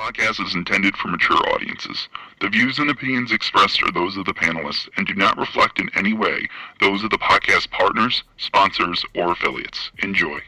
podcast is intended for mature audiences. The views and opinions expressed are those of the panelists and do not reflect in any way those of the podcast partners, sponsors, or affiliates. Enjoy.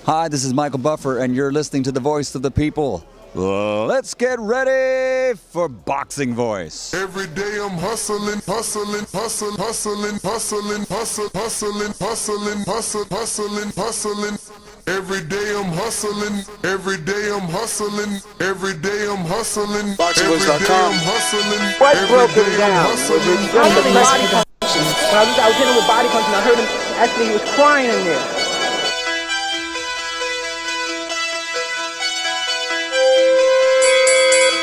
Hi, this is Michael Buffer, and you're listening to the Voice of the People. Let's get ready for Boxing Voice. Every day I'm hustling, hustling, hustling, hustling, hustling, hustling, hustling, hustling, hustling, hustling, hustling. Every day I'm hustling, every day I'm hustling, every day I'm hustling, every day I'm hustling. What broke him down? Was it just the body punching? When I was hitting him with body punching, I heard him, actually he was crying in there.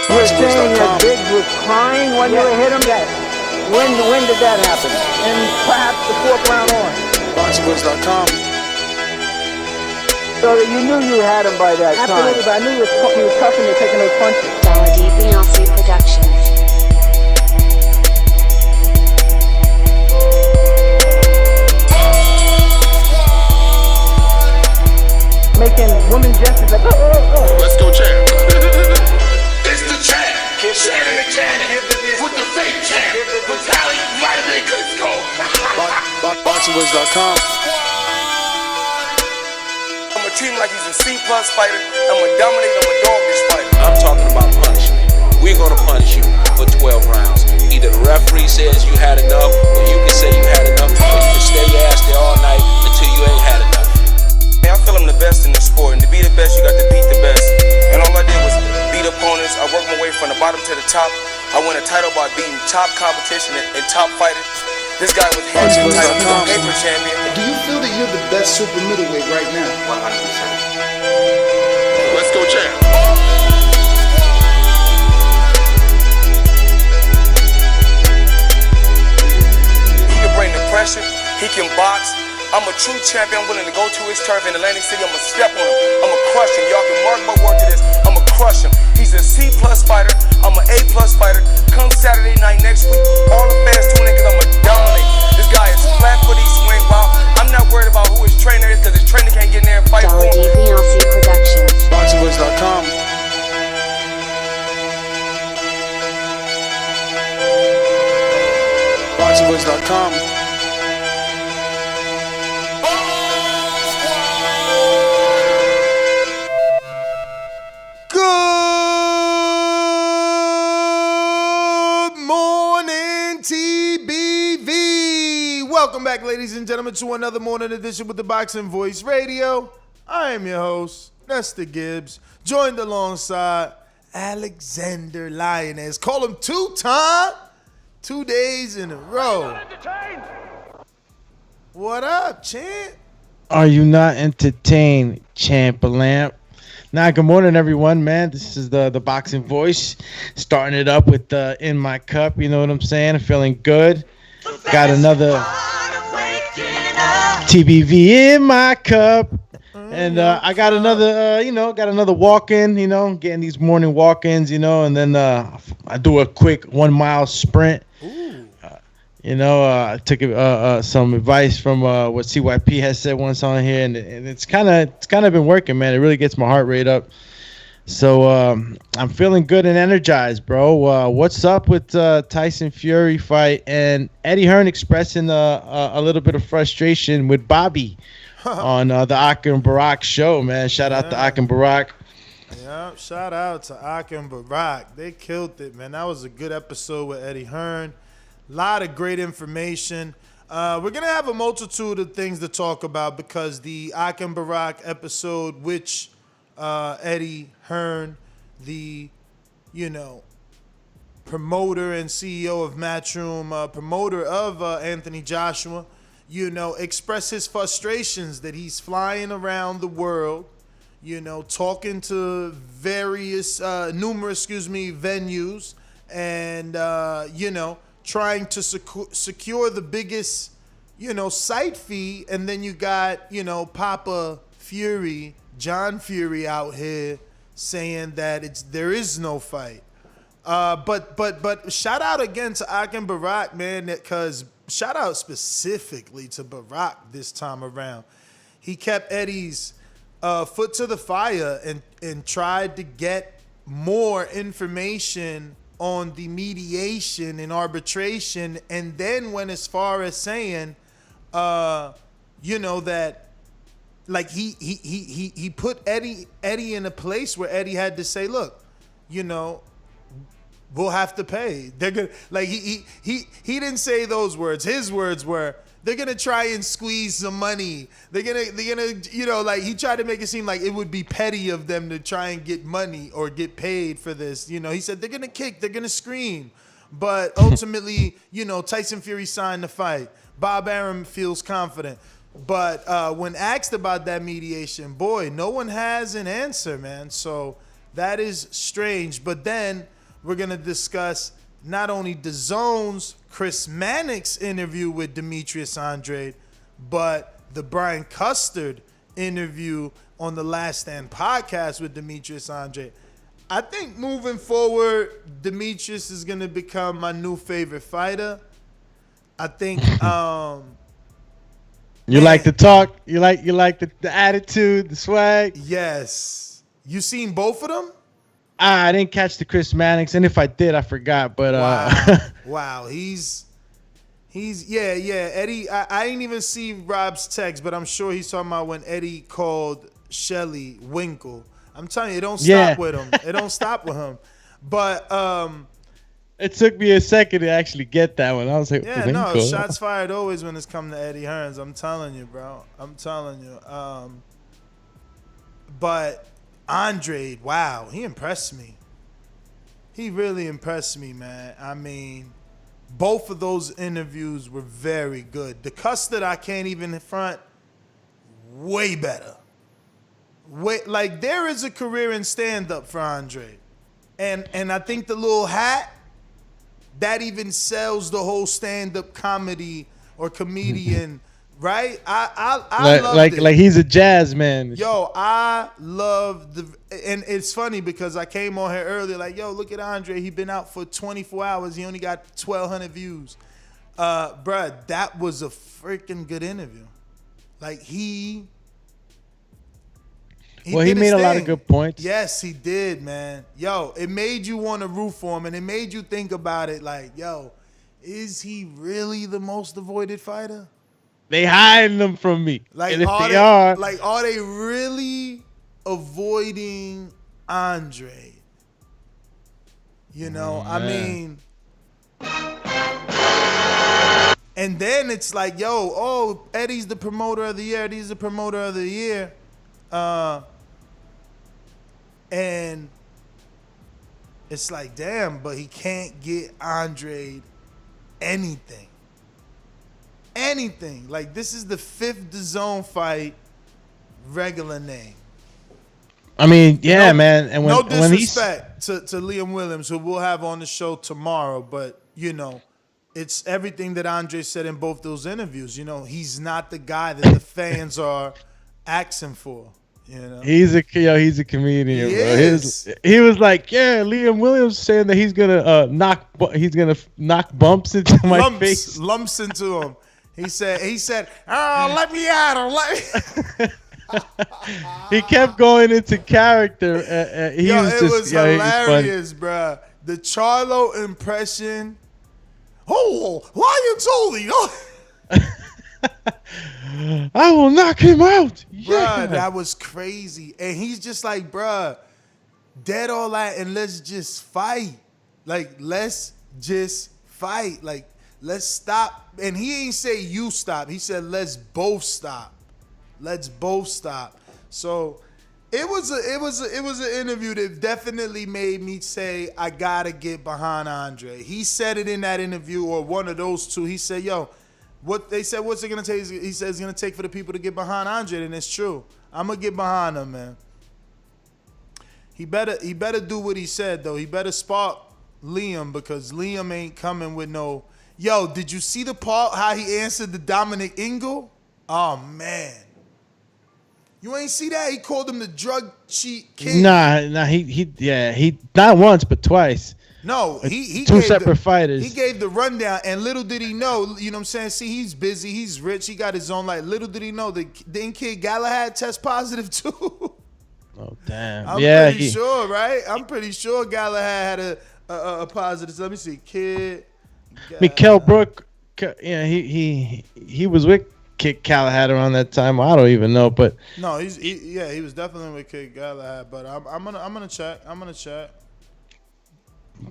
You were saying that Biggs was crying when you hit him? Yes. When did that happen? And perhaps the fourth round on? BoxingVoice.com. So that you knew you had him by that time. Absolutely, but I knew he was tough and taking those punches. Beyonce Productions. Making women gestures like, Let's go, champ. It's the champ. Shannon the champ. With the fake champ. Vitaly Vitamin Klitschko. BoxingVoice.com. I'm gonna treat him like he's a C+ fighter. I'm gonna dominate, I'm gonna dog this fighter. I'm talking about punishment. We're gonna punish you for 12 rounds. Either the referee says you had enough, or you can say you had enough, or you can stay your ass there all night until you ain't had enough. Man, I feel I'm the best in the sport, and to be the best, you got to beat the best. And all I did was beat opponents. I worked my way from the bottom to the top. I won a title by beating top competition and top fighters. This guy was handsome, title, paper champion. Do you feel that you're the best super middleweight right now? 100%. Let's go, champ. He can bring the pressure. He can box. I'm a true champion. I'm willing to go to his turf in Atlantic City. I'm going to step on him. I'm going to crush him. Y'all can mark my word to this. I'm going to crush him. He's a C+ fighter. I'm an A+ fighter. Come Saturday night next week, all the fans tune in because I'm going to dominate. This guy is flat-footed, swing wild. I'm not worried about who his trainer is because his trainer can't get in there and fight for him. Beyonce Productions. BoxingVoice.com. BoxingVoice.com. Good morning, TBV. Welcome back, ladies and gentlemen, to another morning edition with the Boxing Voice Radio. I am your host, Nestor Gibbs, joined alongside Alexander Lioness. Call him two-time, 2 days in a row. What up, champ? Are you not entertained, Champ-a-Lamp? Nah, good morning, everyone, man. This is the Boxing Voice. Starting it up with In My Cup, you know what I'm saying? Feeling good. Got another TBV in my cup. And I got another, got another walk-in, getting these morning walk-ins, and then I do a quick 1 mile sprint. I took some advice from what CYP has said once on here, and it's kind of been working, man. It really gets my heart rate up. So I'm feeling good and energized, bro. What's up with Tyson Fury fight and Eddie Hearn expressing a little bit of frustration with Bobby on the Akim Barak show, man. Shout out to Akim Barak. Yeah, shout out to Akim Barak. They killed it, man. That was a good episode with Eddie Hearn. A lot of great information. We're going to have a multitude of things to talk about because the Akim Barak episode, which Eddie Hearn, the, promoter and CEO of Matchroom, promoter of Anthony Joshua, express his frustrations that he's flying around the world, talking to numerous venues and, trying to secure the biggest, site fee. And then you got, Papa Fury, John Fury out here saying that there is no fight. But shout out again to Akim Barak, man, because shout out specifically to Barak this time around. He kept Eddie's foot to the fire and tried to get more information on the mediation and arbitration, and then went as far as saying, that like he put Eddie in a place where Eddie had to say, look, we'll have to pay. They're gonna he didn't say those words. His words were, they're gonna try and squeeze some money. They're gonna he tried to make it seem like it would be petty of them to try and get money or get paid for this. He said they're gonna kick, they're gonna scream, but ultimately, Tyson Fury signed the fight. Bob Arum feels confident, but when asked about that mediation, boy, no one has an answer, man. So that is strange. But then we're gonna discuss not only DAZN's Chris Manix interview with Demetrius Andrade, but the Brian Custard interview on the Last Stand podcast with Demetrius Andrade. I think moving forward, Demetrius is gonna become my new favorite fighter. I think you like the talk, you like the attitude, the swag. Yes. You seen both of them? I didn't catch the Chris Manix, and if I did, I forgot. But wow, he's Eddie. I didn't even see Rob's text, but I'm sure he's talking about when Eddie called Shelly Winkle. I'm telling you, it don't stop with him. It don't stop with him. But it took me a second to actually get that one. I was like, yeah, Winkle. No, shots fired always when it's come to Eddie Hearns. I'm telling you, bro. I'm telling you. But Andrade, wow, he impressed me. He really impressed me, man. I mean, both of those interviews were very good. The Custard, I can't even front, way better. There is a career in stand-up for Andrade. And I think the little hat, that even sells the whole stand-up comedy or comedian. Right? I love it. Like he's a jazz man. Yo, I love and it's funny because I came on here earlier like, yo, look at Andre. He been out for 24 hours. He only got 1,200 views. Bruh, that was a freaking good interview. Like he made a lot of good points. Yes, he did, man. Yo, it made you want to root for him, and it made you think about it like, yo, is he really the most avoided fighter? They hiding them from me. Like, and if are they really avoiding Andre? I mean, and then it's like, yo, Eddie's the promoter of the year. Eddie's the promoter of the year. And it's like, damn, but he can't get Andrade anything. Like, this is the 5th DAZN fight, regular name. I mean, yeah, man. And no disrespect to Liam Williams, who we'll have on the show tomorrow, but, it's everything that Andre said in both those interviews. He's not the guy that the fans are asking for. He's a comedian, bro. He was like, yeah, Liam Williams saying that he's gonna knock bumps into my face, lumps into him. He said, oh, let me at him. He kept going into character. It was hilarious, bro. The Charlo impression. Oh, why you told me? I will knock him out. Bruh, that was crazy. And he's just like, bruh, dead all that and let's just fight. Like, let's just fight. Like, let's stop. And he ain't say you stop. He said, let's both stop. Let's both stop. So it was an interview that definitely made me say, I gotta get behind Andre. He said it in that interview, or one of those two. He said, yo, what's it gonna take? He said it's gonna take for the people to get behind Andre, and it's true. I'm gonna get behind him, man. He better do what he said though. He better spark Liam, because Liam ain't coming with no. Yo, did you see the part how he answered the Dominic Ingle? Oh man, you ain't see that? He called him the drug cheat king. Nah, he not once but twice. No, he two separate fighters. He gave the rundown, and little did he know, you know what I'm saying? See, he's busy, he's rich, he got his own life. Little did he know that didn't Kid Galahad test positive too? Oh Damn. I'm yeah, pretty sure, right? I'm pretty sure Galahad had a positive. Let me see, kid. Kell Brook, yeah, he was with Kid Galahad around that time. I don't even know, but No, he was definitely with Kid Galahad. But I'm gonna check.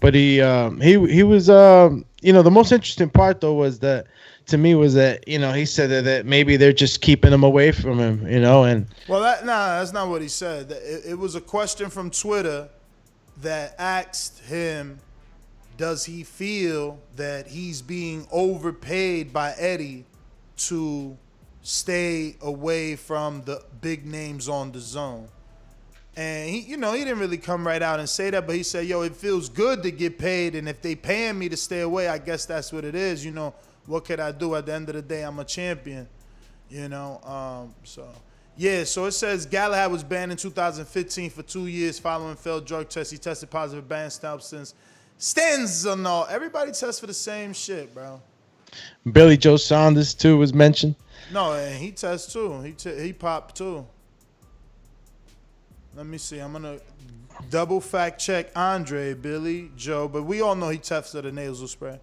But he was the most interesting part though was that to me was that he said that maybe they're just keeping him away from him, and well that's not what he said. It was a question from Twitter that asked him, does he feel that he's being overpaid by Eddie to stay away from the big names on the zone? And he didn't really come right out and say that, but he said, yo, it feels good to get paid, and if they paying me to stay away, I guess that's what it is. What could I do? At the end of the day, I'm a champion. So it says Galahad was banned in 2015 for 2 years following failed drug tests. He tested positive for banned substance. Stanzanol. Everybody tests for the same shit, bro. Billy Joe Saunders too was mentioned. No, and he tests too. He popped too. Let me see. I'm gonna double fact check Andre, Billy Joe, but we all know he tested a nasal spray.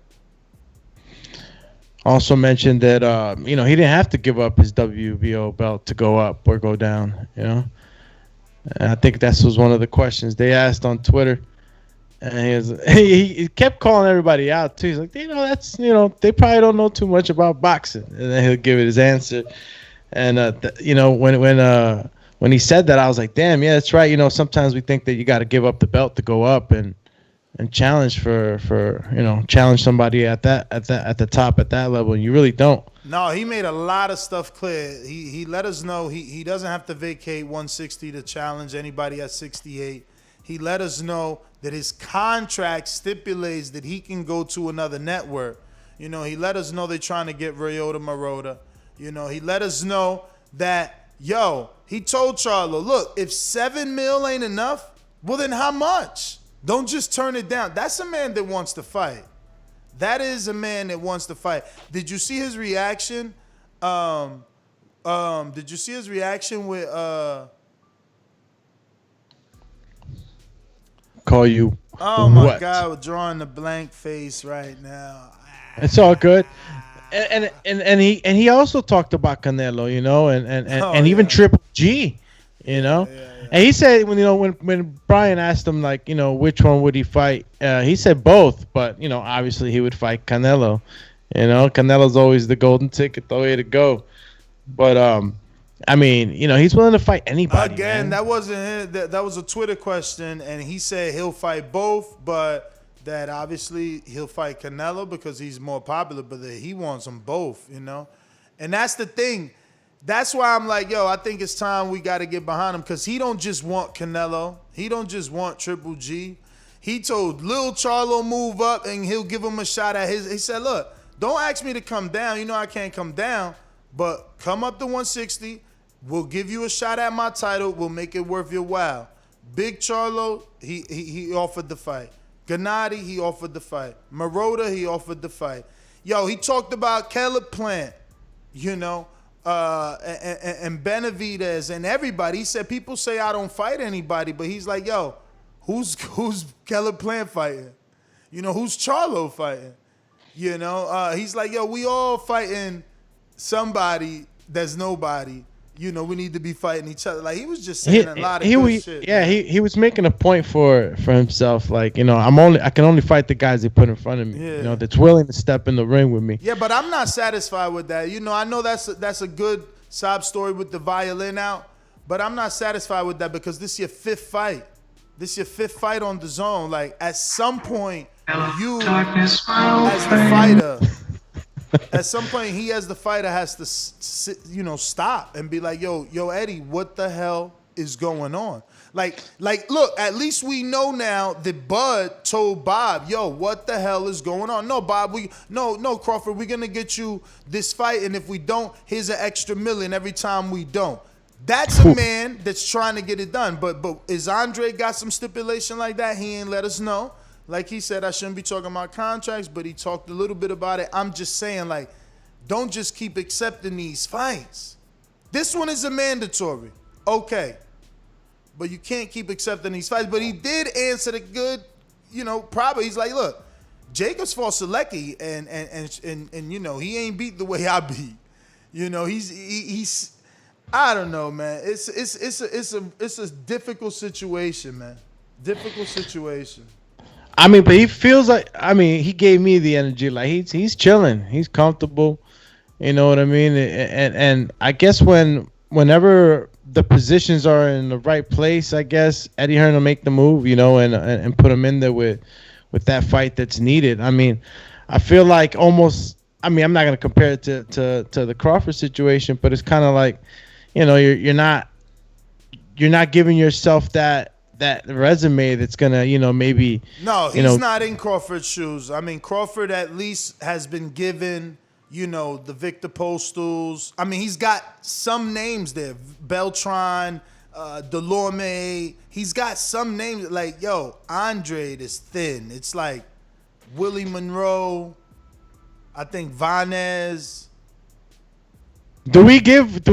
Also mentioned that he didn't have to give up his WBO belt to go up or go down. And I think that was one of the questions they asked on Twitter. And he kept calling everybody out too. He's like, that's they probably don't know too much about boxing, and then he'll give it his answer. And when he said that, I was like, damn, yeah, that's right. Sometimes we think that you got to give up the belt to go up and challenge for challenge somebody at the top at that level, and you really don't. No, he made a lot of stuff clear. He let us know he doesn't have to vacate 160 to challenge anybody at 68. He let us know that his contract stipulates that he can go to another network. He let us know they're trying to get Ryota Maroda. He let us know that, he told Charlo, look, if $7 million ain't enough, well, then how much? Don't just turn it down. That's a man that wants to fight. That is a man that wants to fight. Did you see his reaction? Did you see his reaction with call you? Oh my what? God, we're drawing the blank face right now. It's all good. And he also talked about Canelo, and even Triple G, Yeah. And he said when Brian asked him which one would he fight, he said both, but obviously he would fight Canelo. Canelo's always the golden ticket, the way to go. But he's willing to fight anybody. Again, man. that wasn't him. That was a Twitter question, and he said he'll fight both, but that obviously he'll fight Canelo because he's more popular, but that he wants them both, And that's the thing. That's why I'm like, I think it's time we got to get behind him, because he don't just want Canelo. He don't just want Triple G. He told Lil Charlo move up and he'll give him a shot at his. He said, look, don't ask me to come down. I can't come down, but come up to 160. We'll give you a shot at my title. We'll make it worth your while. Big Charlo, he offered the fight. Gennady, he offered the fight. Maroda, he offered the fight. He talked about Caleb Plant, and Benavidez and everybody. He said, people say I don't fight anybody, but he's like, who's Caleb Plant fighting? Who's Charlo fighting? He's like, we all fighting somebody that's nobody. We need to be fighting each other. Like, he was just saying a lot of good shit. Yeah, he was making a point for himself. Like, I can only fight the guys they put in front of me. Yeah. That's willing to step in the ring with me. Yeah, but I'm not satisfied with that. I know that's a good sob story with the violin out, but I'm not satisfied with that because this is your fifth fight. This is your fifth fight on the zone. Like, at some point, you as the fighter. At some point, he as the fighter has to, stop and be like, yo, Eddie, what the hell is going on? Like, look, at least we know now that Bud told Bob, yo, what the hell is going on? No, Bob, no, Crawford, we're going to get you this fight, and if we don't, here's an extra $1 million every time we don't. That's a man that's trying to get it done. But is Andre got some stipulation like that? He ain't let us know. Like he said, I shouldn't be talking about contracts, but he talked a little bit about it. I'm just saying, don't just keep accepting these fights. This one is a mandatory. Okay. but you can't keep accepting these fights. But he did answer the good, probably. He's like, look, Jacobs fought Selecki, and he ain't beat the way I beat. He's I don't know, man. It's a difficult situation, man. Difficult situation. I mean, but he feels like, he gave me the energy. Like he's chilling. He's comfortable. You know what I mean? And I guess whenever the positions are in the right place, I guess Eddie Hearn will make the move, and put him in there with that fight that's needed. I mean, I feel like almost, I'm not going to compare it to the Crawford situation, but it's kind of like, you're not giving yourself that resume that's gonna, maybe. No, he's not in Crawford's shoes. I mean, Crawford at least has been given, the Victor Postals. I mean, he's got some names there. Beltran, Delorme. He's got some names like, Andrade is thin. It's like Willie Monroe. I think Vanez. Do we give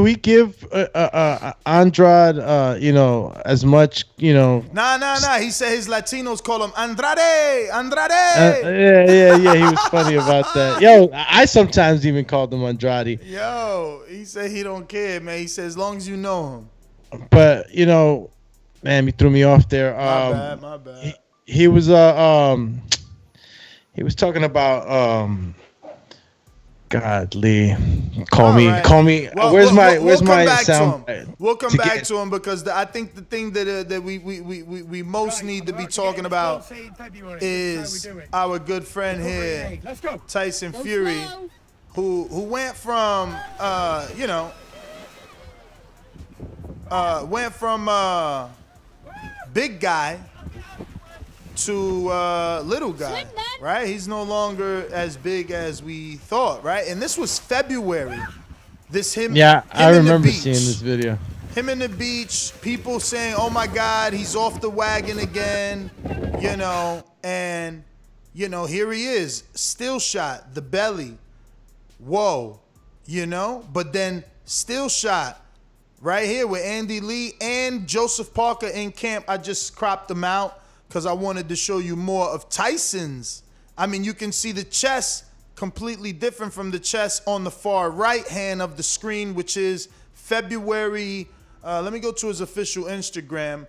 Andrade as much Nah. He said his Latinos call him Andrade. Yeah. He was funny about that. Yo, I sometimes even called him Andrade. Yo, he said he don't care, man. He said as long as you know him. But man, he threw me off there. My bad. He was talking about Godly, call me. Well, where's my sound? We'll come back to him because I think the thing that we most need to be talking about is our good friend here, Tyson Fury, who went from big guy to little guy, right? He's no longer as big as we thought, right? And this was February. Him I remember seeing this video. Him in the beach, people saying, "Oh my God, he's off the wagon again," and here he is, still shot, the belly, whoa, but then still shot. Right here with Andy Lee and Joseph Parker in camp. I just cropped them out because I wanted to show you more of Tyson's. I mean, you can see the chest completely different from the chest on the far right hand of the screen, which is February. Let me go to his official Instagram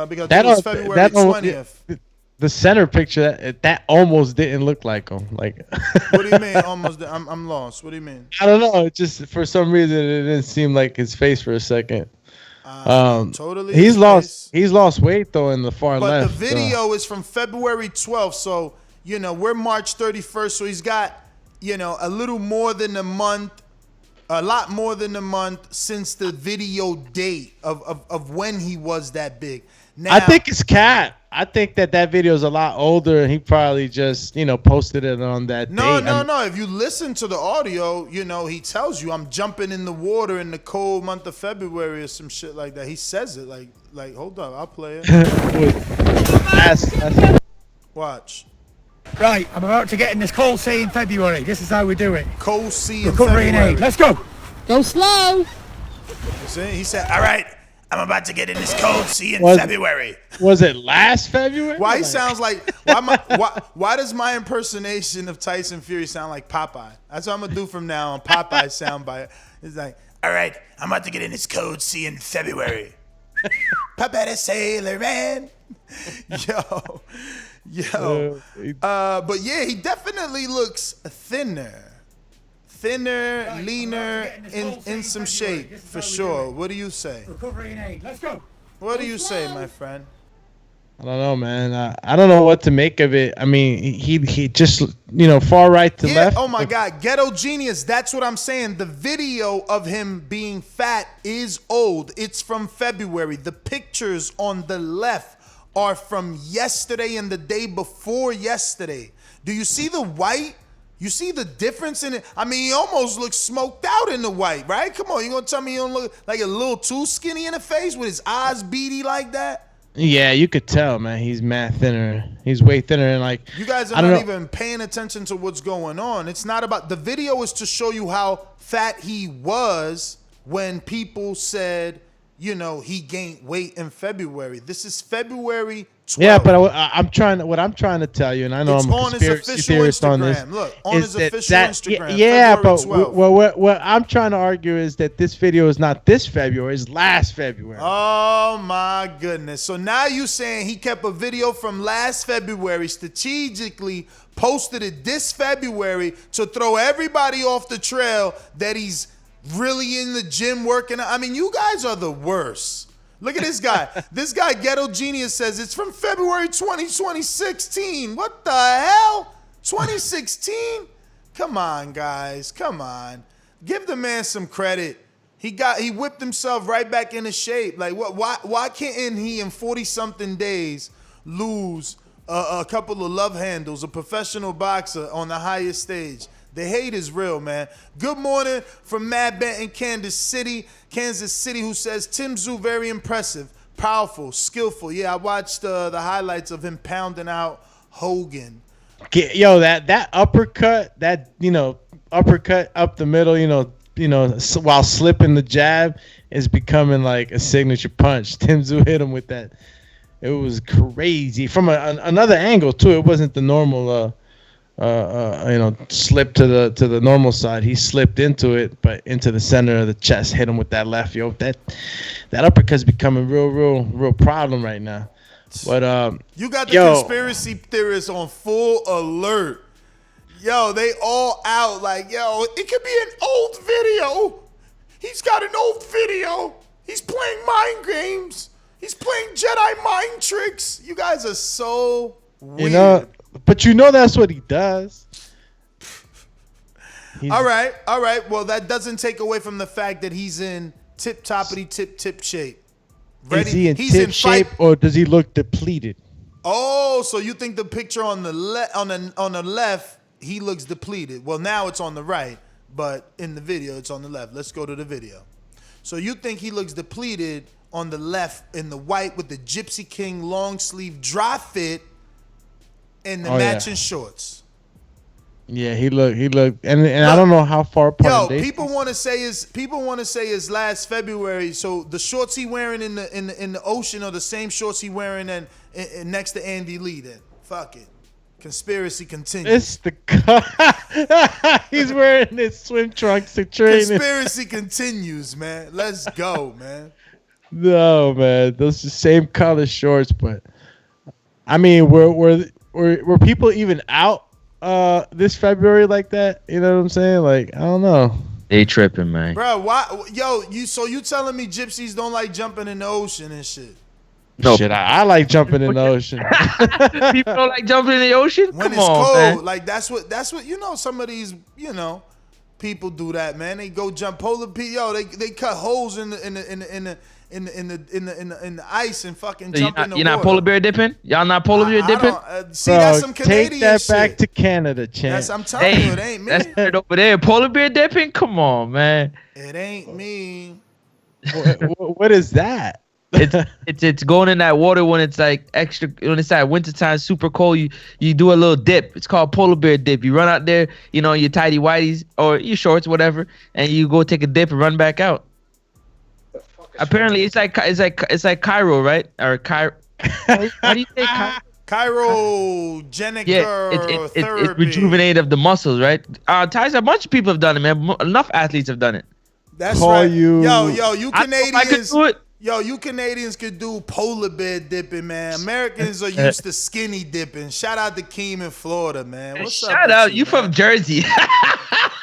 because it was February 20th. The center picture, that almost didn't look like him. Like, what do you mean almost? I'm lost. What do you mean? I don't know. It just, for some reason, it didn't seem like his face for a second. Totally. He's lost weight though in the far left. But the video is from February 12th, so we're March 31st, so he's got a little more than a month, a lot more than a month since the video date of when he was that big. Now, I think it's Cat. I think that video is a lot older, and he probably just posted it on that date. No. If you listen to the audio, he tells you I'm jumping in the water in the cold month of February or some shit like that. He says it like hold up, I'll play it. Watch. Right, I'm about to get in this cold sea in February. This is how we do it. Cold sea in Recovery February. in 8. Let's go. Go slow. See, he said, all right, I'm about to get in this cold sea in February. Was it last February? Why he sounds like why does my impersonation of Tyson Fury sound like Popeye? That's what I'm gonna do from now on. Popeye soundbite. It's like, all right, I'm about to get in this cold sea in February. Popeye the Sailor Man. Yo. But yeah, he definitely looks thinner, leaner, in some shape for sure. What do you say? Recovery in 8. Let's go. What do you say, my friend? I don't know, man. I don't know what to make of it. I mean, he just far right to left. Oh my God, Ghetto Genius. That's what I'm saying. The video of him being fat is old. It's from February. The pictures on the left are from yesterday and the day before yesterday. Do you see the white? You see the difference in it? I mean, he almost looks smoked out in the white, right? Come on, you gonna tell me he don't look like a little too skinny in the face with his eyes beady like that? Yeah, you could tell, man. He's mad thinner. He's way thinner, and like you guys are not even paying attention to what's going on. It's not about the video is to show you how fat he was when people said, he gained weight in February. This is February 12th. Yeah, but what I'm trying to tell you, and I know It's I'm a on his conspiracy official theorist on this. Instagram. Look, on his official Instagram. Yeah, February but 12th. what I'm trying to argue is that this video is not this February, it's last February. Oh my goodness. So now you saying he kept a video from last February, strategically posted it this February to throw everybody off the trail that he's really in the gym working. I mean, you guys are the worst. Look at this guy. This guy, Ghetto Genius, says it's from February 2016. What the hell? 2016? Come on, guys. Come on. Give the man some credit. He whipped himself right back into shape. Like, why can't he in 40-something days lose a couple of love handles, a professional boxer on the highest stage? The hate is real, man. Good morning from Mad Bent in Kansas City, who says, Tim Tszyu, very impressive, powerful, skillful. Yeah, I watched the highlights of him pounding out Hogan. Yo, that uppercut, uppercut up the middle, while slipping the jab is becoming like a signature punch. Tim Tszyu hit him with that. It was crazy. From another angle, too. It wasn't the normal slip to the normal side. He slipped into it, but into the center of the chest, hit him with that left. Yo, that uppercut's becoming real problem right now. But you got the conspiracy theorists on full alert. Yo, they all out like, yo, it could be an old video. He's got an old video. He's playing mind games. He's playing Jedi mind tricks. You guys are so weird. But that's what he does. All right. Well, that doesn't take away from the fact that he's in tip shape. Ready? Is he in tip shape or does he look depleted? Oh, so you think the picture on the left, he looks depleted. Well, now it's on the right, but in the video, it's on the left. Let's go to the video. So you think he looks depleted on the left in the white with the Gypsy King long sleeve dry fit and the matching shorts. Yeah, he looked, and I don't know how far apart. Yo, people want to say is last February. So the shorts he wearing in the ocean are the same shorts he wearing in next to Andy Lee. Then fuck it. Conspiracy continues. He's wearing his swim trunks to train. Conspiracy continues, man. Let's go, man. No, man, those the same color shorts, but I mean, were people even out this February like that? You know what I'm saying? Like, I don't know. They tripping, man. Bro, why? Yo, you telling me gypsies don't like jumping in the ocean and shit? No. Shit, I like jumping in the ocean. People don't like jumping in the ocean? When Come it's on, cold, man. like that's what some of these, people do that, man. They go jump they cut holes in the ice and fucking jump in the water. You're not polar bear dipping? Y'all not polar bear dipping? See, that's some Canadian take that shit. back to Canada, champ. I'm telling you, it ain't me. That's it over there. Polar bear dipping? Come on, man. It ain't me. What is that? It's going in that water when it's like when it's at wintertime, super cold. You do a little dip. It's called polar bear dip. You run out there, your tidy whities or your shorts, whatever, and you go take a dip and run back out. Apparently, it's like Cairo, right? Or Cairo. How do you say Cairo? Chirogenic it's therapy. rejuvenate of the muscles, right? Tyson, a bunch of people have done it, man. Enough athletes have done it. That's right. Yo, you I could do it. Yo, you Canadians could do polar bear dipping, man. Americans are used to skinny dipping. Shout out to Keem in Florida, man. What's up? Shout out, you from Jersey.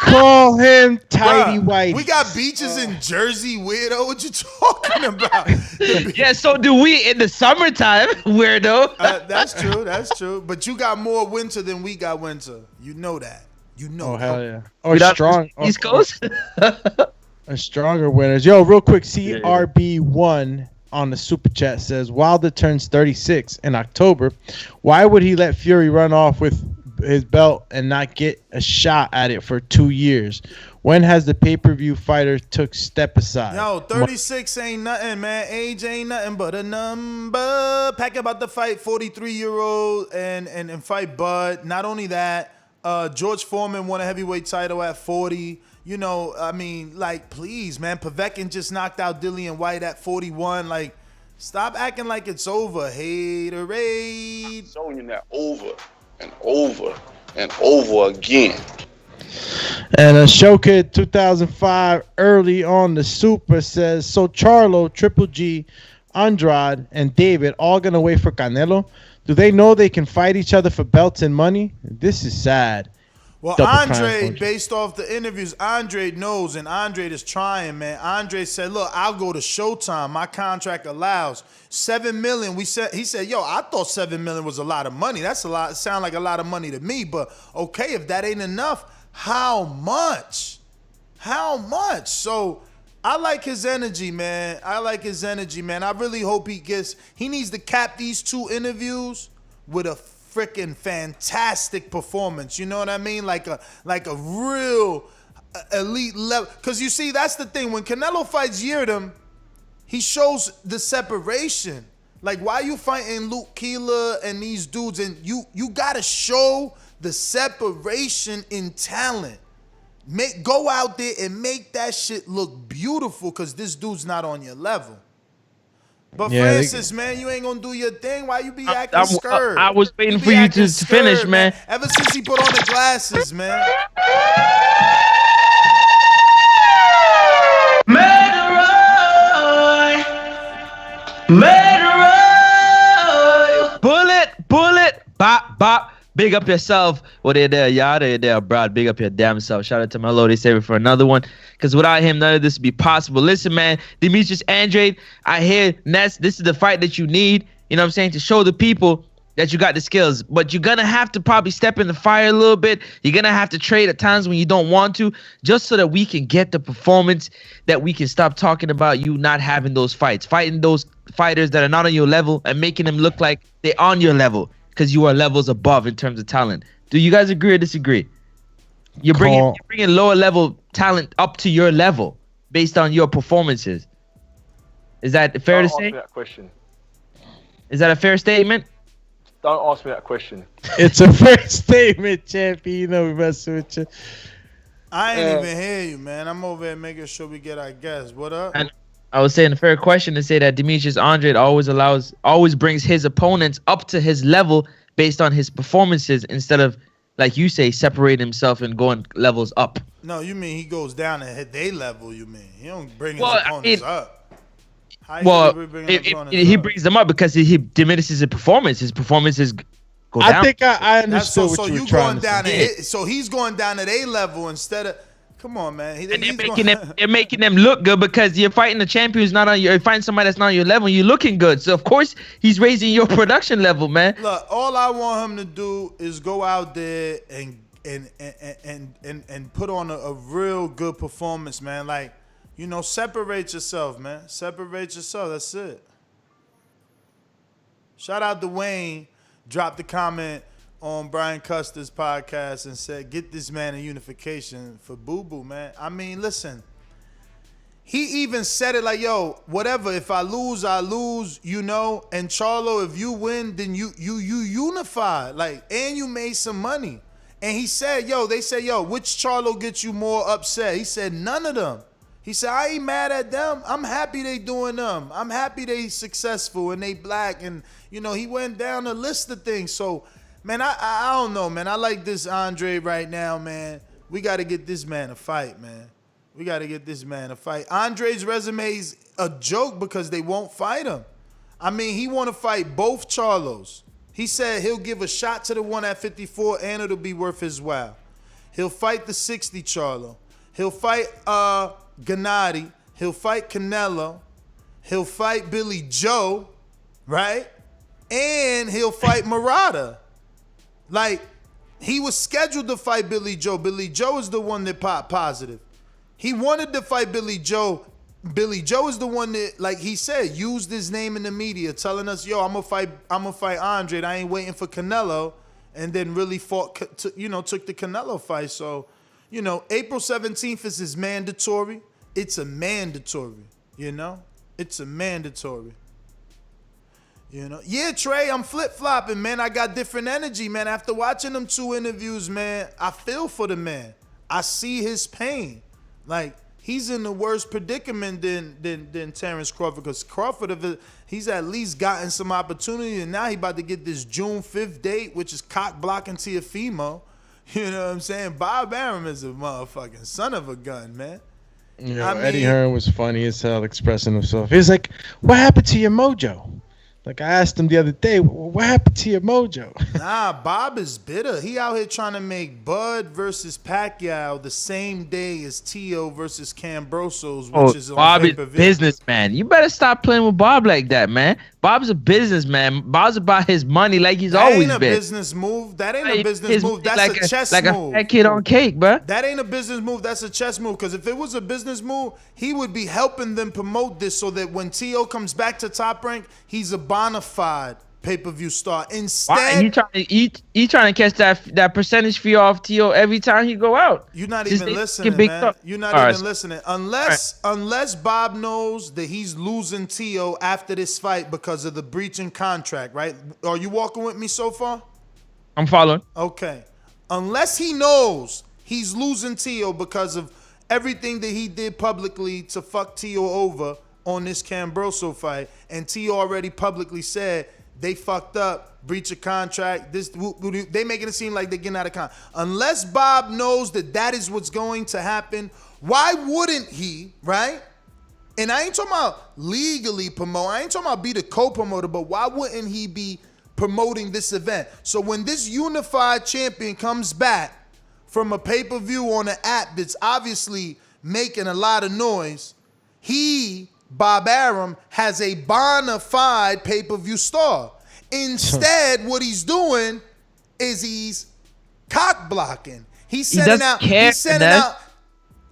Call him Tidy White. We got beaches in Jersey, weirdo. What you talking about? Yeah, so do we in the summertime, weirdo. That's true. But you got more winter than we got winter. You know that. Oh, hell yeah. Or strong. East Coast? A stronger winners. Yo, real quick, CRB1 on the super chat says Wilder turns 36 in October. Why would he let Fury run off with his belt and not get a shot at it for 2 years? When has the pay-per-view fighter took step aside? Yo, 36 ain't nothing, man. Age ain't nothing but a number. Pack about to fight 43-year-old and fight Bud. Not only that, George Foreman won a heavyweight title at 40. You know, I mean, like, please, man. Povetkin just knocked out Dillian White at 41. Like, stop acting like it's over. Haterade. I'm showing you that over and over and over again. And Ashoka 2005 early on the Super says, so Charlo, Triple G, Andrade, and David all gonna wait for Canelo? Do they know they can fight each other for belts and money? This is sad. Well, Andrade, based off the interviews, Andrade knows, and Andrade is trying, man. Andrade said, look, I'll go to Showtime. My contract allows $7 million. He said, yo, I thought $7 million was a lot of money. That's a lot. It sounds like a lot of money to me, but okay, if that ain't enough, how much? How much? So I like his energy, man. I really hope he needs to cap these 2 interviews with a freaking fantastic performance. You know what I mean? Like a real elite level. Because you see, that's the thing. When Canelo fights Yildirim, he shows the separation. Like, why you fighting Luke Keeler and these dudes? And you got to show the separation in talent. Go out there and make that shit look beautiful, because this dude's not on your level. But yeah, Francis, man, you ain't gonna do your thing. Why you be acting scared? I was waiting for you to finish, man. Ever since he put on the glasses, man. Bullet, bop, bop. Big up yourself. Well, they're there, y'all. They're there, bro. Big up your damn self. Shout out to my Lord. They saved it for another one. Because without him, none of this would be possible. Listen, man. Demetrius Andrade, I hear this is the fight that you need, you know what I'm saying, to show the people that you got the skills. But you're going to have to probably step in the fire a little bit. You're going to have to trade at times when you don't want to, just so that we can get the performance, that we can stop talking about you not having those fights, fighting those fighters that are not on your level and making them look like they're on your level, because you are levels above in terms of talent. Do you guys agree or disagree? You're bringing lower level talent up to your level based on your performances. Is that fair to say? Don't ask me that question. Is that a fair statement? Don't ask me that question. It's a fair statement, champion. You know we messing with you. I ain't even hear you, man. I'm over here making sure we get our guests. What up? And I was saying a fair question to say that Demetrius Andrade always brings his opponents up to his level based on his performances, instead of, like you say, separating himself and going levels up. No, you mean he goes down and hit their level, you mean? He don't bring his opponents up. He brings them up because he diminishes his performance. His performances go down. I think I understood what you were trying to say. So he's going down at a level instead of... Come on, man. They're making them look good, because you're fighting a champion who's not on your... You're fighting somebody that's not on your level, and you're looking good. So, of course, he's raising your production level, man. Look, all I want him to do is go out there and put on a real good performance, man. Like, you know, separate yourself, man. Separate yourself. That's it. Shout out to Wayne. Dropped a comment on Brian Custer's podcast and said, get this man a unification for Boo Boo, man. I mean, listen. He even said it like, yo, whatever. If I lose, I lose, you know. And Charlo, if you win, then you unify. Like, and you made some money. And he said, they said, which Charlo gets you more upset? He said, none of them. He said, I ain't mad at them. I'm happy they doing them. I'm happy they successful and they black. And, you know, he went down a list of things. So, man, I don't know, man. I like this Andrade right now, man. We got to get this man a fight, man. We got to get this man a fight. Andrade's resume is a joke because they won't fight him. I mean, he want to fight both Charlos. He said he'll give a shot to the one at 54 and it'll be worth his while. He'll fight the 60 Charlo. He'll fight Gennady. He'll fight Canelo. He'll fight Billy Joe, right? And he'll fight Murata. Like, he was scheduled to fight Billy Joe. Billy Joe is the one that popped positive. He wanted to fight Billy Joe. Billy Joe is the one that, like he said, used his name in the media, telling us, yo, I'm gonna fight Andrade. I ain't waiting for Canelo. And then really took the Canelo fight. So, you know, April 17th is mandatory. It's a mandatory, you know? It's a mandatory. You know? Yeah, Trey, I'm flip-flopping, man. I got different energy, man. After watching them 2 interviews, man, I feel for the man. I see his pain. Like, he's in the worse predicament than Terence Crawford, because Crawford, he's at least gotten some opportunity, and now he about to get this June 5th date, which is cock blocking Teofimo. You know what I'm saying? Bob Arum is a motherfucking son of a gun, man. Eddie Hearn was funny as hell expressing himself. He's like, "What happened to your mojo?" Like, I asked him the other day, "What happened to your mojo?" Nah, Bob is bitter. He out here trying to make Bud versus Pacquiao the same day as Tio versus Cambrosos, which is on Bob is pay-per-view. businessman. You better stop playing with Bob like that, man. Bob's a businessman. Bob's about his money like he's always been. That ain't a business move. That ain't a business move. That's like a chess like move. a fat kid on cake, bro. That ain't a business move. That's a chess move. Because if it was a business move, he would be helping them promote this so that when T.O. comes back to Top Rank, he's a bona fide pay-per-view star. Instead, he trying to catch that percentage fee off T.O. every time he go out. You're not even listening, man. You're not even listening. Unless Bob knows that he's losing T.O. after this fight because of the breach in contract, right? Are you walking with me so far? I'm following. Okay. Unless he knows he's losing T.O. because of everything that he did publicly to fuck T.O. over on this Cambroso fight, and T.O. already publicly said they fucked up, breach of contract. They making it seem like they're getting out of contract. Unless Bob knows that is what's going to happen, why wouldn't he, right? And I ain't talking about legally promote. I ain't talking about be the co-promoter, but why wouldn't he be promoting this event? So when this unified champion comes back from a pay-per-view on an app that's obviously making a lot of noise, Bob Arum, has a bona fide pay-per-view star. Instead, what he's doing is he's cock blocking. He's sending out.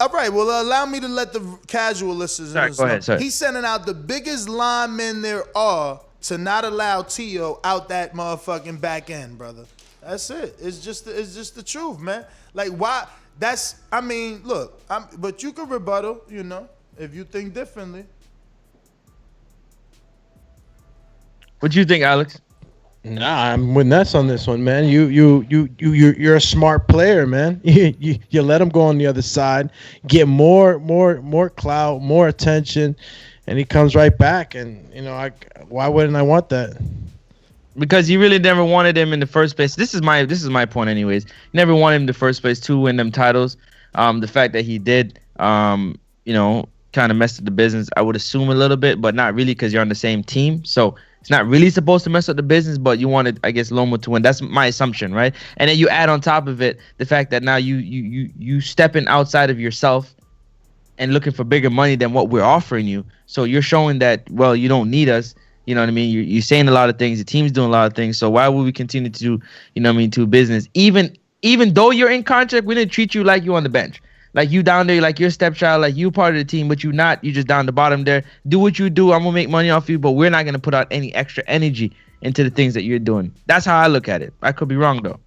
All right, well, allow me to let the casual listeners know. He's sending out the biggest linemen there are to not allow T.O. out that motherfucking back end, brother. That's it. It's just the truth, man. Like, why? Look, but you can rebuttal, if you think differently. What do you think, Alex? Nah, I'm with Ness on this one, man. You're a smart player, man. You let him go on the other side, get more clout, more attention, and he comes right back. And why wouldn't I want that? Because you really never wanted him in the first place. This is my point, anyways. You never wanted him in the first place to win them titles. The fact that he did, kind of messed up the business, I would assume a little bit, but not really, because you're on the same team. So it's not really supposed to mess up the business, but you wanted, I guess, Loma to win. That's my assumption, right? And then you add on top of it the fact that now you stepping outside of yourself and looking for bigger money than what we're offering you. So you're showing that, well, you don't need us. You know what I mean? You're saying a lot of things. The team's doing a lot of things. So why would we continue to do, do business? Even though you're in contract, we didn't treat you like you on the bench. Like you down there, like your stepchild, like you part of the team, but you not. You just down the bottom there. Do what you do. I'm going to make money off you, but we're not going to put out any extra energy into the things that you're doing. That's how I look at it. I could be wrong, though.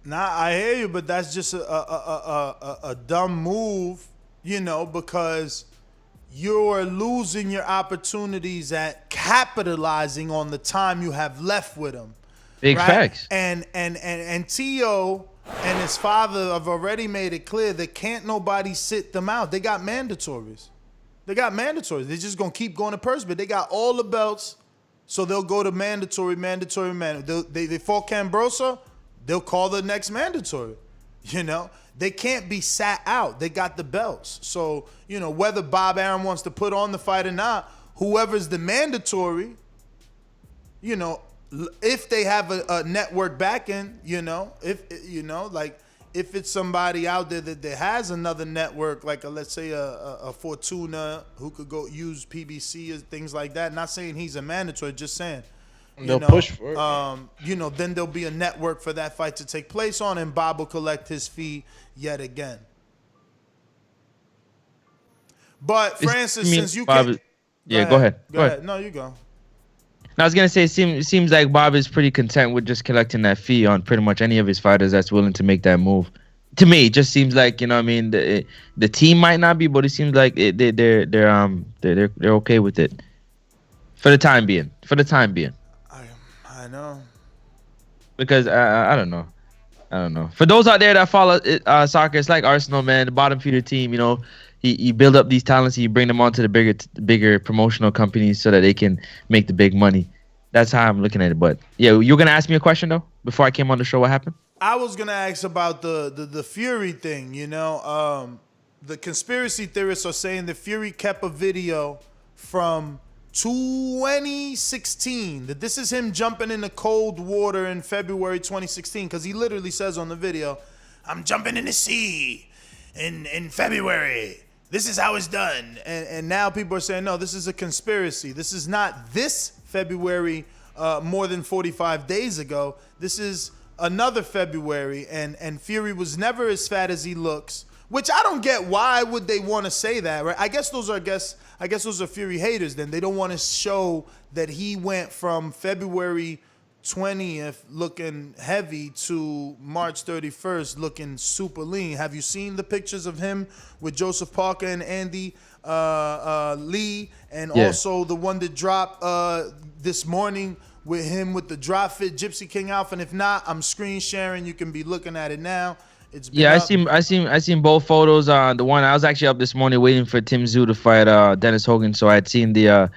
Nah, I hear you, but that's just a dumb move, because you're losing your opportunities at capitalizing on the time you have left with him. Big facts. And T.O. and his father have already made it clear that can't nobody sit them out. They got mandatories. They're just going to keep going to purse, but they got all the belts, so they'll go to mandatory. They fought Cambrosa, they'll call the next mandatory. They can't be sat out. They got the belts. So, whether Bob Arum wants to put on the fight or not, whoever's the mandatory, if they have a network backing, if it's somebody out there that has another network, like let's say a Fortuna who could go use PBC or things like that. Not saying he's a mandatory, just saying. They'll push for it. Then there'll be a network for that fight to take place on, and Bob will collect his fee yet again. But Francis, since you can't, go ahead. Go ahead. No, you go. I was gonna say, it seems like Bob is pretty content with just collecting that fee on pretty much any of his fighters that's willing to make that move. To me, it just seems like the team might not be, but it seems like they're okay with it for the time being. I know. Because I don't know. I don't know. For those out there that follow soccer, it's like Arsenal, man. The bottom feeder team, you know, he build up these talents, he bring them onto the bigger promotional companies so that they can make the big money. That's how I'm looking at it. But yeah, you're gonna ask me a question though before I came on the show. What happened? I was gonna ask about the Fury thing. You know, the conspiracy theorists are saying that Fury kept a video from 2016. That this is him jumping in the cold water in February 2016. Because he literally says on the video, "I'm jumping in the sea in February. This is how it's done." And now people are saying, no, this is a conspiracy. This is not this February more than 45 days ago. This is another February, and Fury was never as fat as he looks, which I don't get. Why would they want to say that, right? I guess those are Fury haters then. They don't want to show that he went from February 20th looking heavy to March 31st looking super lean. Have you seen the pictures of him with Joseph Parker and Andy Lee, and also the one that dropped this morning with him with the drop fit Gypsy King outfit? If not, I'm screen sharing. You can be looking at it now. It's been up. I seen both photos. The one I was actually up this morning waiting for Tim Tszyu to fight Dennis Hogan, so I had seen the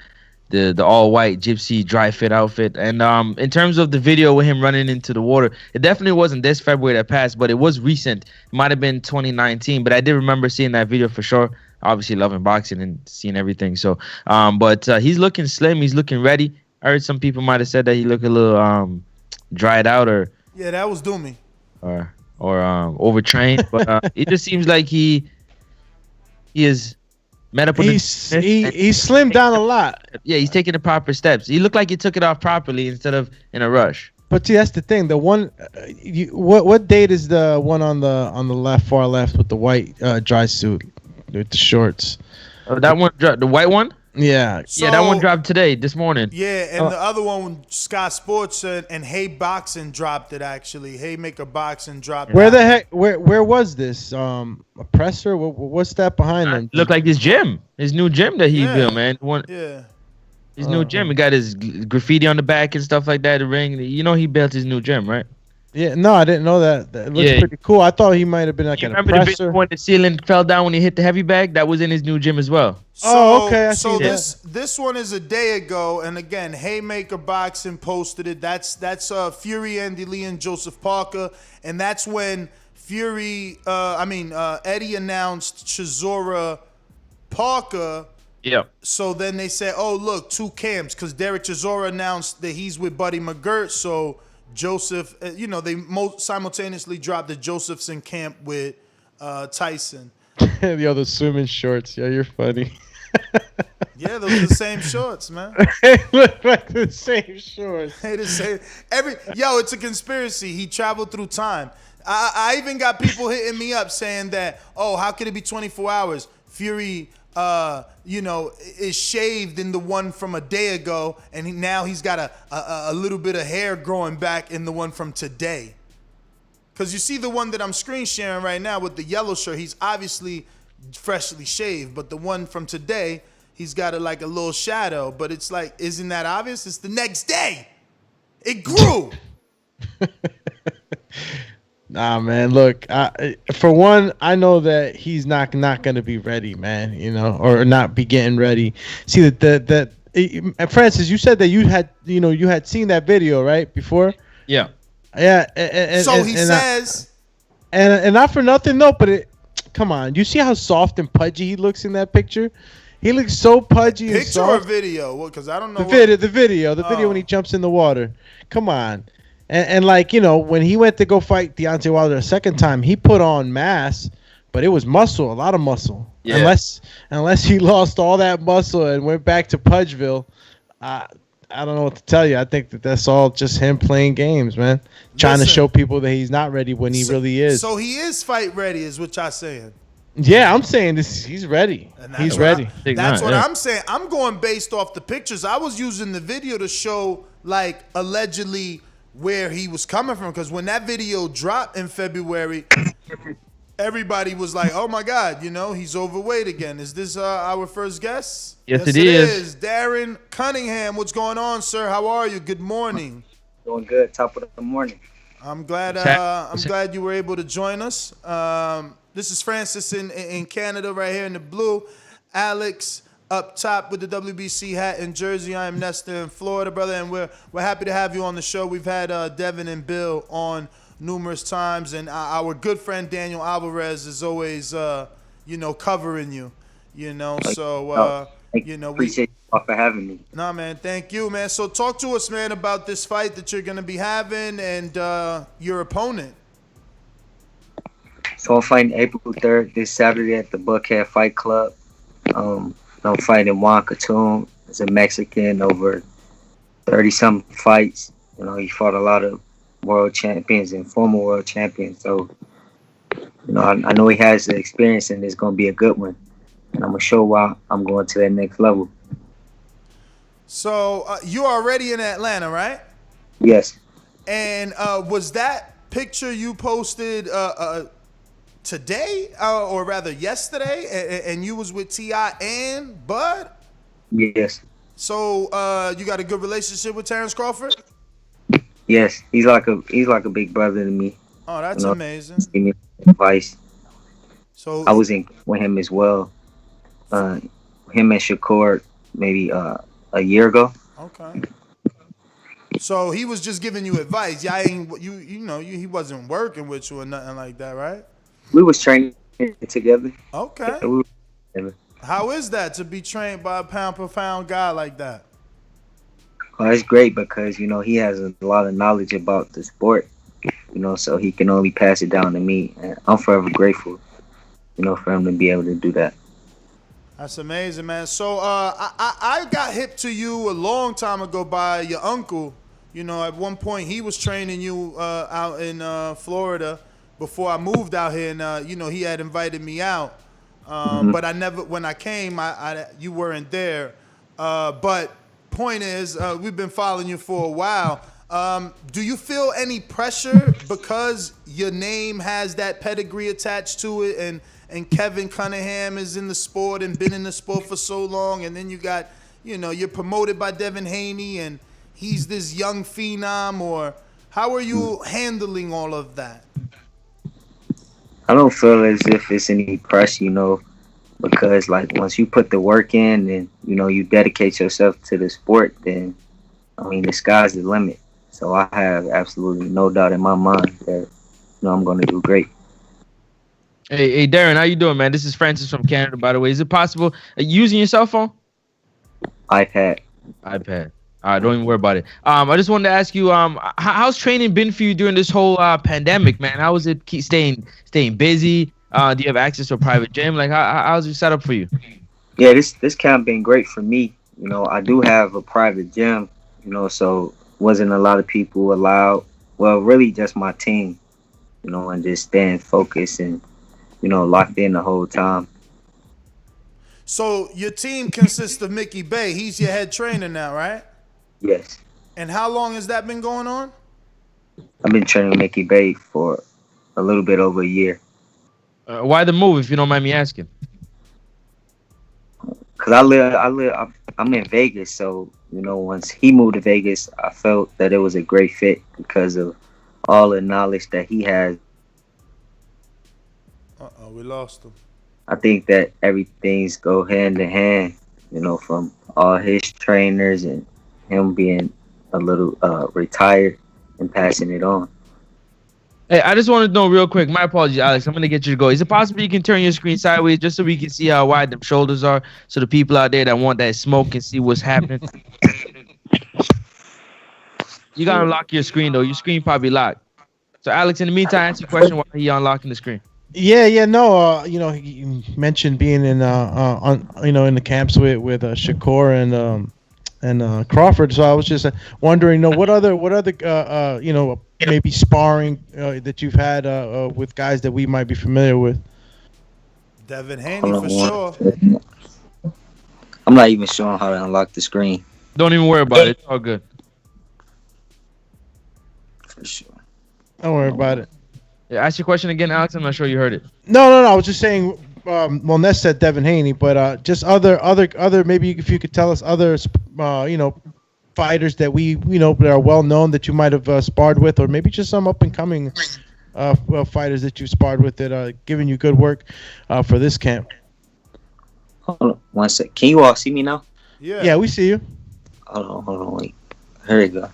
all white Gypsy dry fit outfit. And in terms of the video with him running into the water, it definitely wasn't this February that passed, but it was recent. It might have been 2019, but I did remember seeing that video for sure. Obviously loving boxing and seeing everything. So, but he's looking slim. He's looking ready. I heard some people might have said that he looked a little dried out or that was Doomy or overtrained, but it just seems like he is met up with he slimmed down a lot. Yeah, he's taking the proper steps. He looked like he took it off properly instead of in a rush. But see, that's the thing. The one, what date is the one on the left, far left, with the white dry suit with the shorts? That one, the white one. Yeah, that one dropped today, this morning. Yeah, and the other one, Sky Sports and Hey Boxing dropped it actually. Haymaker Boxing dropped it. Where the heck? Where was this? A presser? What's that behind him? Looked like his gym, his new gym that he built, man. His new gym. He got his graffiti on the back and stuff like that. The ring. You know, he built his new gym, right? Yeah, no, I didn't know that. That looks pretty cool. I thought he might have been like an remember oppressor. The big when the ceiling fell down when he hit the heavy bag? That was in his new gym as well. Okay. This one is a day ago, and again, Haymaker Boxing posted it. That's Fury, Andy Lee, and Joseph Parker, and that's when Eddie announced Chisora Parker. Yeah. So then they said, "Oh, look, two camps," because Derek Chisora announced that he's with Buddy McGirt. So Joseph, they simultaneously dropped that Joseph's in camp with Tyson. The other swimming shorts. Yeah, you're funny. Yeah, those are the same shorts, man. They look like the same shorts. They the same. It's a conspiracy. He traveled through time. I even got people hitting me up saying that, oh, how could it be 24 hours? Fury, is shaved in the one from a day ago, and now he's got a little bit of hair growing back in the one from today. Because you see the one that I'm screen sharing right now with the yellow shirt, he's obviously freshly shaved, but the one from today, he's got a little shadow. But it's like, isn't that obvious? It's the next day. It grew. Nah, man. Look, for one, I know that he's not gonna be ready, man. Or not be getting ready. See Francis, you said that you had seen that video right before. Yeah. Yeah. He says. And not for nothing though, but come on, you see how soft and pudgy he looks in that picture? He looks so pudgy and soft. Picture or video? Because I don't know. The video when he jumps in the water. Come on. And when he went to go fight Deontay Wilder a second time, he put on mass, but it was muscle, a lot of muscle. Yeah. Unless he lost all that muscle and went back to Pudgeville, I don't know what to tell you. I think that's all just him playing games, man. Trying to show people that he's not ready when he really is. So he is fight ready, is what y'all saying? Yeah, I'm saying this. He's ready. He's ready. That's what I'm saying. I'm going based off the pictures. I was using the video to show, allegedly where he was coming from, because when that video dropped in February, everybody was like, oh my God, he's overweight again. Is this our first guest? Yes, it is. Darren Cunningham, what's going on, sir? How are you? Good morning. Doing good. Top of the morning. I'm glad. I'm glad you were able to join us. This is Francis in Canada, right here in the blue. Alex up top with the WBC hat in Jersey. I am Nestor in Florida, brother, and we're happy to have you on the show. We've had Devin and Bill on numerous times, and our good friend Daniel Alvarez is always, covering you. Appreciate you for having me. Nah, man, thank you, man. So talk to us, man, about this fight that you're going to be having and your opponent. So I'm fighting April 3rd this Saturday at the Buckhead Fight Club. I'm fighting Juan Catum. He's a Mexican, over 30-something fights. He fought a lot of world champions and former world champions. So, I know he has the experience, and it's going to be a good one. And I'm going to show why I'm going to that next level. So you're already in Atlanta, right? Yes. And was that picture you posted today, or rather yesterday, and you was with T.I. and Bud? Yes. So you got a good relationship with Terence Crawford? Yes, he's like a big brother to me. Oh, that's amazing. Give me advice. So I was in with him as well. Him and Shakur maybe a year ago. Okay. So he was just giving you advice. Y'all ain't he wasn't working with you or nothing like that, right? We was training together. Okay. How is that to be trained by a pound per pound guy like that? Well, it's great because he has a lot of knowledge about the sport. So he can only pass it down to me, and I'm forever grateful. For him to be able to do that. That's amazing, man. So I got hip to you a long time ago by your uncle. At one point he was training you out in Florida before I moved out here, and he had invited me out. But when I came, you weren't there. But point is, we've been following you for a while. Do you feel any pressure because your name has that pedigree attached to it, and Kevin Cunningham is in the sport and been in the sport for so long, and then you got, you're promoted by Devin Haney, and he's this young phenom, or how are you handling all of that? I don't feel as if it's any pressure, because once you put the work in and, you dedicate yourself to the sport, then, the sky's the limit. So I have absolutely no doubt in my mind that, I'm going to do great. Hey, Darren, how you doing, man? This is Francis from Canada, by the way. Is it possible using your cell phone? iPad. All right, don't even worry about it. I just wanted to ask you, how's training been for you during this whole pandemic, man? How was it staying busy? Do you have access to a private gym? How's it set up for you? Yeah, this camp been great for me. I do have a private gym, so wasn't a lot of people allowed. Well, really just my team, and just staying focused and, locked in the whole time. So your team consists of Mickey Bay. He's your head trainer now, right? Yes. And how long has that been going on? I've been training Mickey Bay for a little bit over a year. Why the move, if you don't mind me asking? Cause I'm in Vegas, so once he moved to Vegas, I felt that it was a great fit because of all the knowledge that he has. We lost him. I think that everything's go hand in hand, from all his trainers and him being a little retired and passing it on. Hey, I just wanted to know real quick. My apologies, Alex. I'm going to get you to go. Is it possible you can turn your screen sideways just so we can see how wide them shoulders are, so the people out there that want that smoke can see what's happening? You got to unlock your screen, though. Your screen probably locked. So, Alex, in the meantime, answer your question while he unlocking the screen. No. You mentioned being in, in the camps with Shakur and Crawford. So I was just wondering, what other maybe sparring that you've had with guys that we might be familiar with. Devin Haney for sure. I'm not even sure how to unlock the screen. Don't even worry about it. It's all good. For sure. Don't worry about it. Yeah, ask your question again, Alex. I'm not sure you heard it. No. I was just saying. Ness said Devin Haney, but just other. Maybe if you could tell us other, fighters that that are well known that you might have sparred with, or maybe just some up and coming fighters that you sparred with that are giving you good work for this camp? Hold on 1 sec. Can you all see me now? Yeah, we see you. Hold on, wait. Here we go.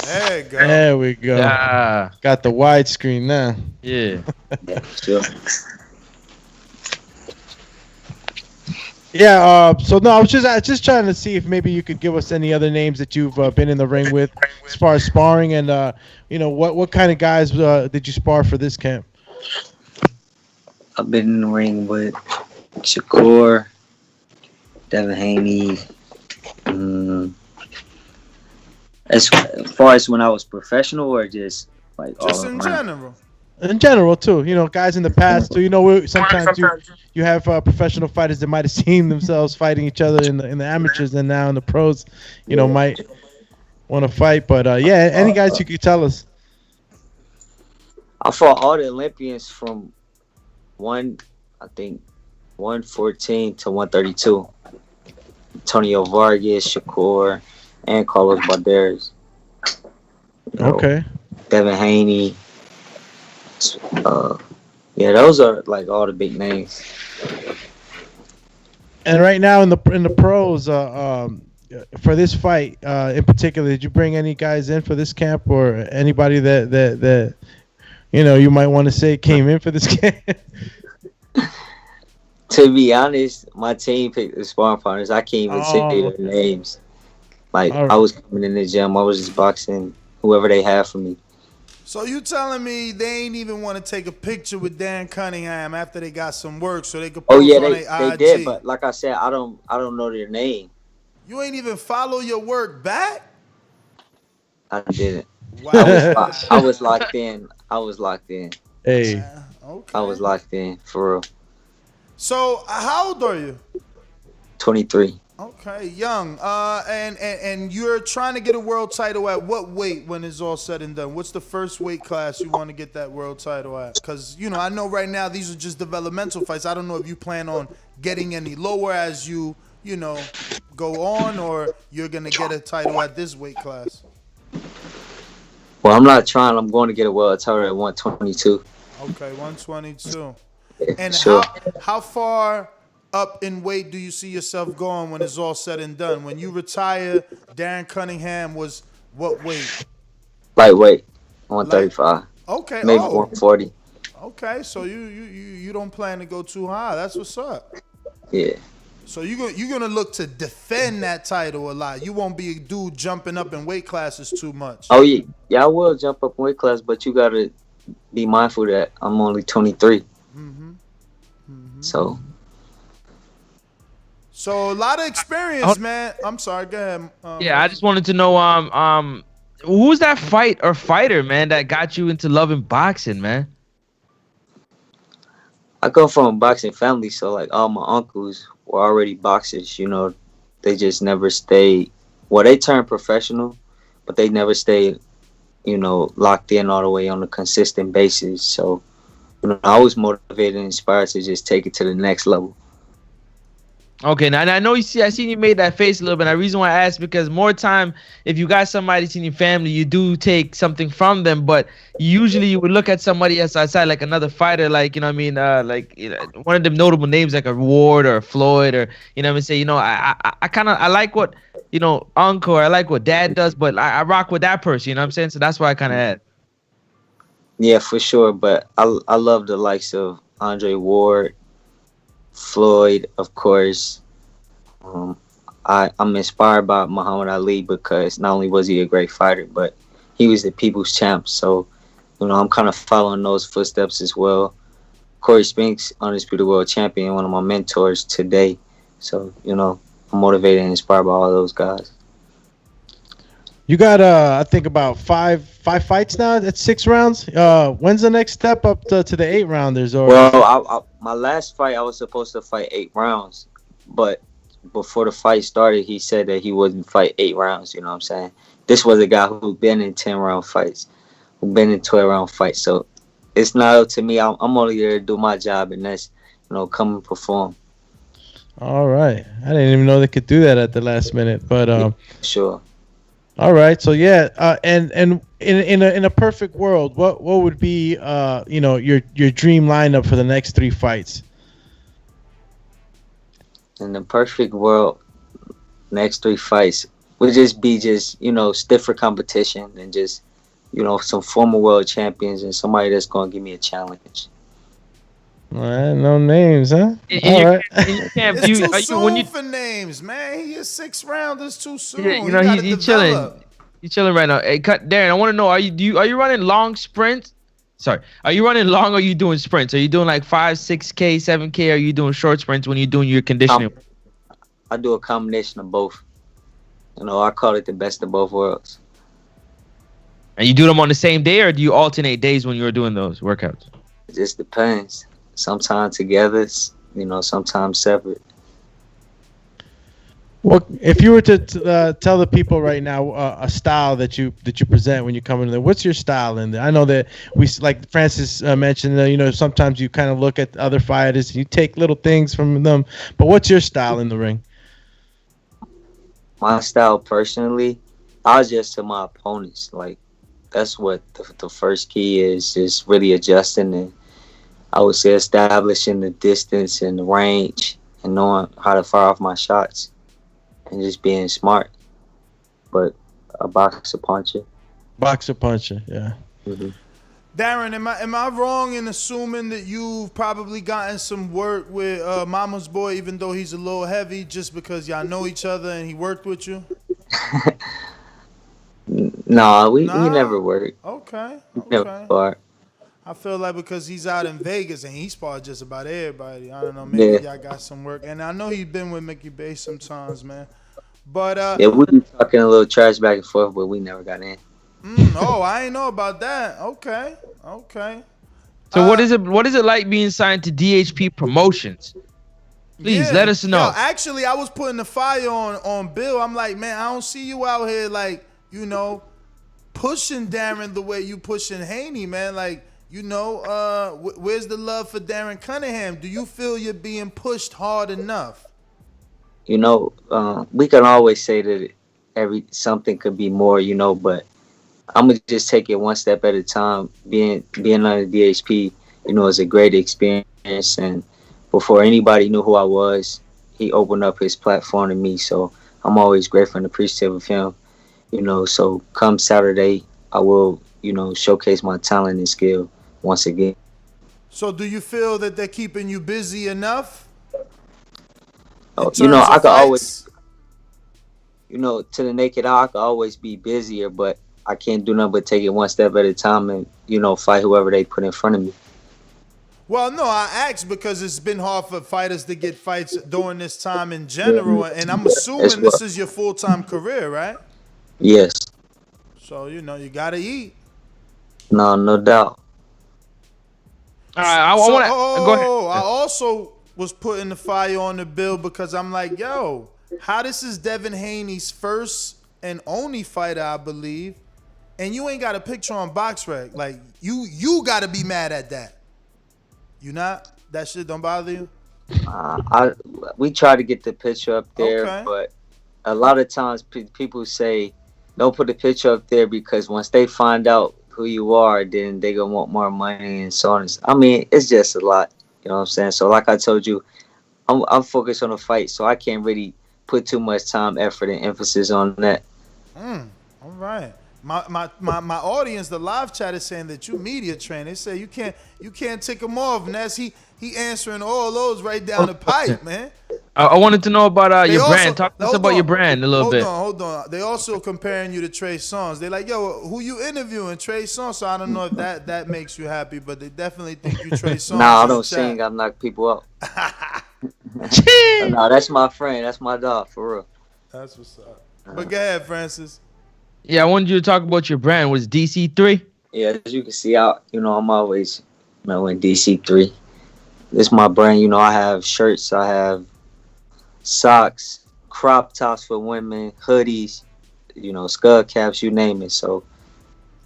There you go. There we go. Yeah. Got the widescreen now. Yeah. Yeah, sure. Yeah. So no, I was just trying to see if maybe you could give us any other names that you've been in the ring with, as far as sparring, and what kind of guys did you spar for this camp? I've been in the ring with Shakur, Devin Haney. As far as when I was professional, or just like Just all in around? general. In general, too. Guys in the past, too. Sometimes you have professional fighters that might have seen themselves fighting each other in the amateurs, and now in the pros, might want to fight. But any guys you could tell us. I fought all the Olympians from 114 to 132. Antonio Vargas, Shakur, and Carlos Balderas. Okay. Devin Haney. Those are like all the big names. And right now in the pros, for this fight in particular, did you bring any guys in for this camp, or anybody that you might want to say came in for this camp? To be honest, my team picked the sparring partners. I can't even say their names. Like, I was coming in the gym, I was just boxing whoever they had for me. So you telling me they ain't even want to take a picture with Darren Cunningham after they got some work so they could post on they their IG? did, but like I said, I don't know their name. You ain't even follow your work back? I didn't. Wow. I was locked in. Hey. Okay. I was locked in, for real. So how old are you? 23. Okay, young. And you're trying to get a world title at what weight when it's all said and done? What's the first weight class you want to get that world title at? Because, I know right now these are just developmental fights. I don't know if you plan on getting any lower as you go on, or you're going to get a title at this weight class. Well, I'm not trying. I'm going to get a world title at 122. Okay, 122. And sure. how far up in weight do you see yourself going when it's all said and done? When you retire, Darren Cunningham was what weight? Lightweight, 135. Okay. Maybe 140. Okay, so you don't plan to go too high. That's what's up. Yeah. So you're gonna look to defend that title a lot. You won't be a dude jumping up in weight classes too much. Oh yeah, I will jump up in weight class, but you gotta be mindful that I'm only 23. So a lot of experience, man. I'm sorry. Go ahead. I just wanted to know, who's that fighter, man, that got you into loving boxing, man? I come from a boxing family, so like all my uncles were already boxers. They just never stayed. Well, they turned professional, but they never stayed, locked in all the way on a consistent basis. So, I was motivated and inspired to just take it to the next level. Okay, now I know I seen you made that face a little bit. And the reason why I asked, because more time, if you got somebody in your family, you do take something from them. But usually you would look at somebody else outside, like another fighter, like, one of them notable names like a Ward or a Floyd, or, say, I like what, uncle, or I like what dad does, but I rock with that person, what I'm saying? So that's why I kind of asked. Yeah, for sure. But I love the likes of Andre Ward, Floyd, of course. I'm inspired by Muhammad Ali because not only was he a great fighter, but he was the people's champ. So, I'm kind of following those footsteps as well. Corey Spinks, undisputed world champion, one of my mentors today. So, I'm motivated and inspired by all those guys. You got, I think, about five fights now. That's 6 rounds. When's the next step up to the 8 rounders? Or well, my last fight, I was supposed to fight 8 rounds, but before the fight started, he said that he wouldn't fight 8 rounds. You know what I'm saying? This was a guy who's been in 10-round fights, who's been in 12-round fights. So it's not up to me. I'm only there to do my job, and that's come and perform. All right. I didn't even know they could do that at the last minute, but Sure. all right. So yeah, and in a perfect world, what would be your dream lineup for the next 3 fights? In the perfect world, next 3 fights would just be stiffer competition and just some former world champions and somebody that's gonna give me a challenge. All right, no names, huh? All right. It's too soon for names, man. He is 6 rounds. It's too soon. He's chilling. He's chilling right now. Hey, Darren, I want to know: are you running long sprints? Sorry, are you running long? Or are you doing sprints? Are you doing like 5, 6K, 7K? Or are you doing short sprints when you're doing your conditioning? I do a combination of both. I call it the best of both worlds. And you do them on the same day, or do you alternate days when you're doing those workouts? It just depends. Sometimes together, sometimes separate. Well, if you were to tell the people right now a style that you present when you come in there, what's your style in there? I know that like Francis mentioned, sometimes you kind of look at other fighters, you take little things from them, but what's your style in the ring? My style, personally, I adjust to my opponents. Like, that's what the first key is, just really adjusting and I would say establishing the distance and the range and knowing how to fire off my shots and just being smart. But a boxer puncher. Boxer puncher, yeah. Mm-hmm. Darren, am I wrong in assuming that you've probably gotten some work with Mama's Boy, even though he's a little heavy, just because y'all know each other and he worked with you? No, we never worked. Okay. Never fought. I feel like because he's out in Vegas and he sparred just about everybody. I don't know, maybe y'all got some work. And I know he's been with Mickey Bay sometimes, man. But yeah, we be talking a little trash back and forth, but we never got in. Oh, I ain't know about that. Okay. So what is it like being signed to DHP Promotions? Please let us know. Yo, actually, I was putting the fire on Bill. I'm like, man, I don't see you out here like, pushing Darren the way you pushing Haney, man. Like, where's the love for Darren Cunningham? Do you feel you're being pushed hard enough? We can always say that something could be more, but I'm gonna just take it one step at a time. Being on the DHP, is a great experience, and before anybody knew who I was, he opened up his platform to me. So I'm always grateful and appreciative of him. So come Saturday, I will, showcase my talent and skill once again. So do you feel that they're keeping you busy enough? I could always, to the naked eye, I could always be busier, but I can't do nothing but take it one step at a time and, fight whoever they put in front of me. Well, no, I asked because it's been hard for fighters to get fights during this time in general, and I'm assuming this is your full-time career, right? Yes. So, you got to eat. No doubt. All right, go ahead. I also was putting the fire on the bill because I'm like, yo, how this is Devin Haney's first and only fighter, I believe, and you ain't got a picture on BoxRec. Like, you got to be mad at that. You not? That shit don't bother you? We try to get the picture up there, but a lot of times people say, don't put the picture up there because once they find out who you are, then they gonna want more money and so on. I mean, it's just a lot. You know what I'm saying? So like I told you, I'm focused on the fight, so I can't really put too much time, effort, and emphasis on that. All right. My audience, the live chat is saying that you media trained. They say you can't tick him off, and that's he answering all those right down the pipe, man. I wanted to know about your brand. Talk to us about your brand a little bit. Hold on. They also comparing you to Trey Songz. They're like, yo, who you interviewing? Trey Songz. So I don't know if that makes you happy, but they definitely think you Trey Songz. Nah, I don't sing. I knock people up. No, that's my friend. That's my dog, for real. That's what's up. But go ahead, Francis. Yeah, I wanted you to talk about your brand. Was DC3? Yeah, as you can see, I'm always, in DC3. This is my brand. I have shirts, I have socks, crop tops for women, hoodies, skull caps, you name it. So,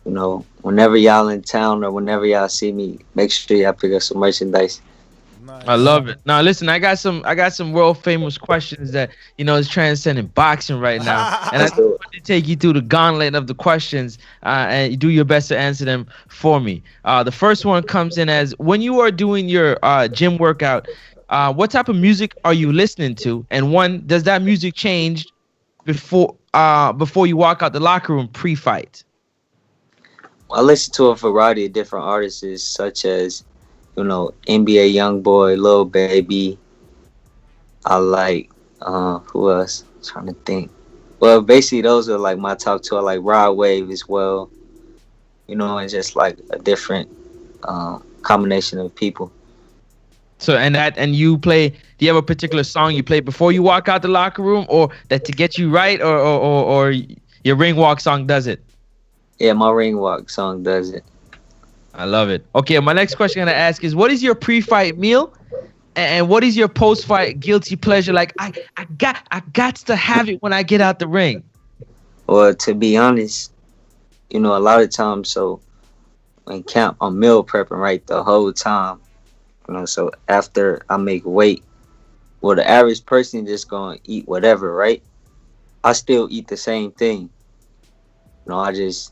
whenever y'all in town or whenever y'all see me, make sure y'all pick up some merchandise. I love it. Now listen, I got some world famous questions that is transcending boxing right now, and I just want to take you through the gauntlet of the questions, and you do your best to answer them for me. The first one comes in as, when you are doing your gym workout, what type of music are you listening to, and does that music change before you walk out the locker room pre-fight? I listen to a variety of different artists, such as NBA YoungBoy, Lil Baby. I like who else? I'm trying to think. Well, basically those are like my top two. I like Rod Wave as well. And just like a different combination of people. So and you play? Do you have a particular song you play before you walk out the locker room, or that to get you right, or your ring walk song does it? Yeah, my ring walk song does it. I love it. Okay, my next question I'm gonna ask is, what is your pre-fight meal, and what is your post-fight guilty pleasure? Like, I got to have it when I get out the ring. Well, to be honest, a lot of times, so in camp, I'm meal prepping right the whole time. So after I make weight, well, the average person just gonna eat whatever, right? I still eat the same thing. I just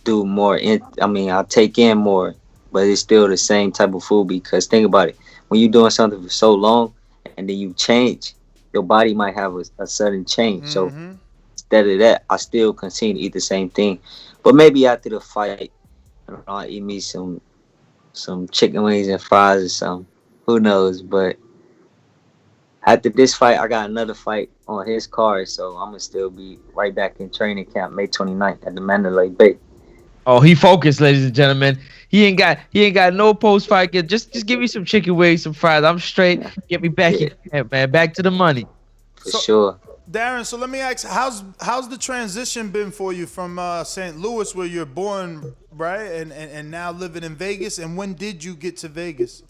do more. I take in more, but it's still the same type of food, because think about it. When you're doing something for so long and then you change, your body might have a sudden change. Mm-hmm. So instead of that, I still continue to eat the same thing. But maybe after the fight, I'll eat me some chicken wings and fries or something. Who knows? But after this fight, I got another fight on his card, so I'm going to still be right back in training camp May 29th at the Mandalay Bay. Oh, he focused, ladies and gentlemen. He ain't got no post fight. Just give me some chicken wings, some fries. I'm straight. Get me back in camp, man. Back to the money. For sure. Darren, so let me ask, how's the transition been for you from St. Louis, where you're born, right, and now living in Vegas? And when did you get to Vegas?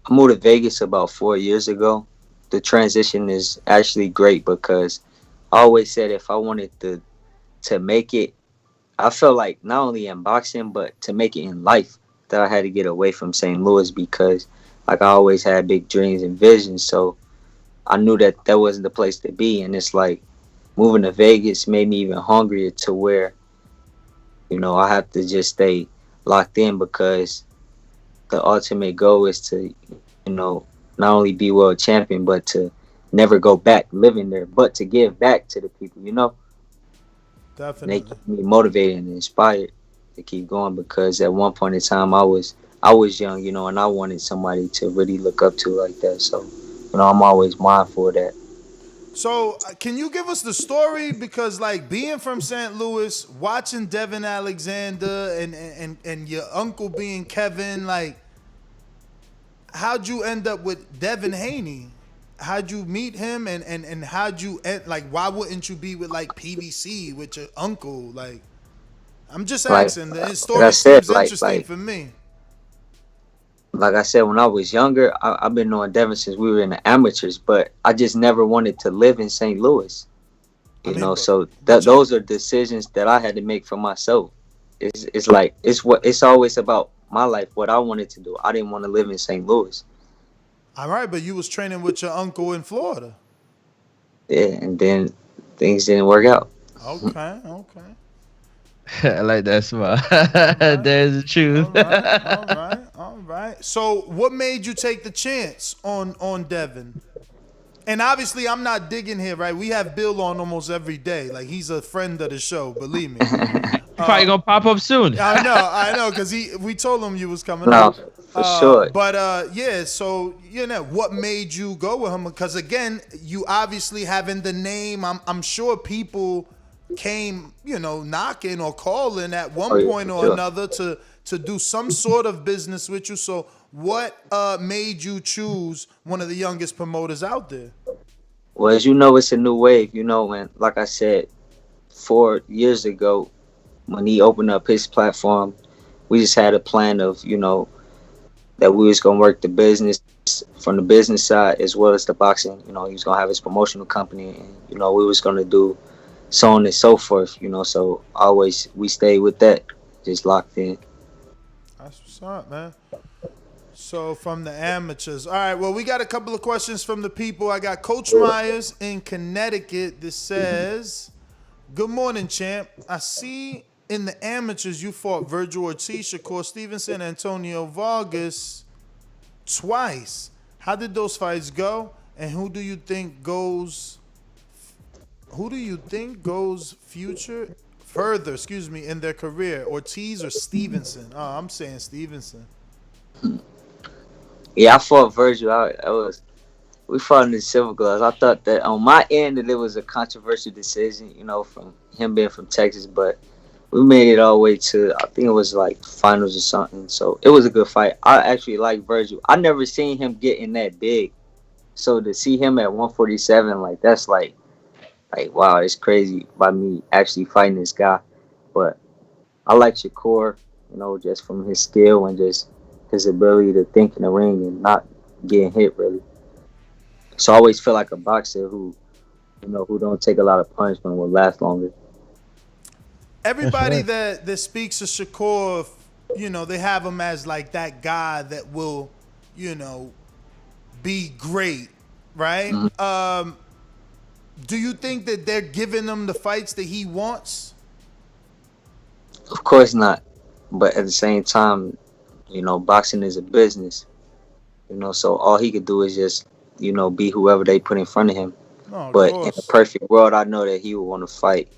I moved to Vegas about 4 years ago. The transition is actually great, because I always said if I wanted to make it, I felt like not only in boxing, but to make it in life, that I had to get away from St. Louis, because like I always had big dreams and visions. So I knew that wasn't the place to be. And it's like moving to Vegas made me even hungrier, to where, I have to just stay locked in, because the ultimate goal is to, not only be world champion, but to never go back living there, but to give back to the people, Definitely. And they keep me motivated and inspired to keep going, because at one point in time I was young, and I wanted somebody to really look up to like that. So, I'm always mindful of that. So, can you give us the story? Because, like, being from St. Louis, watching Devin Alexander and your uncle being Kevin, like, how'd you end up with Devin Haney? How'd you meet him, and how'd you why wouldn't you be with like PBC with your uncle? Like, I'm just asking. The story seems interesting for me. Like I said, when I was younger, I've been knowing Devin since we were in the amateurs, but I just never wanted to live in St. Louis. So those are decisions that I had to make for myself. It's always about my life, what I wanted to do. I didn't want to live in St. Louis. All right, but you was training with your uncle in Florida. Yeah, and then things didn't work out. Okay. I like that smile. There's the truth. All right. So what made you take the chance on Devin? And obviously, I'm not digging here, right? We have Bill on almost every day. Like, he's a friend of the show, believe me. Probably gonna pop up soon. I know, because we told him you was coming up. For sure. But so what made you go with him? Because again, you obviously having the name. I'm sure people came, knocking or calling at one point or another to do some sort of business with you. So what made you choose one of the youngest promoters out there? Well, as you know, it's a new wave. When, like I said, 4 years ago, when he opened up his platform, we just had a plan of, that we was gonna work the business from the business side as well as the boxing. He was gonna have his promotional company, and we was gonna do so on and so forth. So we stayed with that, just locked in. That's what's up, man. So from the amateurs. All right, well, we got a couple of questions from the people. I got Coach Myers in Connecticut that says, good morning, champ. I see in the amateurs you fought Virgil Ortiz, Shakur Stevenson, Antonio Vargas twice. How did those fights go? And who do you think goes further in their career? Ortiz or Stevenson? Oh, I'm saying Stevenson. Yeah, I fought Virgil. We fought in the Silver Gloves. I thought that on my end that it was a controversial decision, from him being from Texas, but we made it all the way to, I think it was like finals or something. So it was a good fight. I actually like Virgil. I never seen him getting that big. So to see him at 147, that's like wow, it's crazy by me actually fighting this guy. But I like Shakur, just from his skill and just his ability to think in the ring and not getting hit really. So I always feel like a boxer who don't take a lot of punishment will last longer. Everybody that speaks of Shakur, they have him as like that guy that will, be great, right? Mm-hmm. Do you think that they're giving him the fights that he wants? Of course not. But at the same time, boxing is a business. So all he could do is just, be whoever they put in front of him. Oh, but in a perfect world, I know that he would want to fight,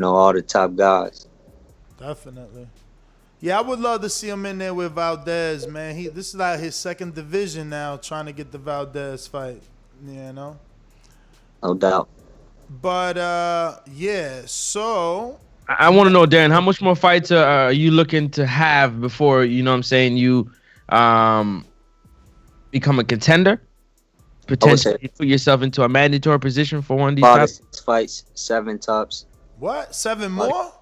all the top guys. Definitely. Yeah, I would love to see him in there with Valdez, man. This is like his second division now, trying to get the Valdez fight, No doubt. But, yeah, so... I want to know, Darren, how much more fights are you looking to have before, you become a contender? Potentially put yourself into a mandatory position for one of these fights? 5 fights, 7 tops. What? 7 more?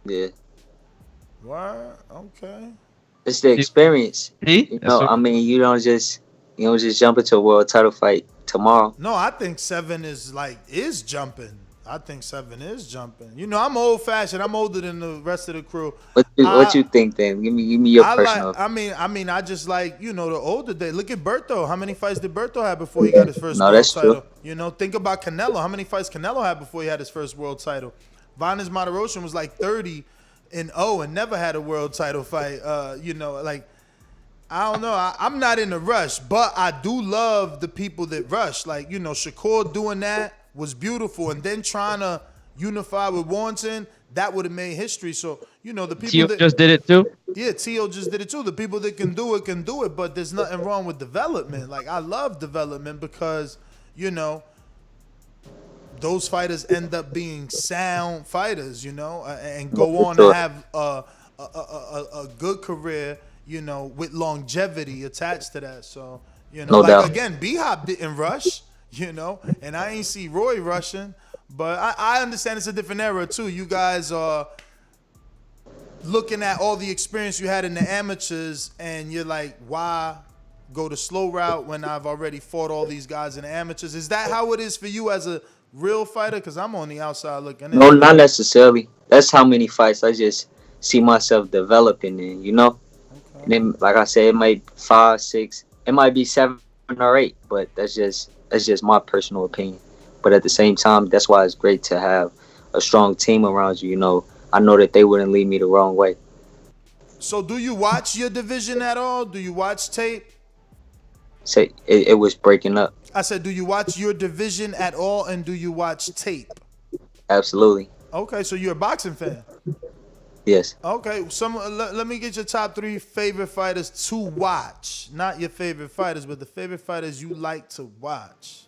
Yeah. What? Okay. It's the experience. See? You don't just jump into a world title fight tomorrow. No, I think 7 is jumping. I think 7 is jumping. I'm old fashioned. I'm older than the rest of the crew. What you think then? Give me your personal. I just like, the older day. Look at Berto. How many fights did Berto have before he got his first world title? True. Think about Canelo. How many fights Canelo had before he had his first world title? Vanes Martirosyan was like 30-0 and never had a world title fight. I don't know. I'm not in a rush, but I do love the people that rush. Like, Shakur doing that was beautiful, and then trying to unify with Warrington, that would have made history. So, the people that just did it too. Yeah, T.O. just did it too. The people that can do it, but there's nothing wrong with development. Like, I love development because, those fighters end up being sound fighters, and go on to have a good career, with longevity attached to that. So, no doubt. Again, B-Hop didn't rush. And I ain't see Roy rushing, but I understand it's a different era too. You guys are looking at all the experience you had in the amateurs, and you're like, why go the slow route when I've already fought all these guys in the amateurs? Is that how it is for you as a real fighter? Because I'm on the outside looking in. No, not necessarily. That's how many fights I just see myself developing in, Okay. And then, like I said, it might be 5, 6, it might be 7 or 8, but that's just my personal opinion. But at the same time, that's why it's great to have a strong team around you. I know that they wouldn't lead me the wrong way. So do you watch your division at all? Do you watch tape? Say it was breaking up. I said, do you watch your division at all, and do you watch tape? Absolutely. Okay, so you're a boxing fan. Yes. Okay, let me get your top 3 favorite fighters to watch. Not your favorite fighters, but the favorite fighters you like to watch.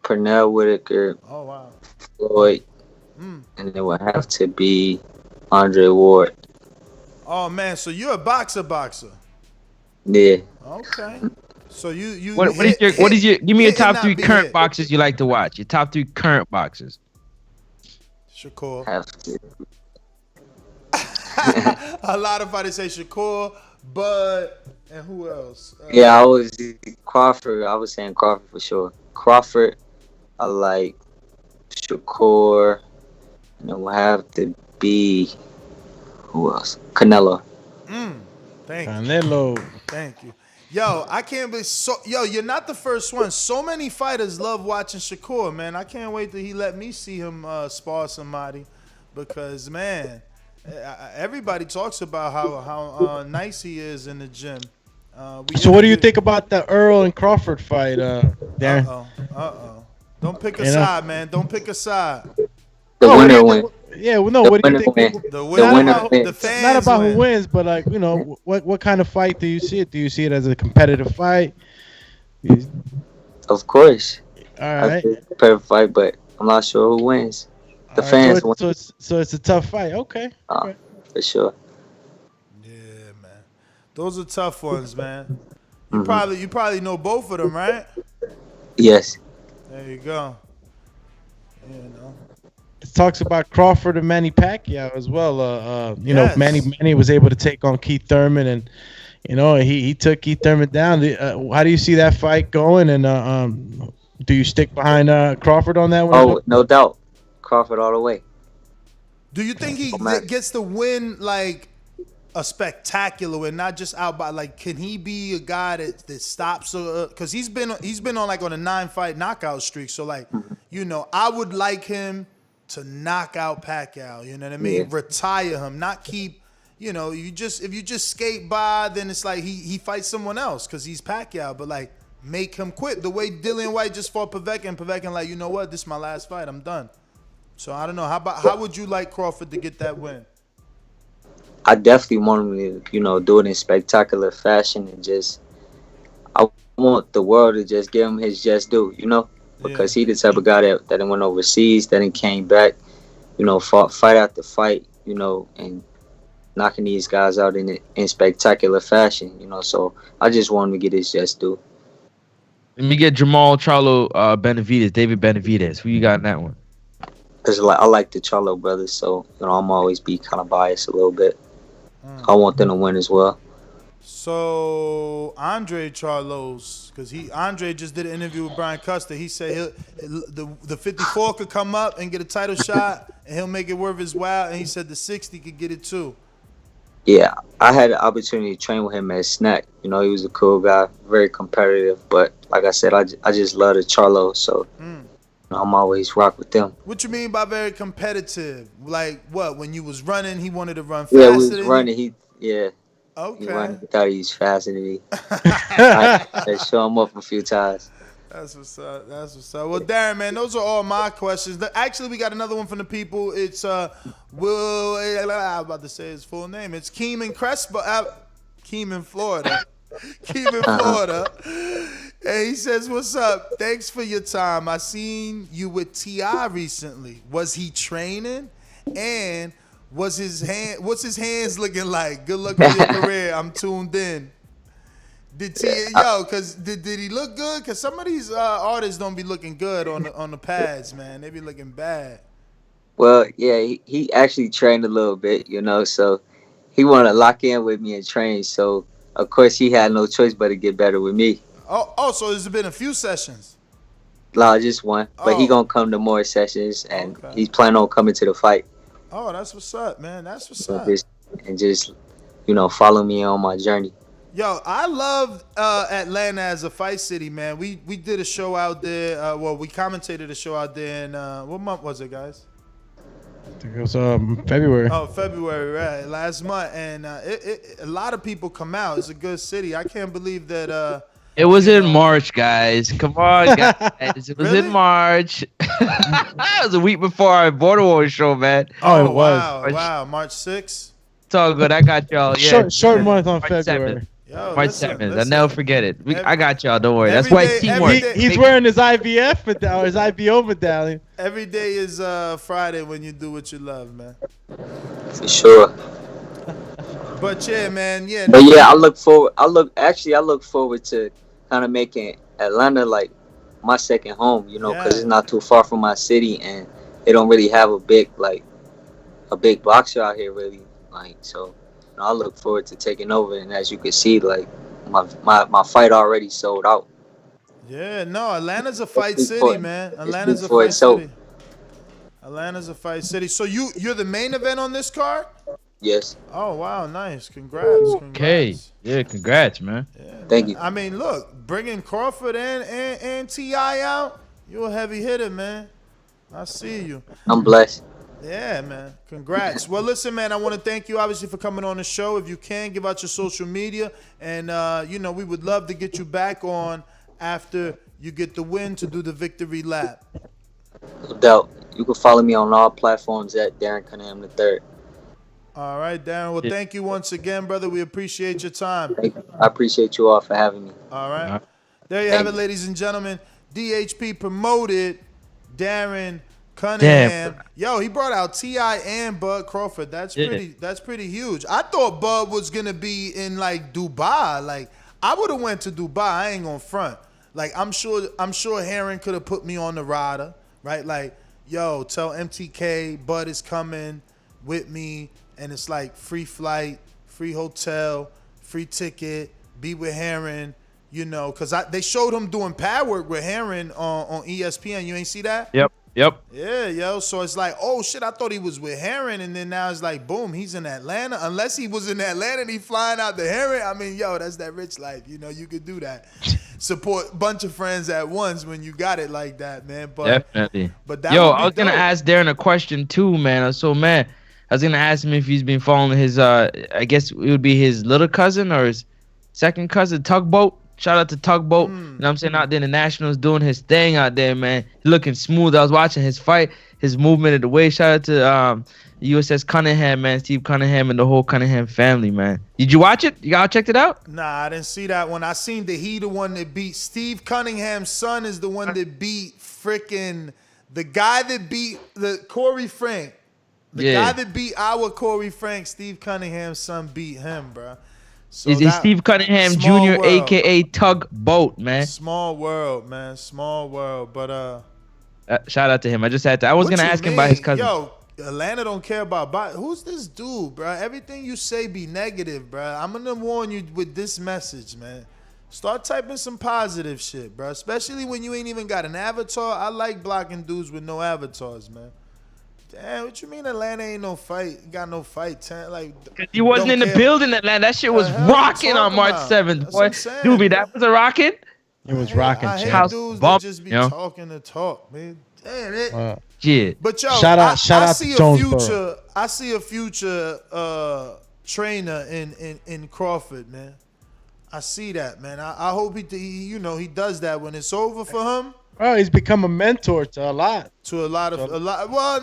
Pernell Whitaker. Oh, wow. Floyd. And it would have to be Andre Ward. Oh, man, so you're a boxer. Yeah. Okay. So you what is your give me your top 3 current boxers you like to watch. Your top 3 current boxers. Shakur. Have to. A lot of fighters say Shakur, Bud, and who else? I was Crawford. I was saying Crawford for sure. Crawford, I like Shakur, and it will have to be who else? Canelo. Thank you. Canelo. Thank you. Yo, I can't believe you're not the first one. So many fighters love watching Shakur, man. I can't wait till he let me see him spar somebody, because man, everybody talks about how nice he is in the gym. So what do you think about the Earl and Crawford fight, Darren? Don't pick a side, man. Don't pick a side. The winner wins. Yeah, well, no. What do you think? The winner wins. The fans not about win. who wins, but like, you know, what kind of fight do you see it? Do you see it as a competitive fight? Of course. All right. Competitive fight, but I'm not sure who wins. The fans win. So it's a tough fight. Okay. Right. For sure. Yeah, man. Those are tough ones, man. You probably know both of them, right? Yes. There you go. You know. It talks about Crawford and Manny Pacquiao as well. You know, Manny was able to take on Keith Thurman, and you know he took Keith Thurman down. How do you see that fight going? And do you stick behind Crawford on that one? Oh, no doubt, Crawford all the way. Do you think he gets the win like a spectacular win, not just out by like? Can he be a guy that stops? Because he's been on like on a 9-fight knockout streak. So like, you know, I would like him to knock out Pacquiao, you know what I mean? Yeah. Retire him, not keep, you know, if you just skate by, then it's like he fights someone else because he's Pacquiao, but like make him quit. The way Dillian White just fought Povetkin like, you know what, this is my last fight, I'm done. So I don't know, how would you like Crawford to get that win? I definitely want him to, you know, do it in spectacular fashion, and I want the world to just give him his just due, you know? Because he the type of guy that went overseas, that came back, you know, fought fight after fight, you know, and knocking these guys out in spectacular fashion, you know. So I just want him to get his just due. Let me get Jamal Charlo Benavidez, David Benavidez. Who you got in that one? Cause I like the Charlo brothers, so you know I'm always be kind of biased a little bit. I want them to win as well. So Andrade Charlos, because Andrade just did an interview with Brian Custer. He said the 54 could come up and get a title shot, and he'll make it worth his while. And he said the 60 could get it too. Yeah, I had the opportunity to train with him at Snack. You know, he was a cool guy, very competitive. But like I said, I just love the Charlo, so you know, I'm always rock with them. What you mean by very competitive? Like what? When you was running, he wanted to run faster. Yeah, we was running. Okay. He thought he was faster than me. I had to show him up a few times. That's what's up. Well, Darren, man, those are all my questions. Actually, we got another one from the people. It's I'm about to say his full name. It's Keeman Crespo, Keeman, Florida. Keeman, Florida. And he says, "What's up? Thanks for your time. I seen you with T.I. recently. Was he training? And what's his hands looking like? Good luck with your career. I'm tuned in." Did he look good? Cause some of these artists don't be looking good on the pads, man. They be looking bad. Well, yeah, he actually trained a little bit, you know, so he wanted to lock in with me and train. So of course he had no choice but to get better with me. Oh, so there's been a few sessions. No, just one. But he gonna come to more sessions, and he's planning on coming to the fight. Oh, that's what's up, man. That's what's up. Just you know, follow me on my journey. Yo, I love Atlanta as a fight city, man. We did a show out there. We commentated a show out there in what month was it, guys? I think it was February. Oh, February, right? Last month, and a lot of people come out. It's a good city. I can't believe that. It was in March, guys. Come on, guys. It was in March. It was a week before our Border Wars show, man. Oh, it was. Wow. March 6th. It's all good. I got y'all. Yeah. Short month on March February. 7th. March 7th. I'll never forget it. I got y'all. Don't worry. That's every why day- teamwork. every day- He's wearing his IBF medallion, his IBO medallion. Every day is Friday when you do what you love, man. For sure. But yeah, man, yeah. But yeah, I look forward to kind of making Atlanta like my second home, you know, because it's not too far from my city, and they don't really have a big boxer out here, really. Like, so you know, I look forward to taking over, and as you can see, like my fight already sold out. Yeah, no, Atlanta's a fight city, man. Atlanta's a fight city. So you're the main event on this card? Yes. Oh wow, nice. Congrats. Okay. Yeah, congrats, man. Thank you. I mean, look, bringing Crawford and T.I. out, you a heavy hitter, man. I see you. I'm blessed. Yeah, man. Congrats. Well, listen, man, I want to thank you, obviously, for coming on the show. If you can, give out your social media. And, we would love to get you back on after you get the win to do the victory lap. No doubt. You can follow me on all platforms at Darren Cunningham III. All right, Darren. Well, thank you once again, brother. We appreciate your time. Thank you. I appreciate you all for having me. All right. There you have it, ladies and gentlemen. DHP promoted Darren Cunningham. Damn. Yo, he brought out T.I. and Bud Crawford. That's pretty huge. I thought Bud was gonna be in like Dubai. Like I would have went to Dubai. I ain't gonna front. Like I'm sure Hearn could have put me on the rider, right? Like, yo, tell MTK Bud is coming with me, and it's like free flight, free hotel, free ticket, be with Hearn. You know, because they showed him doing pad work with Hearn on ESPN. You ain't see that? Yep. Yeah, yo. So it's like, oh, shit, I thought he was with Hearn. And then now it's like, boom, he's in Atlanta. Unless he was in Atlanta and he flying out to Hearn. I mean, yo, that's that rich life. You know, you could do that. Support a bunch of friends at once when you got it like that, man. But, Definitely. But that I was going to ask Darren a question, too, man. So, man, I was going to ask him if he's been following his, I guess it would be his little cousin or his second cousin, Tugboat. Shout out to Tugboat. You know what I'm saying? Out there in the Nationals doing his thing out there, man. He looking smooth. I was watching his fight, his movement of the way. Shout out to USS Cunningham, man. Steve Cunningham and the whole Cunningham family, man. Did you watch it? Y'all checked it out? Nah, I didn't see that one. I seen that he the one that beat Steve Cunningham's son is the one that beat freaking the guy that beat the Corey Frank. The guy that beat our Corey Frank, Steve Cunningham's son beat him, bro. So is Steve Cunningham Jr., a.k.a. Tugboat, man. Small world, man. Small world. But shout out to him. I just had to. I was gonna ask him about his cousin. Yo, Atlanta don't care about who's this dude, bro? Everything you say be negative, bro. I'm gonna warn you with this message, man. Start typing some positive shit, bro. Especially when you ain't even got an avatar. I like blocking dudes with no avatars, man. Damn, what you mean Atlanta ain't no fight? Got no fight, like he wasn't in the building. Atlanta, that shit was rocking on March 7th. Boy, dude, that was a rocket. It was rocking. I hate dudes that just be talking to talk, man. Damn it. Yeah. But yo, shout out to Jonesboro. I see a future trainer in Crawford, man. I see that, man. I hope he does that when it's over for him. Oh, he's become a mentor to a lot. Well,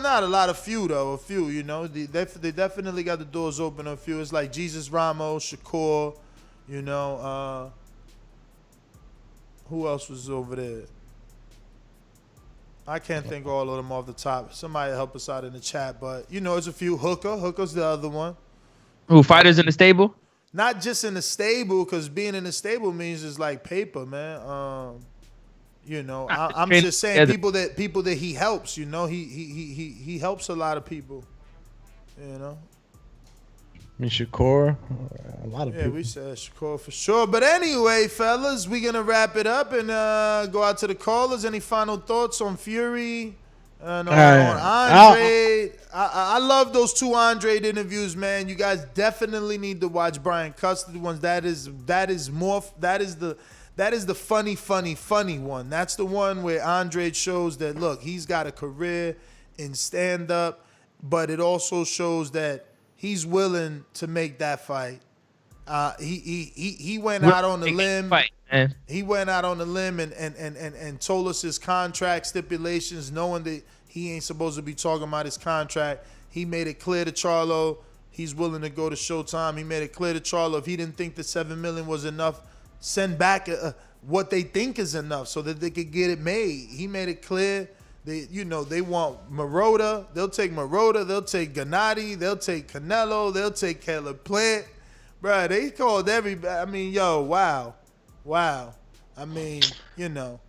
not a lot, a few though. A few, you know. They definitely got the doors open. A few. It's like Jesus Ramos, Shakur, you know. Who else was over there? I can't think of all of them off the top. Somebody help us out in the chat, but you know, it's a few. Hooker's the other one. Who, fighters in the stable? Not just in the stable, because being in the stable means it's like paper, man. You know, I'm just saying people that he helps. You know, he helps a lot of people. You know. I mean, Shakur, a lot of people. Yeah, we said Shakur for sure. But anyway, fellas, we're gonna wrap it up and go out to the callers. Any final thoughts on Fury? On Andrade? I love those two Andrade interviews, man. You guys definitely need to watch Brian Custody ones. That is the funny one. That's the one where Andrade shows that, look, he's got a career in stand-up, but it also shows that he's willing to make that fight. He went out on the limb. He went out on the limb and told us his contract stipulations, knowing that he ain't supposed to be talking about his contract. He made it clear to Charlo he's willing to go to Showtime. He made it clear to Charlo if he didn't think the $7 million was enough, send back what they think is enough so that they could get it made. He made it clear that, you know, they want Marotta. They'll take Marotta. They'll take Gennady. They'll take Canelo. They'll take Caleb Plant. Bruh, they called everybody. I mean, yo, wow. I mean, you know,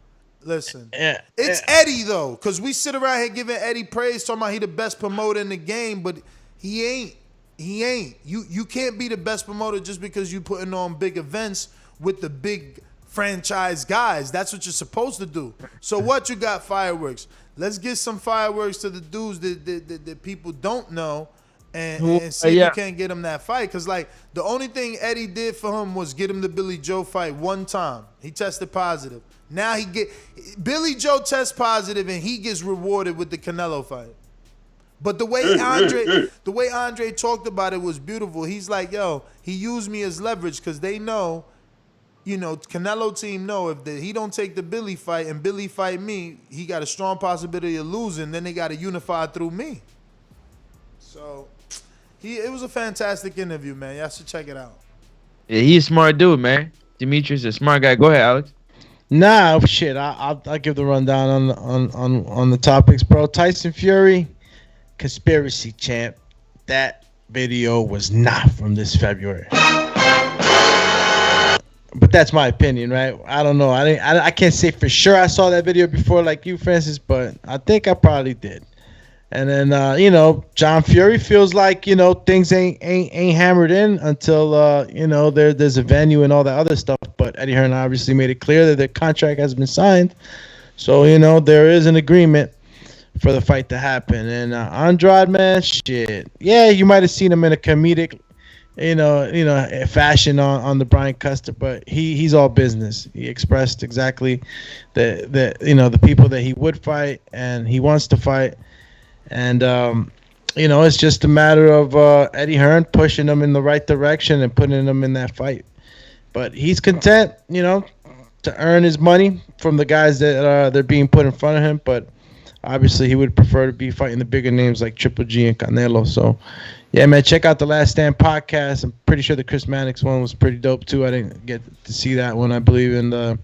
listen. It's Eddie, though, because we sit around here giving Eddie praise, talking about he the best promoter in the game, but he ain't. You can't be the best promoter just because you putting on big events with the big franchise guys. That's what you're supposed to do. So what, you got fireworks. Let's get some fireworks to the dudes that people don't know and see if you can't get him that fight. Because, like, the only thing Eddie did for him was get him the Billy Joe fight one time. He tested positive. Now Billy Joe tests positive and he gets rewarded with the Canelo fight. But the way Andre talked about it was beautiful. He's like, yo, he used me as leverage because they know, Canelo team know if he don't take the Billy fight and Billy fight me, he got a strong possibility of losing. Then they got to unify through me. So it was a fantastic interview, man. Y'all should check it out. Yeah, he's a smart dude, man. Demetrius is a smart guy. Go ahead, Alex. Nah, shit. I'll give the rundown on the topics, bro. Tyson Fury, conspiracy champ. That video was not from this February. But that's my opinion, right? I don't know. I can't say for sure I saw that video before, like you, Francis, but I think I probably did. And then John Fury feels like things ain't hammered in until there's a venue and all that other stuff. But Eddie Hearn obviously made it clear that the contract has been signed, so there is an agreement for the fight to happen. And Andrade, man, shit, yeah, you might have seen him in a comedic, fashion on the Brian Custer, but he's all business. He expressed exactly the people that he would fight and he wants to fight. And, it's just a matter of Eddie Hearn pushing him in the right direction and putting him in that fight. But he's content, to earn his money from the guys that they're being put in front of him. But obviously he would prefer to be fighting the bigger names like Triple G and Canelo. So, yeah, man, check out the Last Stand podcast. I'm pretty sure the Chris Manix one was pretty dope, too. I didn't get to see that one, I believe. And,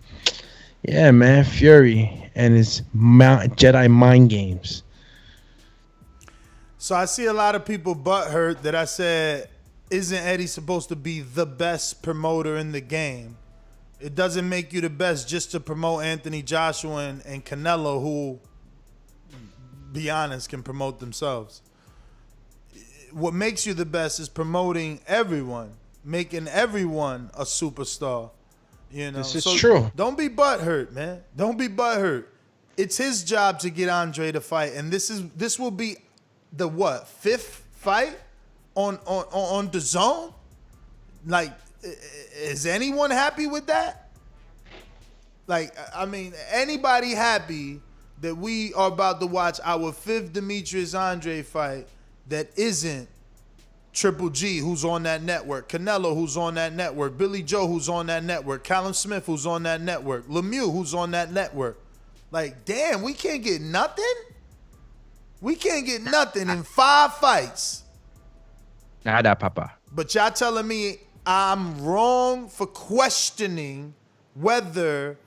yeah, man, Fury and his Jedi mind games. So I see a lot of people butthurt that I said, isn't Eddie supposed to be the best promoter in the game? It doesn't make you the best just to promote Anthony Joshua and Canelo, who, be honest, can promote themselves. What makes you the best is promoting everyone, making everyone a superstar. This is true. Don't be butthurt, man. Don't be butthurt. It's his job to get Andre to fight, and this will be the fifth fight on DAZN? Like, is anyone happy with that? Like, I mean, anybody happy that we are about to watch our fifth Demetrius Andre fight that isn't Triple G, who's on that network, Canelo, who's on that network, Billy Joe, who's on that network, Callum Smith, who's on that network, Lemieux, who's on that network? Like, damn, we can't get nothing? We can't get nothing in 5 fights. Nada, papa. But y'all telling me I'm wrong for questioning whether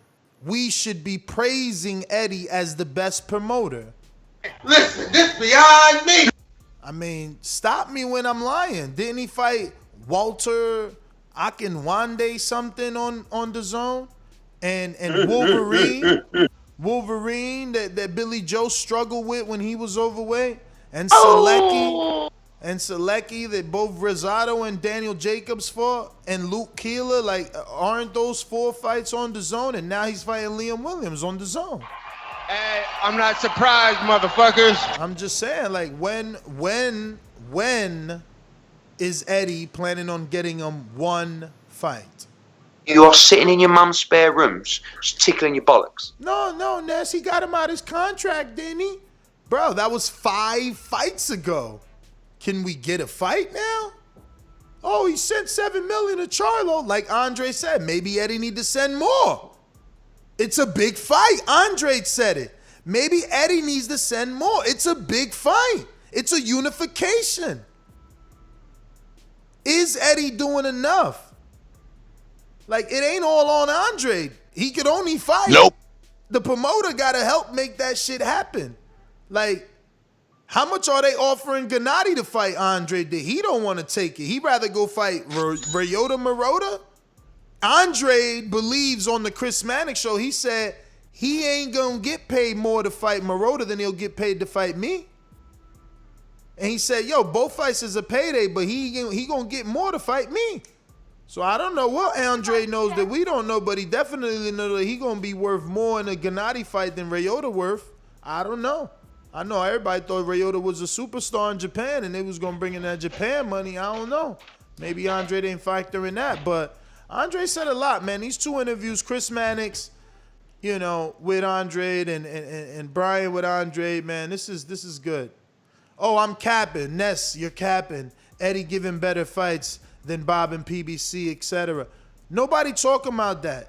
we should be praising Eddie as the best promoter. Listen, this beyond me. I mean, stop me when I'm lying. Didn't he fight Walter Akinwande something on DAZN? And Wolverine? Wolverine that Billy Joe struggled with when he was overweight, and Selecki that both Rosado and Daniel Jacobs fought, and Luke Keeler. Like, aren't those 4 fights on DAZN? And now he's fighting Liam Williams on DAZN. Hey, I'm not surprised, motherfuckers. I'm just saying, like, when is Eddie planning on getting him one fight? You are sitting in your mum's spare rooms, just tickling your bollocks. No, Ness, he got him out his contract, didn't he? Bro, that was 5 fights ago. Can we get a fight now? Oh, he sent $7 million to Charlo. Like Andre said, maybe Eddie need to send more. It's a big fight. Andre said it. Maybe Eddie needs to send more. It's a big fight. It's a unification. Is Eddie doing enough? Like, it ain't all on Andre. He could only fight. Nope. The promoter got to help make that shit happen. Like, how much are they offering Gennady to fight Andre that he don't want to take it? He'd rather go fight Ryota Marotta? Andre believes on the Chris Manix show, he said he ain't going to get paid more to fight Marotta than he'll get paid to fight me. And he said, yo, both fights is a payday, but he going to get more to fight me. So I don't know what Andre knows that we don't know, but he definitely knows that he going to be worth more in a Gennady fight than Ryota worth. I don't know. I know everybody thought Ryota was a superstar in Japan and they was going to bring in that Japan money. I don't know. Maybe Andrade ain't factoring that. But Andrade said a lot, man. These 2 interviews, Chris Manix, you know, with Andrade and Brian with Andrade, man, this is good. Oh, I'm capping. Ness, you're capping. Eddie giving better fights than Bob and PBC, etc. Nobody talking about that.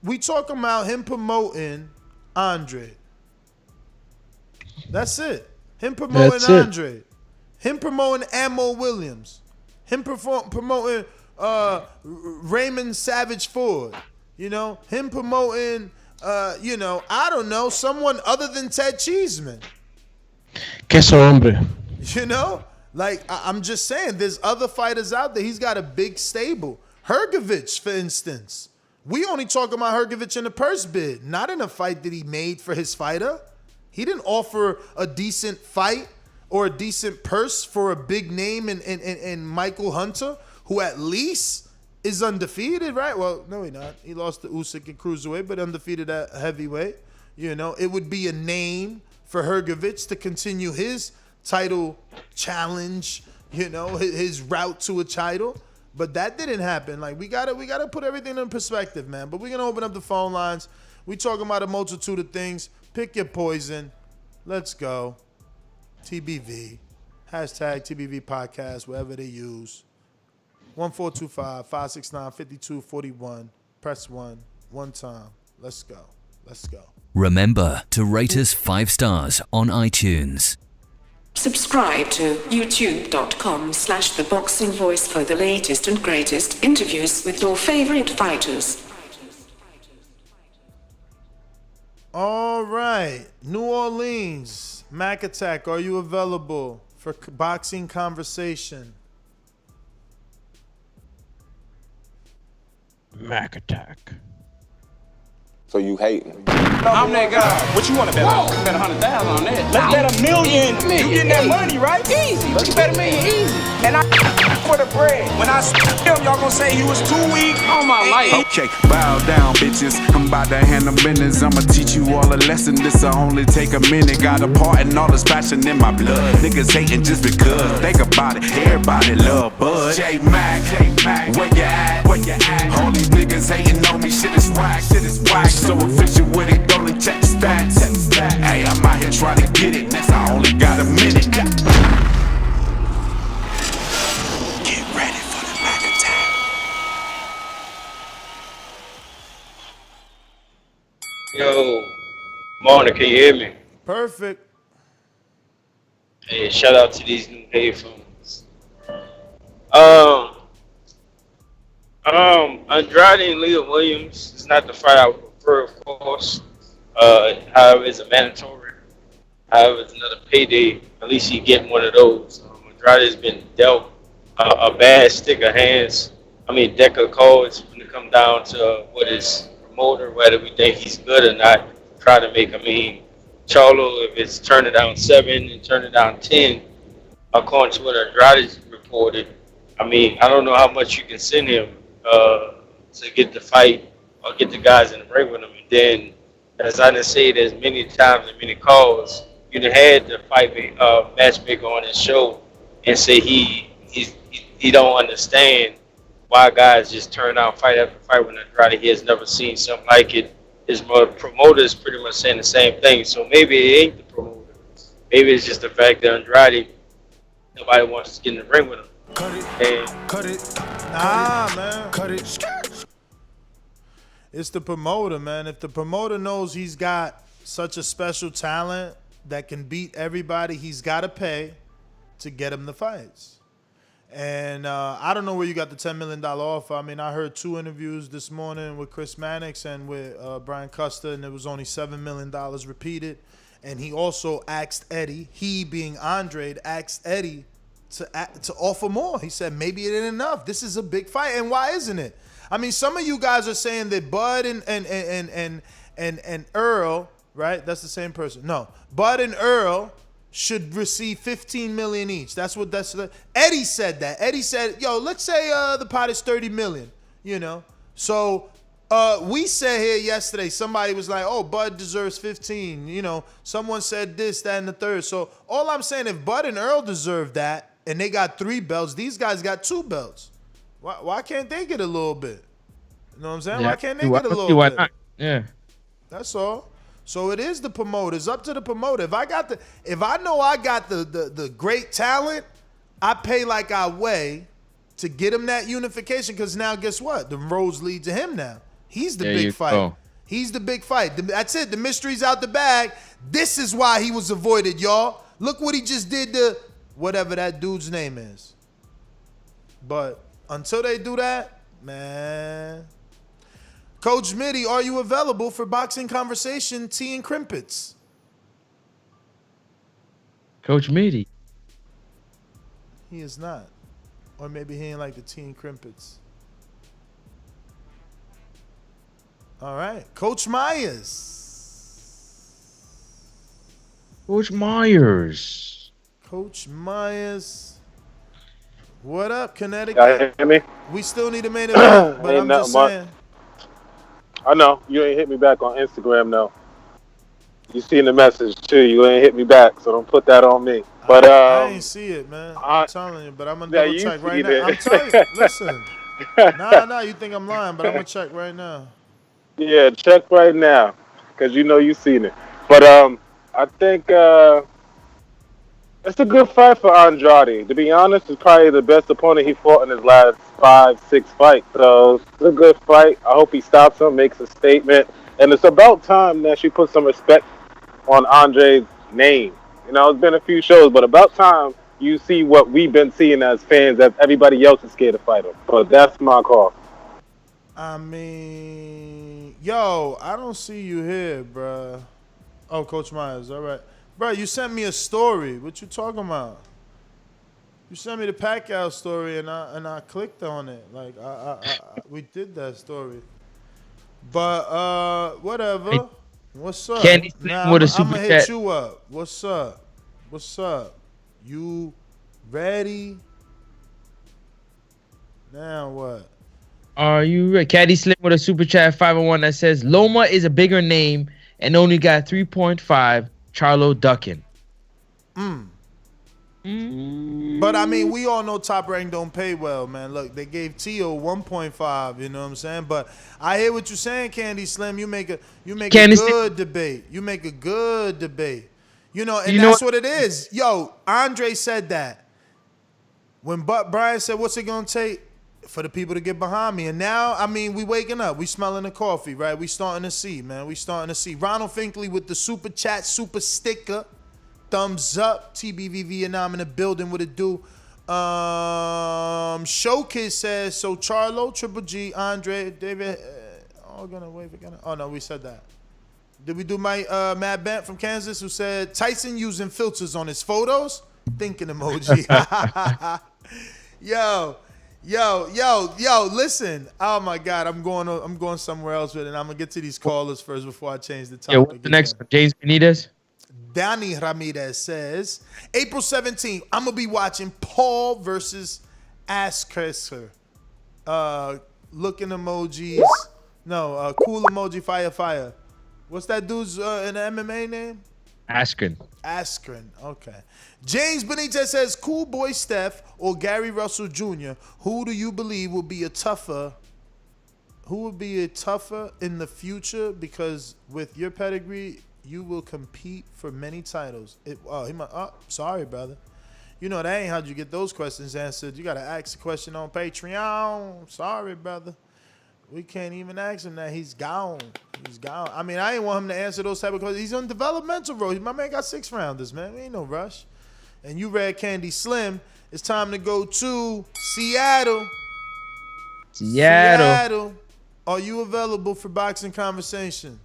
We talking about him promoting Andrade. That's it. Him promoting Andrade. Him promoting Ammo Williams. Him promoting Raymond Savage Ford. You know, him promoting, you know, I don't know, someone other than Ted Cheeseman. Queso hombre. You know, like I'm just saying, there's other fighters out there. He's got a big stable. Hrgovic, for instance. We only talking about Hrgovic in the purse bid, not in a fight that he made for his fighter. He didn't offer a decent fight or a decent purse for a big name in Michael Hunter, who at least is undefeated, right? Well, no, he not. He lost to Usyk in cruiserweight, but undefeated at heavyweight. You know, it would be a name for Hrgovic to continue his title challenge, you know, his route to a title. But that didn't happen. Like, we gotta put everything in perspective, man. But we're gonna open up the phone lines. We talking about a multitude of things. Pick your poison. Let's go. TBV. Hashtag TBV podcast, wherever they use. 1425-569-5241. Press 1. One time. Let's go. Let's go. Remember to rate us 5 stars on iTunes. Subscribe to youtube.com/theboxingvoice for the latest and greatest interviews with your favorite fighters. All right. New Orleans. Mac Attack, are you available for boxing conversation? Mac Attack. So you hating? I'm that guy. What you want to bet on? Bet 100,000 on that. Let's bet $1 million. You getting that money, right? Easy. Let's bet $1 million easy. And I for the bread. When I him, y'all gonna say he was too weak on my life. Okay, bow down, bitches. I'm about to handle business. I'ma teach you all a lesson. This'll only take a minute. Got a part and all this passion in my blood. Niggas hating just because. Think about it. Everybody love Bud. J-Mac, where you at? Where you at? All these niggas hating on me. Shit is whack. Shit is whack. So official with it. Don't check the stats. Hey, I'm out here trying to get it. Next, I only got a minute. Get ready for the Mac Attack. Yo, morning, can you hear me? Perfect. Hey, shout out to these new headphones. Andrade and Leah Williams is not the fight I would prefer, of course. However, it's a mandatory. However, it's another payday. At least you get one of those. Andrade has been dealt a bad stick of hands. Deck of cards when it come down to what his promoter, whether we think he's good or not, try to make. Charlo, if it's turning down 7 and turning down 10, according to what Andrade reported, I don't know how much you can send him to get the fight or get the guys in the ring with him. And then, as I done said as many times and many calls, you done had the matchmaker on his show and say he don't understand why guys just turn out fight after fight when Andrade he has never seen something like it. His promoter is pretty much saying the same thing. So maybe it ain't the promoter. Maybe it's just the fact that Andrade, nobody wants to get in the ring with him. Cut it. It's the promoter, man. If the promoter knows he's got such a special talent that can beat everybody, he's got to pay to get him the fights. And I don't know where you got the $10 million offer. I heard 2 interviews this morning with Chris Manix and with Brian Custer, and it was only $7 million repeated. And he also asked Eddie, he being Andrade, asked Eddie to offer more. He said, maybe it ain't enough. This is a big fight. And why isn't it? Some of you guys are saying that Bud and Earl, right? That's the same person. No, Bud and Earl should receive $15 million each. That's Eddie said that. Eddie said, yo, let's say the pot is $30 million, So We said here yesterday, somebody was like, oh, Bud deserves 15. You know, someone said this, that, and the third. So all I'm saying, if Bud and Earl deserve that, and they got 3 belts, these guys got 2 belts. Why can't they get a little bit? You know what I'm saying? Yeah. Why can't they get a little Why bit? not? Yeah. That's all. So it is the promoter. It's up to the promoter. If I know I got the great talent, I pay like I weigh to get him that unification. Because now, guess what? The roads lead to him now. He's the big fight. Go. He's the big fight. That's it. The mystery's out the bag. This is why he was avoided, y'all. Look what he just did to whatever that dude's name is. But until they do that, man. Coach Mitty, are you available for boxing conversation, tea and crimpets? Coach Mitty. He is not. Or maybe he ain't like the tea and crimpets. All right. Coach Myers. Coach Myers. Coach Myers. What up, Connecticut? Y'all hear me? We still need a main event, but I'm just saying. I know. You ain't hit me back on Instagram, though. You seen the message, too. You ain't hit me back, so don't put that on me. But I ain't see it, man. I'm telling you, but I'm going to double check right now. I'm telling you. Listen. Nah, you think I'm lying, but I'm going to check right now. Yeah, check right now, because you know you seen it. But I think it's a good fight for Andrade. To be honest, it's probably the best opponent he fought in his last 5-6 fights. So it's a good fight. I hope he stops him, makes a statement. And it's about time that she puts some respect on Andrade's name. You know, it's been a few shows, but about time you see what we've been seeing as fans, that everybody else is scared to fight him. But that's my call. I mean, yo, I don't see you here, bruh. Oh, Coach Myers, all right. Bruh, you sent me a story. What you talking about? You sent me the Pacquiao story, and I clicked on it. Like, we did that story. But, whatever. What's up? Candy Now, with a I'm super going to hit chat. you up. What's up? What's up? You ready? Now what? Are you ready? Caddy Slim with a super chat 501 that says Loma is a bigger name and only got 3.5. Charlo ducking. But I mean, we all know Top Rank don't pay well, man. Look, they gave Tio 1.5. You know what I'm saying? But I hear what you're saying, Candy Slim. You make a good debate. You make a good debate. You know, and that's what it is. Yo, Andre said that when Brian said, "What's it gonna take for the people to get behind me?" And now, I mean, we waking up. We smelling the coffee, right? We starting to see, man. We starting to see. Ronald Finkley with the super chat, super sticker. Thumbs up. TBV Vietnam in the building. What it do? Showkiss says, so Charlo, Triple G, Andre, David, all gonna wait. Oh, no, we said that. Did we do my Matt Bent from Kansas who said Tyson using filters on his photos? Thinking emoji. Yo, listen. Oh my God, I'm going somewhere else with it. I'm gonna get to these callers first before I change the topic. Yeah, what's the next one? James Benitez? Danny Ramirez says, April 17th, I'm going to be watching Paul versus Askresser. Looking emojis. No, cool emoji, fire. What's that dude's in the MMA name? Askren. Okay. James Benitez says, Cool Boy Steph or Gary Russell Jr., who do you believe will be tougher in the future? Because with your pedigree, you will compete for many titles. Sorry, brother. You know, that ain't how you get those questions answered. You got to ask a question on Patreon. Sorry, brother. We can't even ask him that. He's gone. I mean, I ain't want him to answer those type of questions. He's on developmental road. My man got 6 rounders, man. Ain't no rush. And you read Candy Slim. It's time to go to Seattle. Are you available for boxing conversation?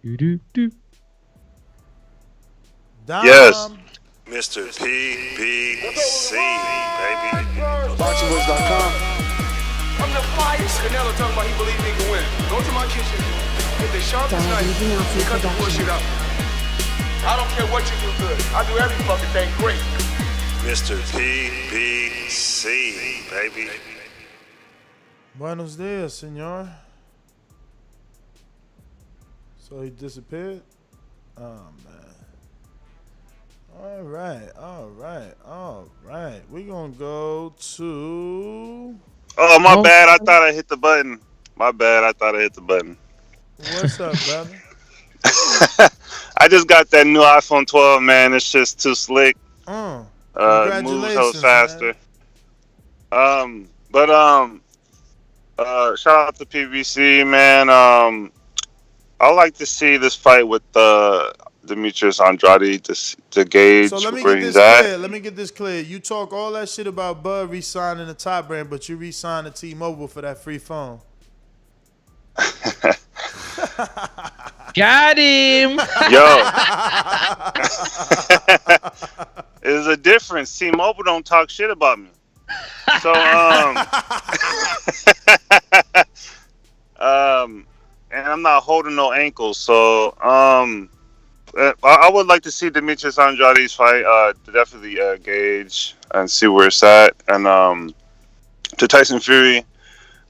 Yes. Mr. PBC, baby. BoxingWords.com. I'm the flyest. Canelo talking about he believes he can win. Go to my kitchen. Get the sharpest knife and cut the bullshit out. I don't care what you do good. I do every fucking thing great. Mr. PBC, baby. Buenos dias, senor. So he disappeared? Oh, man. All right. We're going to go to... Oh, my bad. I thought I hit the button. What's up, brother? I just got that new iPhone 12, man. It's just too slick. Congratulations, moves so faster. Shout out to PBC, man. I like to see this fight with Demetrius Andrade to gauge where he's at. Let me get this clear. You talk all that shit about Bud re-signing the Top Brand, but you re-signed the T-Mobile for that free phone. Got him. Yo. There's a difference. T-Mobile don't talk shit about me. So and I'm not holding no ankles. So I would like to see Demetrius Andrade's fight. Definitely gauge and see where it's at. And to Tyson Fury,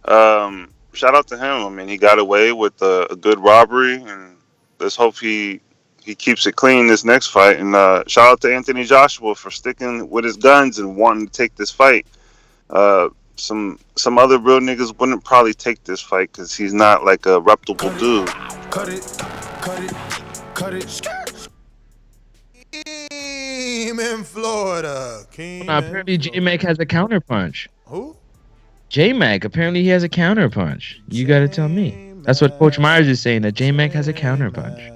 shout out to him. I mean, he got away with a good robbery, and let's hope he keeps it clean this next fight. And shout out to Anthony Joshua for sticking with his guns and wanting to take this fight. Some other real niggas wouldn't probably take this fight because he's not like a reputable dude. Cut it. Team in Florida. Apparently, J-Mac has a counterpunch. Who? J-Mac. Apparently, he has a counterpunch. You got to tell me. That's what Coach Myers is saying, that J-Mac has a counterpunch.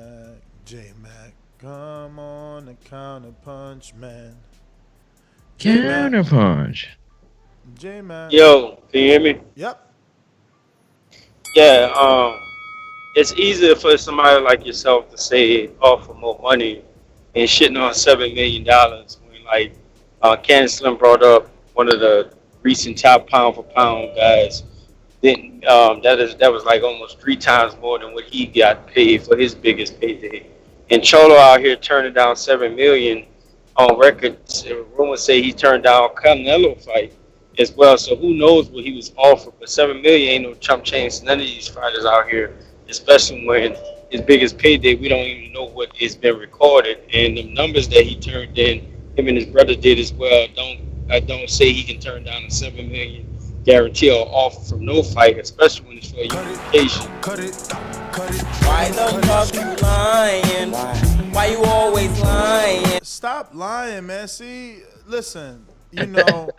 J-Mac, come on, the counterpunch, man. Counterpunch. J-Mac. Yo, can you hear me? Yep. Yeah, it's easier for somebody like yourself to say offer more money and shitting on $7 million when, like, Candace Slim brought up one of the recent top pound for pound guys. Then that was like almost 3 times more than what he got paid for his biggest payday. And Cholo out here turning down $7 million on record. Rumors say he turned down Canelo fight as well. So who knows what he was offered? But $7 million ain't no chump change to none of these fighters out here, especially when his biggest payday, we don't even know what has been recorded. And the numbers that he turned in, him and his brother did as well. I don't say he can turn down a $7 million guarantee or offer from no fight, especially when it's for a unification. Cut it. Why the fuck you lying? Why you always lying? Stop lying, man. See, listen, you know,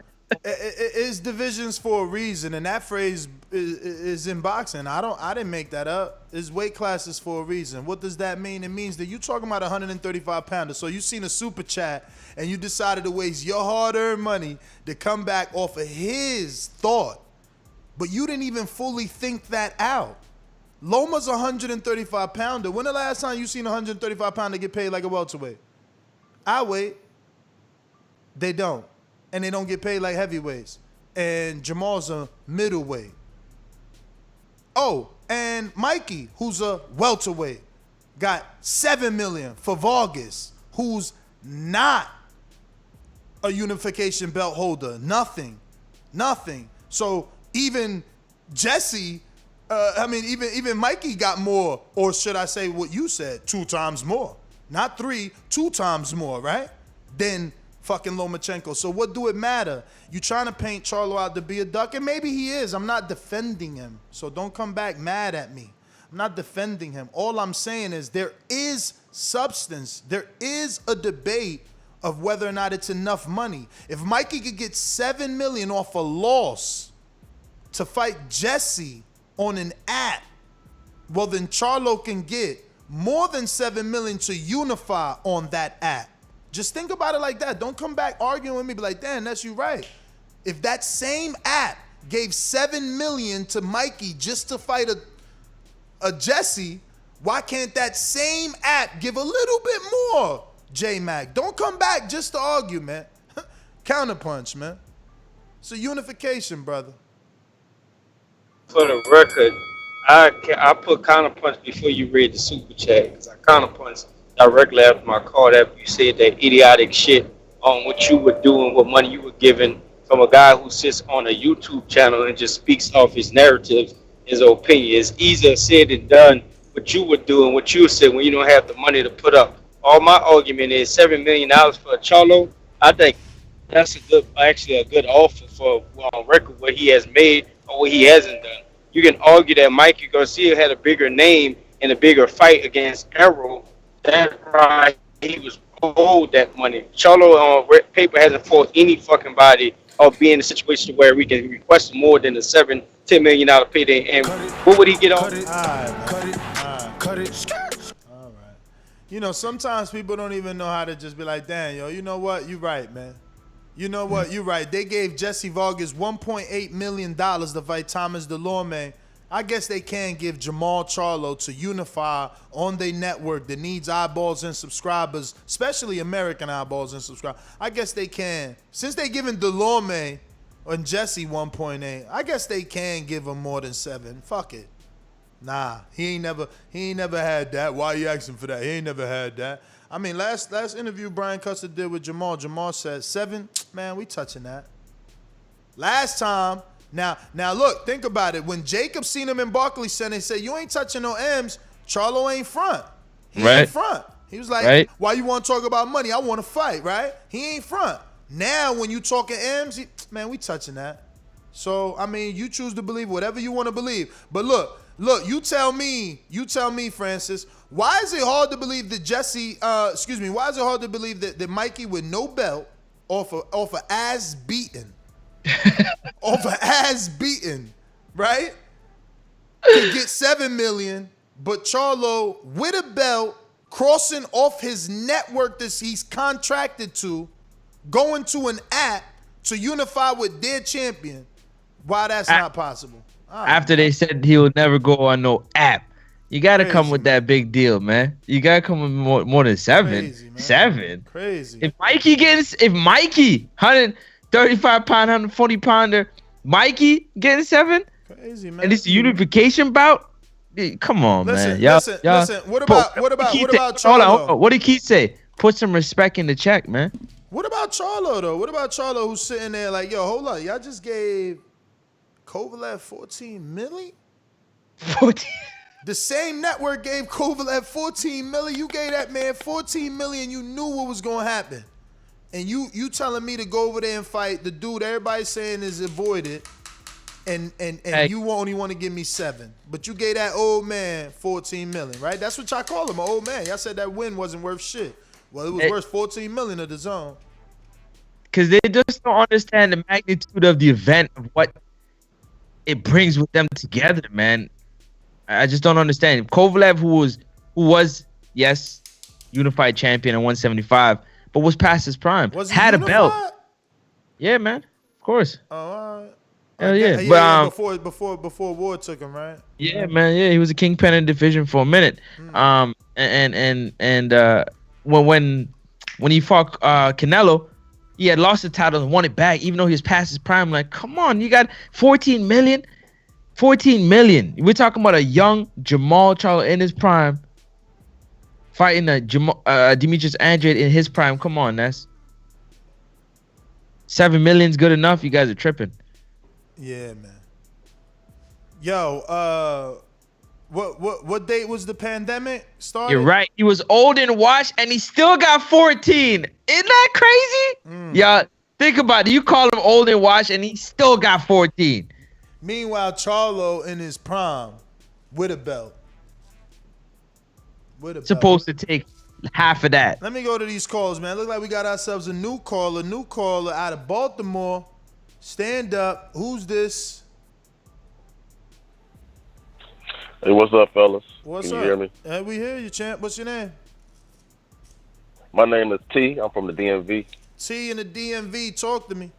it's divisions for a reason, and that phrase is in boxing. I didn't make that up. It's weight classes for a reason. What does that mean? It means that you talking about 135 pounder. So you seen a super chat and you decided to waste your hard-earned money to come back off of his thought, but you didn't even fully think that out. Loma's a 135 pounder. When the last time you seen a 135 pounder get paid like a welterweight? I wait. They don't. And they don't get paid like heavyweights. And Jamal's a middleweight. Oh, and Mikey, who's a welterweight, got $7 million for Vargas, who's not a unification belt holder. Nothing. So even Jesse, even Mikey got more, or should I say what you said, 2 times more. Not 3, 2 times more, right? Than fucking Lomachenko. So what do it matter? You trying to paint Charlo out to be a duck, and maybe he is. I'm not defending him, so don't come back mad at me. I'm not defending him. All I'm saying is there is substance. There is a debate of whether or not it's enough money. If Mikey could get $7 million off a loss to fight Jesse on an app, well then Charlo can get more than $7 million to unify on that app. Just think about it like that. Don't come back arguing with me, be like, damn, that's you right. If that same app gave $7 million to Mikey just to fight a Jesse, why can't that same app give a little bit more, J-Mac? Don't come back just to argue, man. Counterpunch, man. It's a unification, brother. For the record, I put counterpunch before you read the super chat, because I counterpunch directly after my call after you said that idiotic shit on what you were doing, what money you were giving from a guy who sits on a YouTube channel and just speaks off his narratives, his opinion. It's easier said than done what you would do and what you would say when you don't have the money to put up. All my argument is $7 million for a Charlo. I think that's actually a good offer for on record what he has made or what he hasn't done. You can argue that Mikey Garcia had a bigger name and a bigger fight against Arrow. That's why he was owed that money. Charlo on paper hasn't fought any fucking body or be in a situation where we can request more than a $7-10 million payday. And what would he get on? Cut it. All right. You know, sometimes people don't even know how to just be like, damn, yo, you know what? You right, man. You know what? You're right. They gave Jesse Vargas $1.8 million to fight Thomas Delorme. I guess they can give Jamal Charlo to unify on their network that needs eyeballs and subscribers, especially American eyeballs and subscribers. I guess they can. Since they giving Delorme and Jesse 1.8, I guess they can give him more than 7. Fuck it. Nah, he ain't never had that. Why you asking for that? He ain't never had that. I mean, last interview Brian Custer did with Jamal said 7. Man, we touching that. Last time. Now look, think about it. When Jacob seen him in Barclays Center, he said, you ain't touching no M's. Charlo ain't front. He ain't front. He was like, why you want to talk about money? I want to fight, right? He ain't front. Now, when you talking M's, man, we touching that. So, I mean, you choose to believe whatever you want to believe. But look, you tell me, Francis, why is it hard to believe that why is it hard to believe that Mikey with no belt off of ass beaten, right? Could get $7 million, but Charlo with a belt, crossing off his network that he's contracted to, going to an app to unify with their champion. Why that's not possible? After they said he would never go on no app. You got to come with that big deal, man. You got to come with more than 7. Crazy, 7? Crazy. If Mikey, 135-pound, 140-pounder, Mikey getting 7? Crazy, man. And it's a unification bout? Come on, man. Listen. What about Charlo? Hold on. What did Keith say? Put some respect in the check, man. What about Charlo, though? What about Charlo who's sitting there like, yo, hold on. Y'all just gave Kovalev $14 million? 14? The same network gave Kovalev $14 million. You gave that man $14 million. You knew what was going to happen. And you telling me to go over there and fight the dude everybody's saying is avoided, and you only want to give me 7. But you gave that old man $14 million, right? That's what y'all call him, an old man. Y'all said that win wasn't worth shit. Well, it was worth $14 million of the zone. Because they just don't understand the magnitude of the event, of what it brings with them together, man. I just don't understand. Kovalev, who was yes, unified champion at 175, but was past his prime. Had a belt. Yeah, man. Of course. Oh, hell yeah. But before Ward took him, right? Yeah, man. Yeah, he was a kingpin in the division for a minute. When he fought Canelo, he had lost the title and won it back, even though he was past his prime. Like, come on, you got $14 million. $14 million. We're talking about a young Jamal Charlo in his prime fighting Demetrius Andrade in his prime. Come on, that's $7 million's good enough. You guys are tripping. Yeah, man. Yo, what date was the pandemic started? You're right. He was old and washed, and he still got 14. Isn't that crazy? Yeah, think about it. You call him old and washed, and he still got 14. Meanwhile, Charlo in his prime with a belt. Supposed to take half of that. Let me go to these calls, man. Look like we got ourselves a new caller out of Baltimore. Stand up. Who's this? Hey, what's up, fellas? What's Can up? you hear me? Hey, we hear you, champ. What's your name? My name is T. I'm from the DMV. T in the DMV. Talk to me.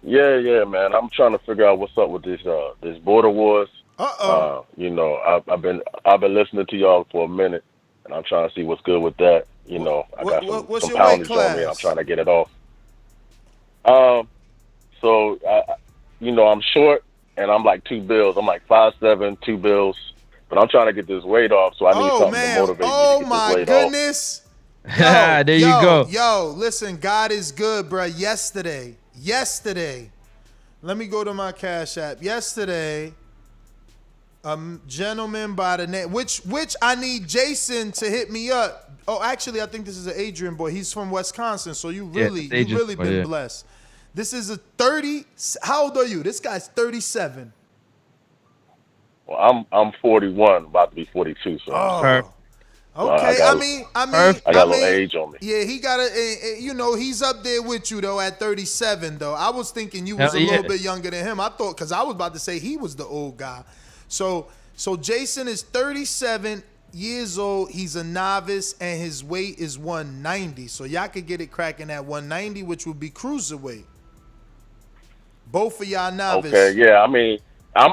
Yeah, man. I'm trying to figure out what's up with this border wars. You know, I've been listening to y'all for a minute, and I'm trying to see what's good with that. You know, I got some poundage on me. I'm trying to get it off. So I'm short, and I'm like 2 bills. I'm like 5'7", 2 bills, but I'm trying to get this weight off. So I need something to motivate me to get this weight goodness. Off. There you go. Yo, listen, God is good, bro. Yesterday, let me go to my Cash App. Yesterday, Gentleman by the name, which I need Jason to hit me up. Oh, actually, I think this is an Adrian boy. He's from Wisconsin, so you really been blessed. This is a 30. How old are you? This guy's 37. Well, I'm 41, about to be 42. So. Okay, I mean, I got a little age on me. Yeah, he got he's up there with you though at 37 though. I was thinking you was a little bit younger than him. I thought, because I was about to say he was the old guy. So Jason is 37 years old. He's a novice and his weight is 190. So y'all could get it cracking at 190, which would be cruiserweight. Both of y'all novice. Okay, yeah. I mean, I'm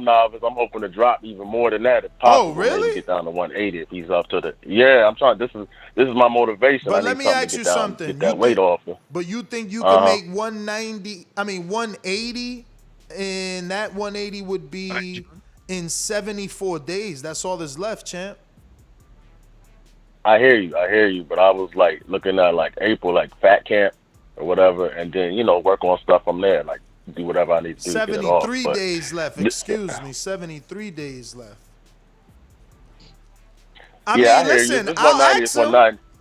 novice. I'm hoping to drop even more than that if possible. Oh, really? Maybe get down to 180 if he's up to the. Yeah, I'm trying. This is my motivation. But let me ask you something. Get that weight off. But you think you can make 190? I mean 180, and that 180 would be in 74 days. That's all that's left, champ. I hear you. But I was like looking at like April, like fat camp or whatever, and then work on stuff from there, like. Do whatever I need to do. 73 days left. Excuse me. 73 days left. I mean, listen, I'll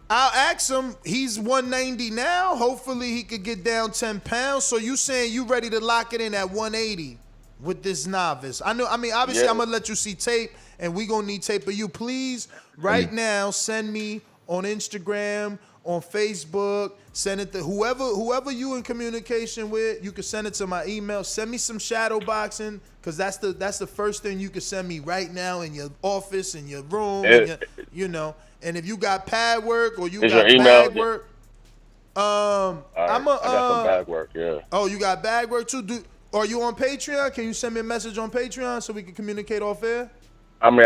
ask him. He's 190 now. Hopefully he could get down 10 pounds. So you saying you ready to lock it in at 180 with this novice? I know. I mean, obviously I'm gonna let you see tape, and we gonna need tape of you. Please, right now, send me on Instagram, on Facebook, send it to whoever you in communication with. You can send it to my email. Send me some shadow boxing, because that's the first thing you can send me right now in your office, in your room, And if you got pad work or you got bag work, I got some bag work. Yeah. Oh, you got bag work too. Are you on Patreon? Can you send me a message on Patreon so we can communicate off air? I mean,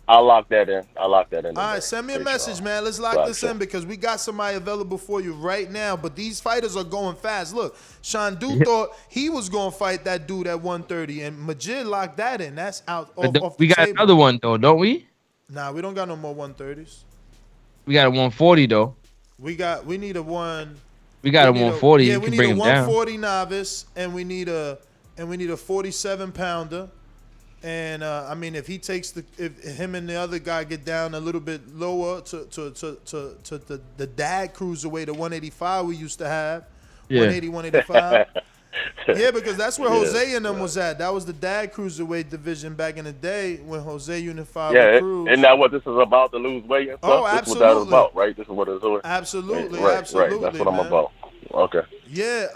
I'll lock that in. All right, send me a message, man. Let's lock this in, because we got somebody available for you right now. But these fighters are going fast. Look, Sean Duke thought he was going to fight that dude at 130, and Majid locked that in. That's out off we the got table. Another one, though, don't we? Nah, we don't got no more 130s. We got a 140, though. We need a one. We got a 140. Yeah, you we can need bring a him 140 novice, and we need a 47 pounder. And I mean, if him and the other guy get down a little bit lower to the dad cruiserweight, the 185 we used to have, 180, 185. Yeah, because that's where Jose and them was at. That was the dad cruiserweight division back in the day when Jose unified with Cruz. Isn't that what this is about, to lose weight and stuff? Oh, absolutely. This is what that is about, right? This is what it's doing. Absolutely, right, absolutely. Right. That's what I'm about. Okay. Yeah,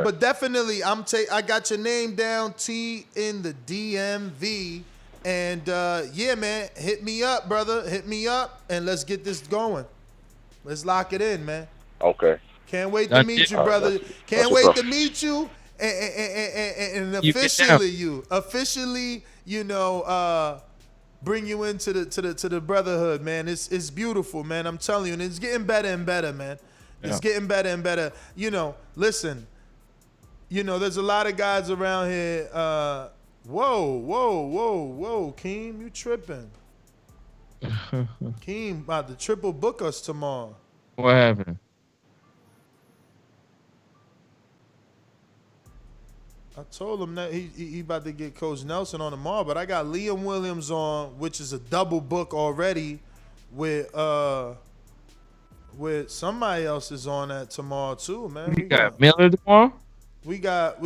but definitely, I got your name down, T, in the DMV, and yeah, man, hit me up, brother, hit me up, and let's get this going. Let's lock it in, man. Okay. Can't wait to meet you, brother. Can't wait to meet you, and officially, bring you into the brotherhood, man. It's beautiful, man. I'm telling you, and it's getting better and better, man. It's getting better and better. Listen, there's a lot of guys around here. Whoa, Keem, you tripping. Keem about to triple book us tomorrow. What happened? I told him that he about to get Coach Nelson on tomorrow, but I got Liam Williams on, which is a double book already with somebody else is on that tomorrow too, man. We got Miller tomorrow. We got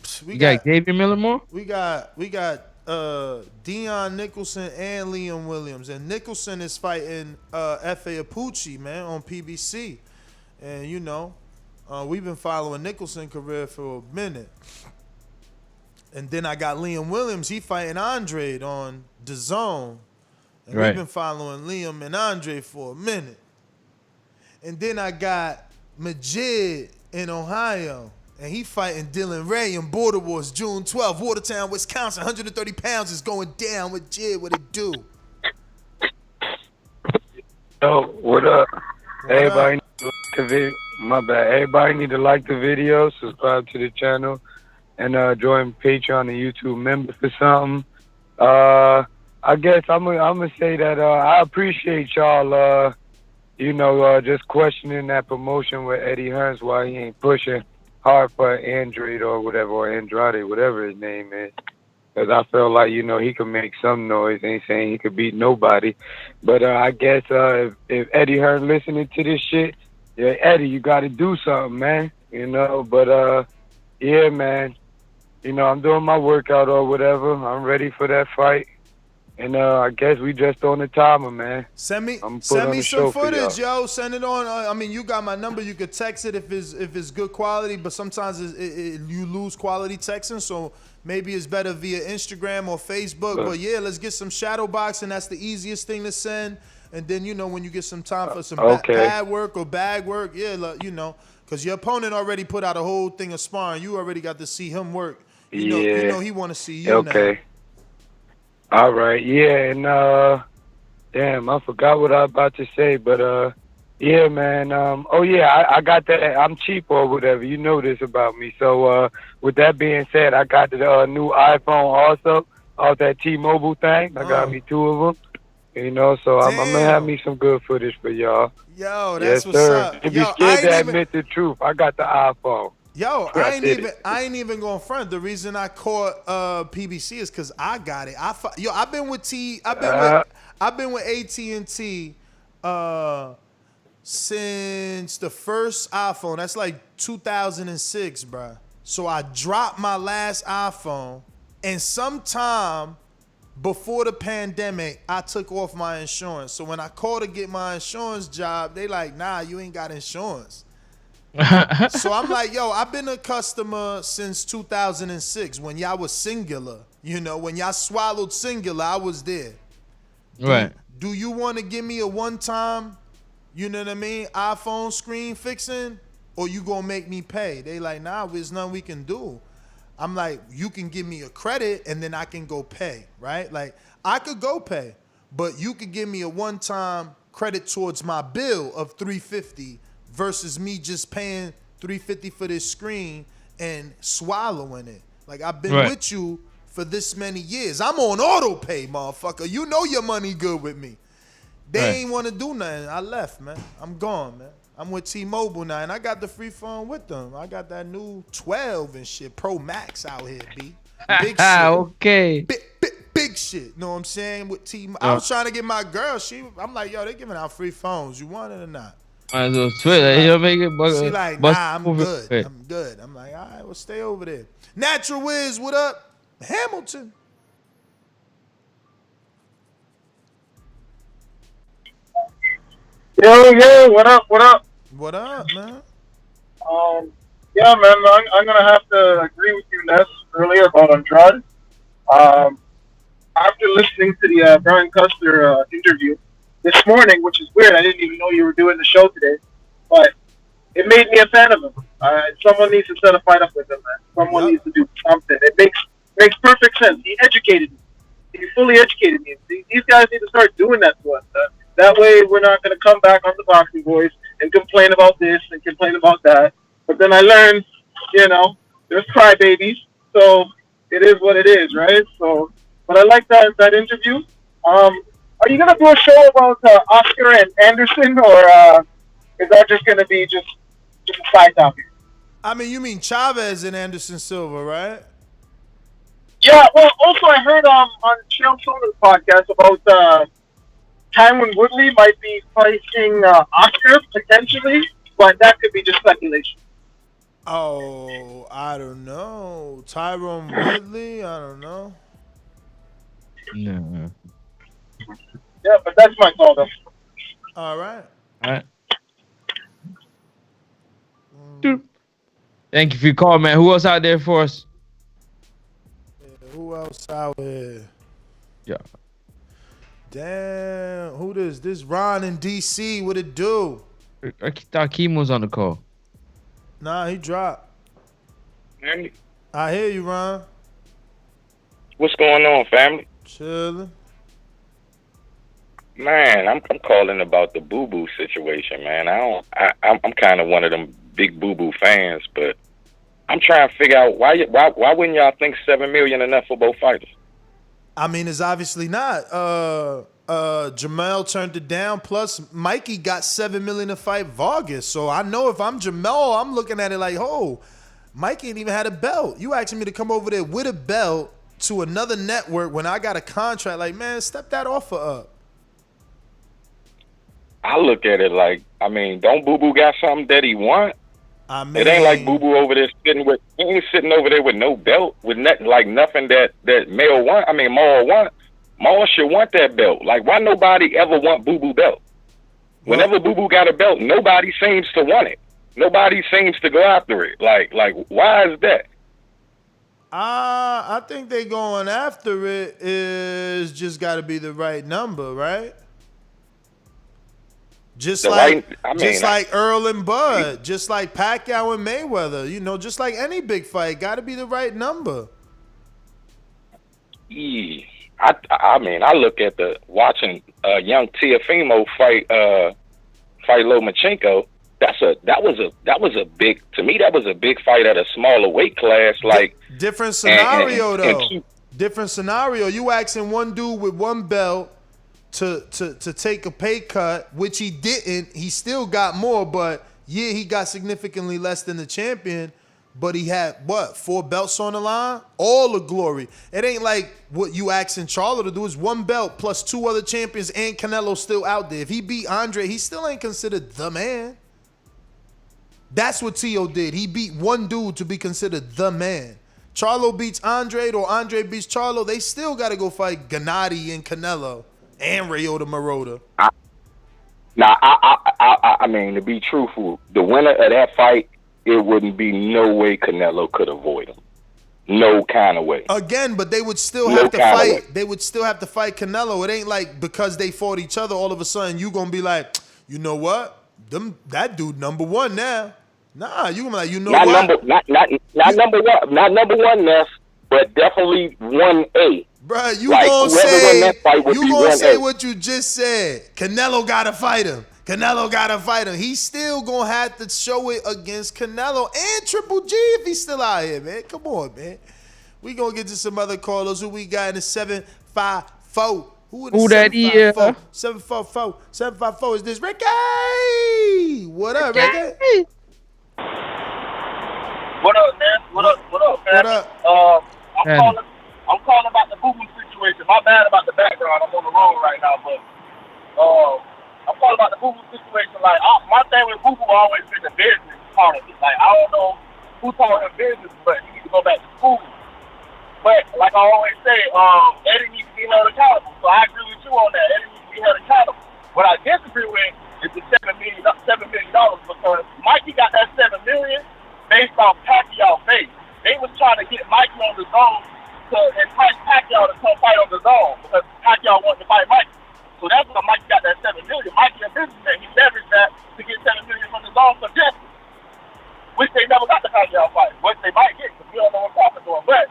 Xavier Miller more. We got Dion Nicholson and Liam Williams, and Nicholson is fighting F.A. Apucci, man, on PBC, and we've been following Nicholson's career for a minute. And then I got Liam Williams, he fighting Andrade on Dazn, and we've been following Liam and Andrade for a minute. And then I got Majid in Ohio, and he fighting Dylan Ray in Border Wars, June 12th, Watertown, Wisconsin. 130 pounds is going down with Jid. What it do? Yo, what up? Everybody need to like the video. My bad. Everybody need to like the video, subscribe to the channel, and join Patreon and YouTube member for something. I guess I'm gonna say that I appreciate y'all. Just questioning that promotion with Eddie Hearns, why he ain't pushing hard for Andrade or whatever, or Andrade, whatever his name is. because I felt like, you know, he could make some noise. Ain't saying he could beat nobody. But I guess if Eddie Hearn listening to this shit, yeah, Eddie, you got to do something, man. You know, but yeah, man. You know, I'm doing my workout or whatever. I'm ready for that fight. And I guess we just on the timer, man. Send me some footage, yo. Send it on. I mean, you got my number. You could text it if it's good quality, but sometimes you lose quality texting, so maybe it's better via Instagram or Facebook. But yeah, let's get some shadow boxing. That's the easiest thing to send. And then, you know, when you get some time for some pad work or bag work, yeah, you know, because your opponent already put out a whole thing of sparring. You already got to see him work. You know he want to see you now. All right, yeah, and damn, I forgot what I was about to say, but yeah, man. Oh yeah, I got that. I'm cheap or whatever. You know this about me. So with that being said, I got the new iPhone also off that T-Mobile thing. I got me 2 of them. You know, so I'm gonna have me some good footage for y'all. Yo, that's what's up. If you scared to admit the truth, I got the iPhone. Yo, I ain't even going front. The reason I caught PBC is because I got it. I've been with AT&T since the first iPhone. That's like 2006, bro. So I dropped my last iPhone, and sometime before the pandemic, I took off my insurance. So when I called to get my insurance job, they like, nah, you ain't got insurance. So I'm like, yo, I've been a customer since 2006 when y'all was Singular. You know, when y'all swallowed Singular, I was there. Right. Do you want to give me a one-time, you know what I mean, iPhone screen fixing, or you gonna make me pay? They like, nah, there's nothing we can do. I'm like, you can give me a credit and then I can go pay, right? Like, I could go pay, but you could give me a one-time credit towards my bill of $350 versus me just paying $350 for this screen and swallowing it. Like, I've been with you for this many years. I'm on auto pay, motherfucker. You know your money good with me. They ain't want to do nothing. I left, man. I'm gone, man. I'm with T-Mobile now, and I got the free phone with them. I got that new 12 and shit, Pro Max out here, B. Big shit. Okay. Big shit. Know what I'm saying? With T-Mobile. I was trying to get my girl. I'm like, yo, they giving out free phones. You want it or not? Might as well switch. You'll make it. She like, nah, I'm good. I'm good. I'm like, all right, well, stay over there. Natural Wiz, what up? Hamilton. Yo, what up? What up, man? Yeah, man, I'm gonna have to agree with you, Ness, earlier about Andrade. After listening to the Brian Custer interview this morning, which is weird, I didn't even know you were doing the show today, but it made me a fan of him. Someone needs to set a fight up with him, man. Someone needs to do something. It makes perfect sense. He educated me. He fully educated me. These guys need to start doing that to us. That way, we're not going to come back on the Boxing Boys and complain about this and complain about that. But then I learned, you know, there's crybabies, so it is what it is, right? So, but I like that interview. Are you going to do a show about Oscar and Anderson, or is that just going to be just a side topic? I mean, you mean Chavez and Anderson Silva, right? Yeah. Well, also I heard on Chael Sonnen's podcast about Tyron Woodley might be fighting Oscar potentially, but that could be just speculation. Oh, I don't know. Tyron Woodley, I don't know. No. Yeah, but that's my call, though. All right. Thank you for your call, man. Who else out there for us? Yeah, who else out here? Yeah. Damn, who this? This Ron in DC. What it do? I thought Keem was on the call. Nah, he dropped. Family. I hear you, Ron. What's going on, family? Chilling. Man, I'm calling about the Boo Boo situation, man. I'm kind of one of them big Boo Boo fans, but I'm trying to figure out why wouldn't y'all think $7 million enough for both fighters? I mean, it's obviously not. Jamel turned it down. Plus, Mikey got $7 million to fight Vargas. So I know if I'm Jamel, I'm looking at it like, oh, Mikey ain't even had a belt. You asking me to come over there with a belt to another network when I got a contract. Like, man, step that offer up. I look at it like, I mean, don't Boo Boo got something that he want? I mean, it ain't like Boo Boo over there he ain't sitting over there with no belt, with nothing that Maul want. I mean, Maul want. Maul should want that belt. Like, why nobody ever want Boo Boo belt? Whenever Boo Boo got a belt, nobody seems to want it. Nobody seems to go after it. Like, why is that? I think they going after it is just got to be the right number, right? Just like Earl and Bud, just like Pacquiao and Mayweather, you know, just like any big fight, got to be the right number. Yeah. I mean, I look at watching young Teofimo fight Lomachenko. That was a big, to me, that was a big fight at a smaller weight class. Like, different scenario though. Different scenario. You asking one dude with one belt to take a pay cut, which he didn't. He still got more, but yeah, he got significantly less than the champion. But he had, 4 belts on the line? All the glory. It ain't like what you asking Charlo to do is 1 belt plus 2 other champions and Canelo still out there. If he beat Andre, he still ain't considered the man. That's what Tio did. He beat one dude to be considered the man. Charlo beats Andrade or Andre beats Charlo, they still got to go fight Gennady and Canelo and Ryota Marotta. I mean, to be truthful, the winner of that fight, it wouldn't be no way Canelo could avoid him. No kind of way. Again, but they would still have to fight. They would still have to fight Canelo. It ain't like because they fought each other, all of a sudden you gonna be like, you know what? That dude number one now. Nah, you gonna be like, you know not what? Not number one, Ness, but definitely 1A. Bruh, you like, gonna say what you just said. Canelo gotta fight him. Canelo gotta fight him. He's still gonna have to show it against Canelo and Triple G if he's still out here, man. Come on, man. We gonna get to some other callers. Who we got in the 754? Who that is? 754. 754. Is this Ricky? What up, Ricky? What up, man? What up, man? What up? I'm calling about the boo-boo situation. My bad about the background. I'm on the road right now, but I'm calling about the boo-boo situation. Like, my thing with boo-boo always been the business part of it. Like, I don't know who taught him business, but he needs to go back to school. But like I always say, Eddie needs to be held accountable. So I agree with you on that. Eddie needs to be held accountable. What I disagree with is the $7 million because Mikey got that $7 million based off Pacquiao face. They was trying to get Mikey on the zone to entice Pacquiao to come fight on the zone because Pacquiao wanted to fight Mikey. So that's why Mikey got that $7 million. Mikey a businessman, he leveraged that to get $7 million from the zone for justice, which they never got the Pacquiao fight, which they might get because we don't know what's talking to him. But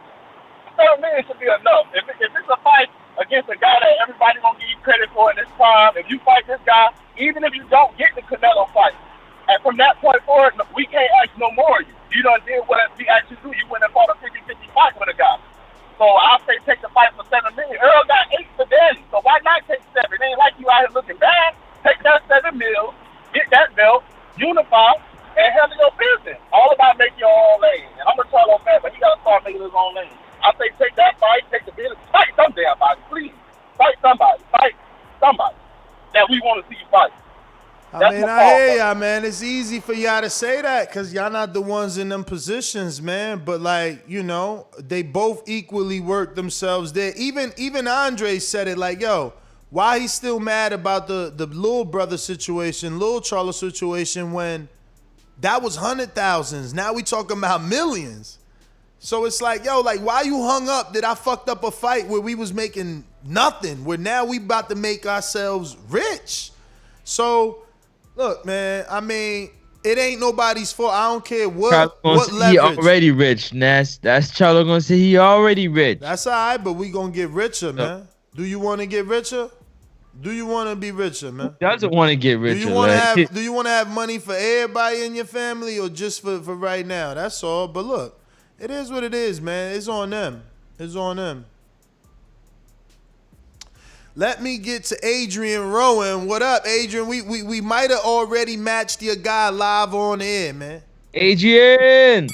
$7 million should be enough. If it's a fight against a guy that everybody gonna give you credit for in this time, if you fight this guy, even if you don't get the Canelo fight, and from that point forward, we can't ask no more of you. You done did what we asked you to do. You went and fought a 50-50 fight with a guy. So I'll say take the fight for $7 million. Earl got 8 for Danny, so why not take 7? It ain't like you out here looking bad. Take that $7 million, get that belt, unify, and handle your business. All about making your own lane. And I'm a Charlo fan, but he gotta start making his own lane. I say take that fight, take the business, fight some damn body, please. Fight somebody that we want to see you fight. I mean, I hear y'all, man. It's easy for y'all to say that because y'all not the ones in them positions, man. But, like, you know, they both equally work themselves there. Even Andre said it like, yo, why he still mad about the little brother situation, little Charlo situation when that was 100,000s. Now we talking about millions. So it's like, yo, like, why you hung up that I fucked up a fight where we was making nothing, where now we about to make ourselves rich? So, look, man, I mean, it ain't nobody's fault. I don't care what leverage. He already rich, Nas. That's Charlo gonna say he already rich. That's all right, but we gonna get richer, man. Do you want to get richer? Do you want to be richer, man? Who doesn't want to get richer? Do you want to have money for everybody in your family or just for right now? That's all. But look, it is what it is, man. It's on them. It's on them. Let me get to Adrian Rowan. What up, Adrian? We might have already matched your guy live on air, man. Adrian.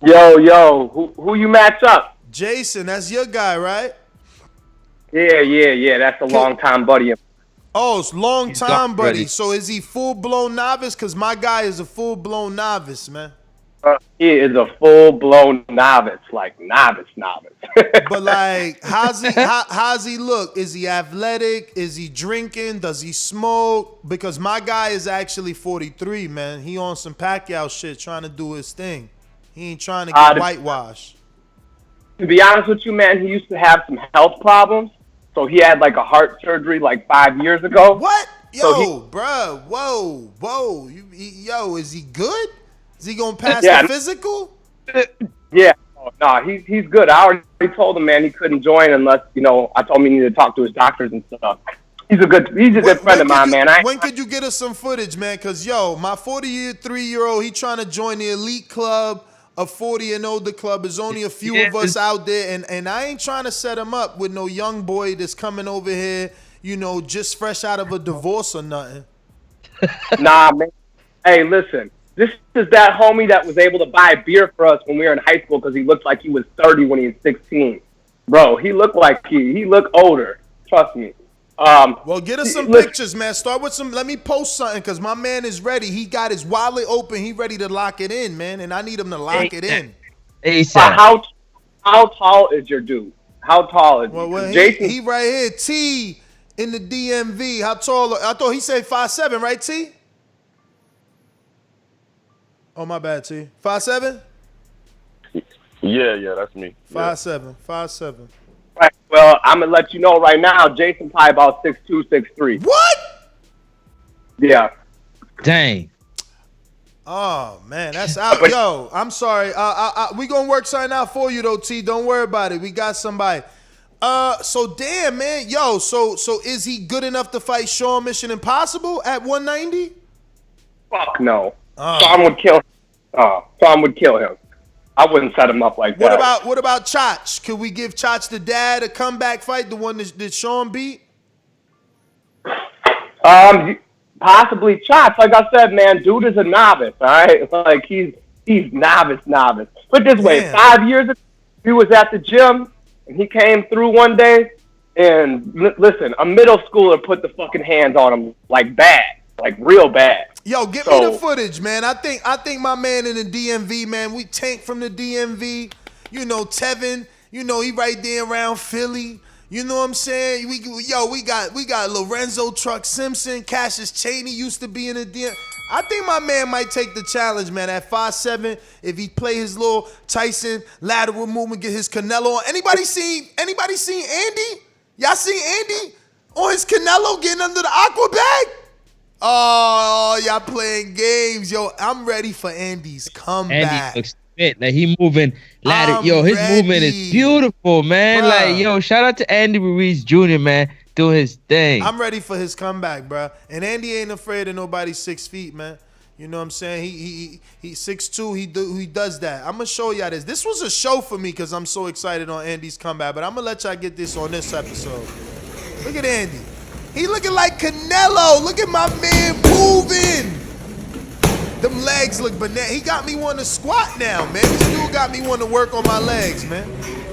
Yo, who you match up? Jason, that's your guy, right? Yeah. That's a long time buddy. Oh, it's long time, buddy. Ready. So is he full-blown novice? Because my guy is a full-blown novice, man. He is a full-blown novice, like novice. But like, how's he look? Is he athletic? Is he drinking? Does he smoke? Because my guy is actually 43, man. He on some Pacquiao shit, trying to do his thing. He ain't trying to get whitewashed. To be honest with you, man, he used to have some health problems. So he had like a heart surgery like 5 years ago. What? Yo, So bruh, whoa. Yo, is he good? Is he gonna pass the physical? Yeah. Oh, nah, he's good. I already told him, man, he couldn't join unless, I told him he needed to talk to his doctors and stuff. He's a good friend of mine, man. When could you get us some footage, man? Because, yo, my 43-year-old, he trying to join the elite club, a 40 and older club. There's only a few of us out there, and I ain't trying to set him up with no young boy that's coming over here, just fresh out of a divorce or nothing. Nah, man. Hey, listen. This is that homie that was able to buy beer for us when we were in high school because he looked like he was 30 when he was 16. Bro, he looked like he looked older. Trust me. Well, get us some pictures, man. Start with some. Let me post something because my man is ready. He got his wallet open. He ready to lock it in, man. And I need him to lock it in. How tall is your dude? How tall is he? Well, Jason, he right here. T in the DMV. How tall? I thought he said 5'7", right, T? Oh, my bad, T. 5'7"? Yeah, that's me. 5'7". Right. Well, I'm gonna let you know right now. Jason probably about 6'2", 6'3". What? Yeah. Dang. Oh man, that's out. Yo, I'm sorry. We gonna work something out for you though, T. Don't worry about it. We got somebody. So damn, man. Yo, so is he good enough to fight Sean Mission Impossible at 190? Fuck no. Sean would kill. Sean would kill him. I wouldn't set him up like that. What about Chach? Could we give Chach the dad a comeback fight, the one that Sean beat? Possibly Chach. Like I said, man, dude is a novice. All right, like he's novice. Put it this way: 5 years ago, he was at the gym and he came through one day, and listen, a middle schooler put the fucking hands on him like bad, like real bad. Yo, get me the footage, man. I think my man in the DMV, man. We tank from the DMV. Tevin. He right there around Philly. You know what I'm saying? We got Lorenzo Truck Simpson. Cassius Chaney used to be in the DMV. I think my man might take the challenge, man. At 5'7", if he play his little Tyson lateral movement, get his Canelo on. Anybody seen Andy? Y'all seen Andy on his Canelo getting under the aqua bag? Oh, y'all playing games. Yo, I'm ready for Andy's comeback. Andy looks fit. Like he moving ladder. Yo, his movement is beautiful, man. Bruh. Like, yo, shout out to Andy Ruiz Jr., man, doing his thing. I'm ready for his comeback, bro. And Andy ain't afraid of nobody 6 feet, man. You know what I'm saying? He 6'2". He does that. I'm gonna show y'all this. This was a show for me because I'm so excited on Andy's comeback. But I'm gonna let y'all get this on this episode. Look at Andy. He looking like Canelo. Look at my man moving. Them legs look banana. He got me wanting to squat now, man. This dude got me wanting to work on my legs, man.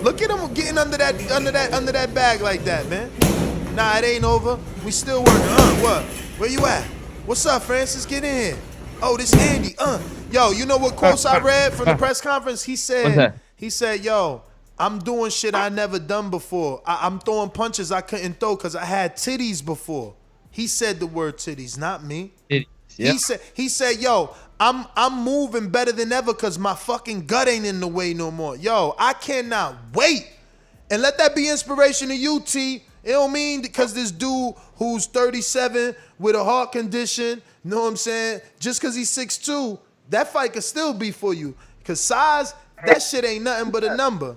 Look at him getting under that bag like that, man. Nah, it ain't over. We still working. What? Where you at? What's up, Francis? Get in here. Oh, this Andy. Yo, you know what quotes I read from the press conference? He said, yo, I'm doing shit I never done before. I'm throwing punches I couldn't throw because I had titties before. He said the word titties, not me. Yep. He said, yo, I'm moving better than ever because my fucking gut ain't in the way no more. Yo, I cannot wait. And let that be inspiration to you, T. It don't mean because this dude who's 37 with a heart condition, know what I'm saying? Just because he's 6'2", that fight could still be for you. Because size, that shit ain't nothing but a number.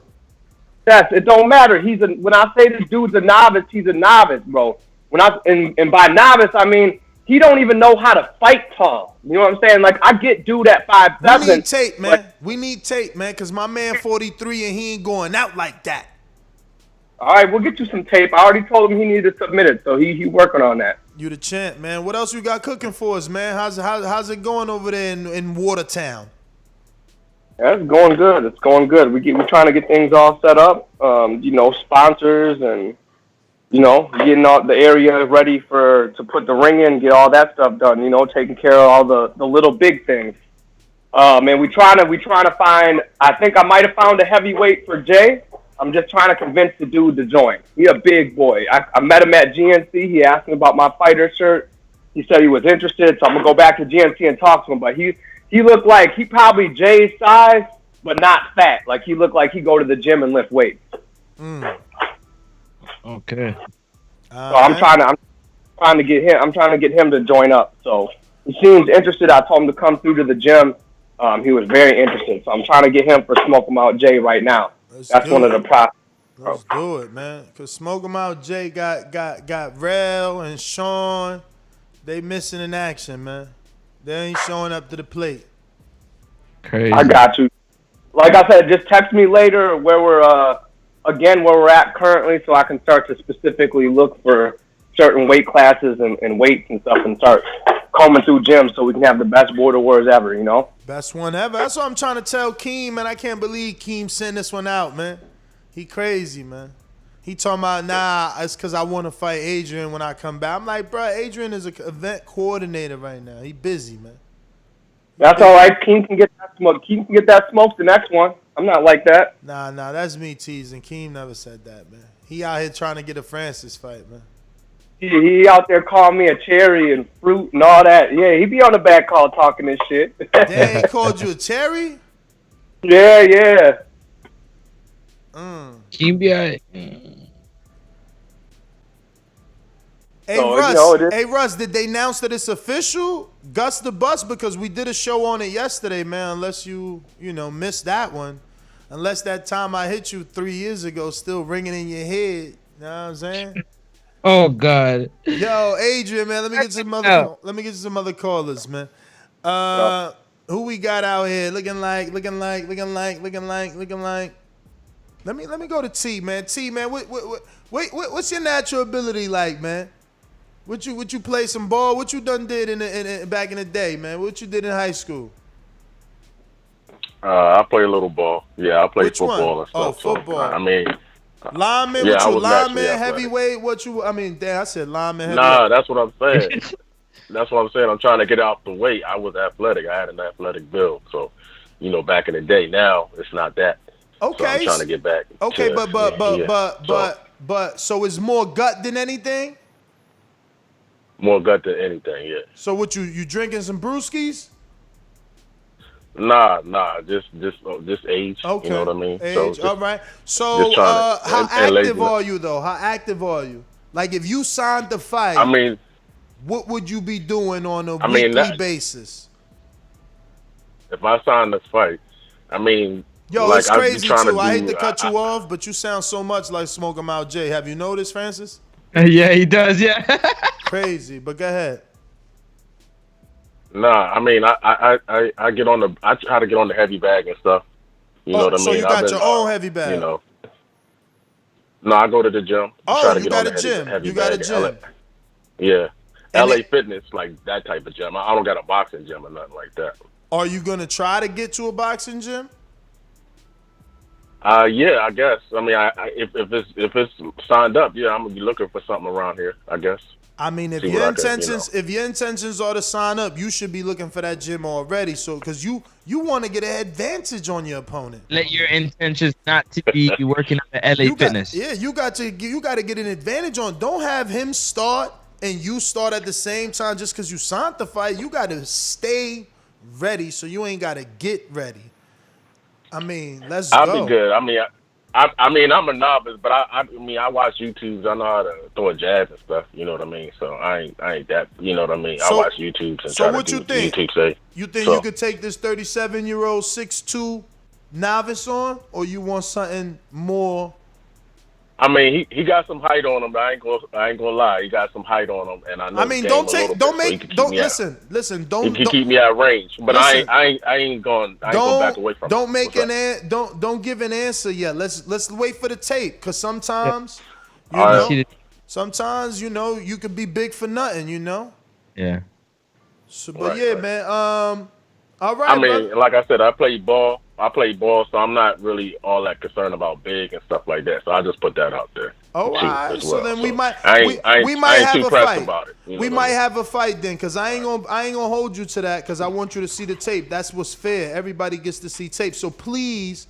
Yes, it don't matter. When I say this dude's a novice, he's a novice, bro. And by novice, I mean he don't even know how to fight tall. You know what I'm saying? Like I get dude at 5'7". We need tape, man. We need tape, man, because my man 43 and he ain't going out like that. All right, we'll get you some tape. I already told him he needed to submit it, so he working on that. You the champ, man. What else you got cooking for us, man? How's it going over there in Watertown? Yeah, it's going good. It's going good. We're trying to get things all set up. Sponsors and getting all the area ready to put the ring in, get all that stuff done. Taking care of all the little big things. Man, we trying to find. I think I might have found a heavyweight for Jay. I'm just trying to convince the dude to join. He a big boy. I met him at GNC. He asked me about my fighter shirt. He said he was interested, so I'm gonna go back to GNC and talk to him. But he looked like he probably Jay's size, but not fat. Like he looked like he go to the gym and lift weights. Okay. So I'm trying to get him. I'm trying to get him to join up. So he seems interested. I told him to come through to the gym. He was very interested. So I'm trying to get him for Smoke 'em Out Jay right now. That's one of the process. Let's do it, man. Cause Smoke 'em Out Jay got Rel and Sean. They missing in action, man. They ain't showing up to the plate. Crazy. I got you. Like I said, just text me later where we're at currently, so I can start to specifically look for certain weight classes and weights and stuff, and start combing through gyms so we can have the best Border Wars ever. Best one ever. That's what I'm trying to tell Keem, man. I can't believe Keem sent this one out, man. He crazy, man. He talking about, nah, it's because I want to fight Adrian when I come back. I'm like, bro, Adrian is an event coordinator right now. He busy, man. That's all right. Keem can get that smoke. Keem can get that smoke the next one. I'm not like that. Nah, that's me teasing. Keem never said that, man. He out here trying to get a Francis fight, man. He out there calling me a cherry and fruit and all that. Yeah, he be on the back call talking this shit. They ain't called you a cherry? Yeah. Keem be alright. Hey, Russ, Russ, did they announce that it's official? Gus the Bus, because we did a show on it yesterday, man, unless you missed that one. Unless that time I hit you 3 years ago still ringing in your head. You know what I'm saying? Oh, God. Yo, Adrian, man, let me get some other callers, man. Who we got out here looking like? Let me go to T, man. T, man, what's your natural ability like, man? What you play some ball? What you done did in back in the day, man? What you did in high school? I play a little ball. Yeah, I play football and stuff. Oh, football. So, I mean, lineman? Yeah, lineman, heavyweight? I said lineman, heavyweight. Nah, that's what I'm saying. That's what I'm saying. I'm trying to get out the weight. I was athletic. I had an athletic build. So, back in the day. Now it's not that. Okay. So I'm trying to get back. Okay, but so it's more gut than anything? More gut than anything, yeah. So what you drinking some brewskis? Nah, just age. Okay. You know what I mean? Age, all right. So how active are you though? How active are you? Like if you signed the fight, I mean, what would you be doing on a weekly basis? If I signed this fight, I mean, yo, like, it's crazy too. I hate to cut I you off, but you sound so much like Smoke 'em Out Jay. Have you noticed, Francis? Yeah, he does. Yeah. Crazy, but go ahead. Nah, I mean, I get on the. I try to get on the heavy bag and stuff. You know what I mean? So you got your own heavy bag. No, I go to the gym. Oh, you got a gym. You got a gym. Yeah, LA Fitness, like that type of gym. I don't got a boxing gym or nothing like that. Are you gonna try to get to a boxing gym? Yeah, I guess. I mean, if it's signed up, yeah, I'm gonna be looking for something around here, I guess. I mean, if your intentions are to sign up, you should be looking for that gym already. So, because you want to get an advantage on your opponent. Let your intentions not to be working on the LA Fitness. You got to get an advantage on. Don't have him start and you start at the same time just because you signed the fight. You got to stay ready, so you ain't got to get ready. I mean, let's go. I'll be good. I mean, I'm a novice, but I mean, I watch YouTubes. I know how to throw a jab and stuff. You know what I mean? So I ain't that. You know what I mean? I watch YouTubes and try to do what YouTube say. You think you could take this 37-year-old 6'2" novice on, or you want something more? I mean, he got some height on him. But I ain't gonna lie. He got some height on him, and I know. I mean, listen. He can keep me at range, but listen, I ain't going back away from. Don't give an answer yet. Let's wait for the tape, because sometimes, you could be big for nothing. You know. Yeah. So, but man. All right, I mean, brother. like I said, I play ball, so I'm not really all that concerned about big and stuff like that. So I just put that out there. Oh, all Too, right. as So well. then we So might we might I ain't have too a pressed fight. about it. You know We what I might mean? have a fight then, cause I ain't gonna hold you to that, cause I want you to see the tape. That's what's fair. Everybody gets to see tape. So please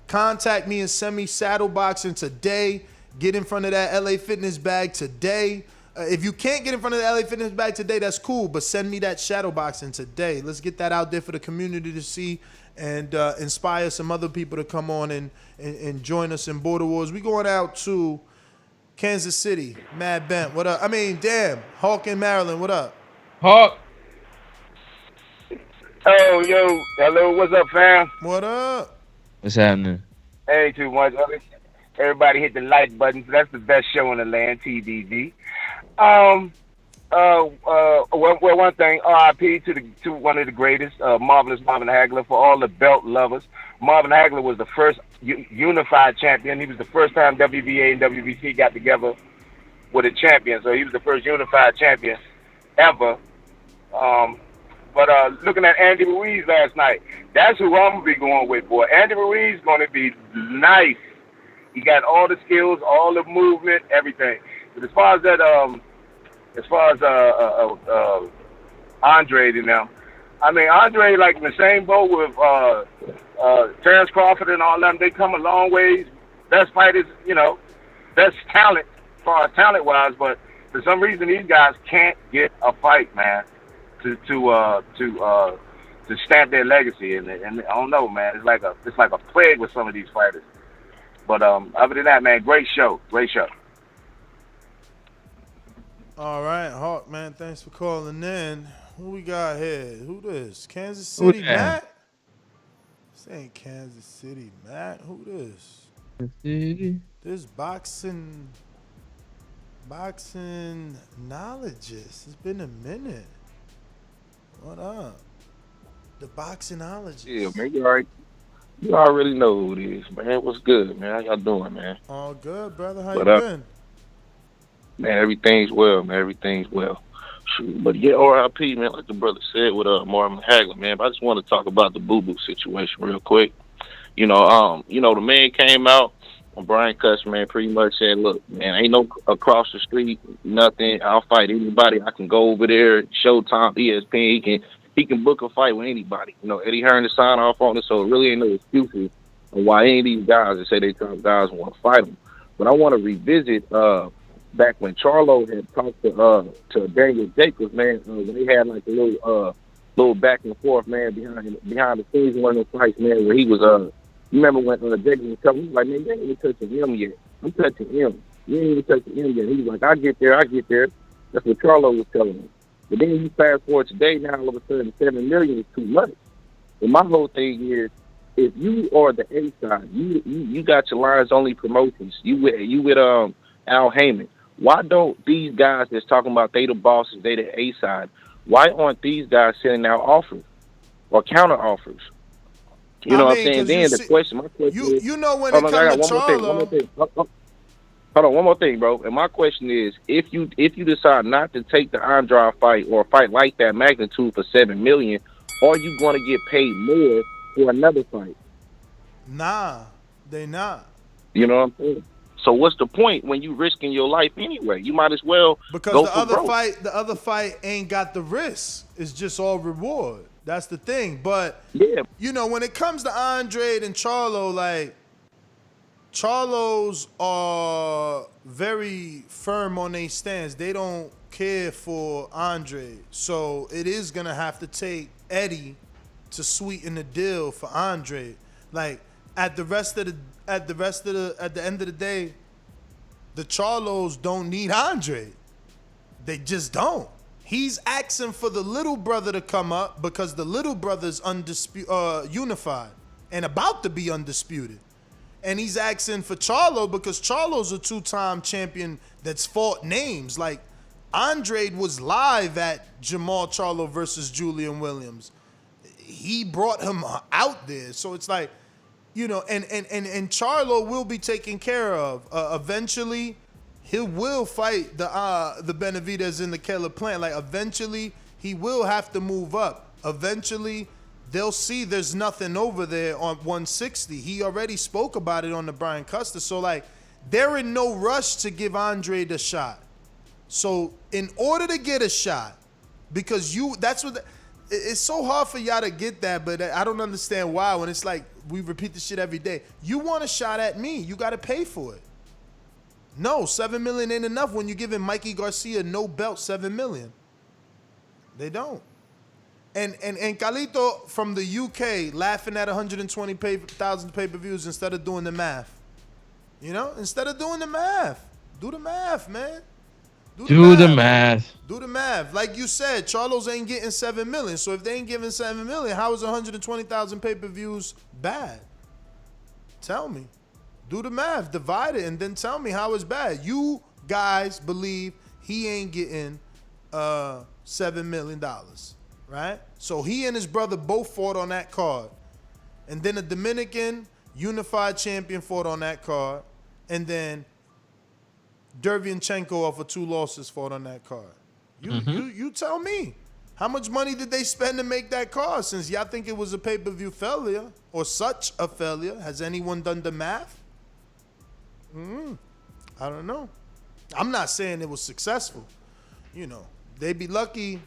contact me and send me saddle boxing today. Get in front of that LA Fitness bag today. If you can't get in front of the LA Fitness bag today, that's cool. But send me that shadow boxing today. Let's get that out there for the community to see and inspire some other people to come on and join us in Border Wars. We going out to Kansas City. Mad Bent, what up? I mean, damn. Hawk in Maryland, what up? Hawk. Oh, yo, hello, what's up, fam? What up? What's happening? Hey, too much. Everybody hit the like button. That's the best show in the land, TDD. One thing, RIP to one of the greatest, Marvelous Marvin Hagler, for all the belt lovers. Marvin Hagler was the first unified champion. He was the first time WBA and WBC got together with a champion, so he was the first unified champion ever. But looking at Andy Ruiz last night, that's who I'm gonna be going with, boy. Andy Ruiz gonna be nice. He got all the skills, all the movement, everything. But as far as Andrade and them, I mean, Andrade like in the same boat with Terence Crawford and all them. They come a long ways. Best fighters, best talent as far as talent wise. But for some reason, these guys can't get a fight, man, to stamp their legacy. And I don't know, man. It's like a plague with some of these fighters. But other than that, man, great show. All right, Hawk, man, thanks for calling in. Who we got here? Who this? Kansas City Matt? This ain't Kansas City Matt. Who this? This boxing knowledgeist. It's been a minute. What up? The boxingologist. Yeah, man, you already know who it is, man. What's good, man? How y'all doing, man? All good, brother. How you been? Man, everything's well, man. Everything's well. Shoot. But yeah, RIP, man, like the brother said with Marvin Hagler, man. But I just want to talk about the boo-boo situation real quick. The man came out on Brian Custer, man, pretty much said, look, man, ain't no across the street, nothing. I'll fight anybody. I can go over there, Showtime, ESPN. He can book a fight with anybody. Eddie Hearn to sign off on it, so it really ain't no excuses on why any of these guys that say they top guys want to fight them. But I want to revisit back when Charlo had talked to Daniel Jacobs, man, when they had like a little back and forth, man, behind the scenes in one of those fights, man, where he was you remember when Jacobs was telling him, he was like, man, you ain't even touching him yet. I'm touching him. You ain't even touching him yet. He was like, I get there. That's what Charlo was telling him. But then you fast forward today, now all of a sudden $7 million is too much. And my whole thing is, if you are the A side, you got your lines only promotions. You with Al Heyman. Why don't these guys that's talking about they the bosses, they the A side? Why aren't these guys sending out offers or counter offers? You know what I'm saying? Then my question is, when it comes to Charlo. Hold on, one more thing, bro. And my question is, if you decide not to take the Andrade fight or a fight like that magnitude for $7 million, are you going to get paid more for another fight? Nah, they not. You know what I'm saying? So what's the point when you risking your life anyway? You might as well go the other fight ain't got the risk. It's just all reward. That's the thing. But yeah, when it comes to Andrade and Charlo, like Charlos are very firm on their stance. They don't care for Andrade. So it is gonna have to take Eddie to sweeten the deal for Andrade. Like at the end of the day, the Charlos don't need Andrade. They just don't. He's asking for the little brother to come up because the little brother's unified and about to be undisputed. And he's asking for Charlo because Charlo's a two-time champion that's fought names. Like, Andrade was live at Jamal Charlo versus Julian Williams. He brought him out there. So it's like, and Charlo will be taken care of. Eventually, he will fight the Benavidez in the Caleb Plant. Like, eventually, he will have to move up. Eventually, they'll see there's nothing over there on 160. He already spoke about it on the Brian Custer. So, like, they're in no rush to give Andrade a shot. So, in order to get a shot, because it's so hard for y'all to get that, but I don't understand why when it's like we repeat the shit every day. You want a shot at me, you got to pay for it. No, $7 million ain't enough when you're giving Mikey Garcia no belt $7 million. They don't. And Carlito from the UK laughing at 120,000 pay-per-views instead of doing the math. You know, instead of doing the math, do the math, man. Do the math. Do the math. Like you said, Charlos ain't getting $7 million. So if they ain't giving $7 million, how is 120,000 pay-per-views bad? Tell me. Do the math. Divide it and then tell me how it's bad. You guys believe he ain't getting $7 million, right? So he and his brother both fought on that card. And then a Dominican unified champion fought on that card. And then Derevyanchenko off of 2 losses fought on that card. You tell me. How much money did they spend to make that card since y'all think it was a pay-per-view failure or such a failure? Has anyone done the math? I don't know. I'm not saying it was successful. You know, they'd be lucky.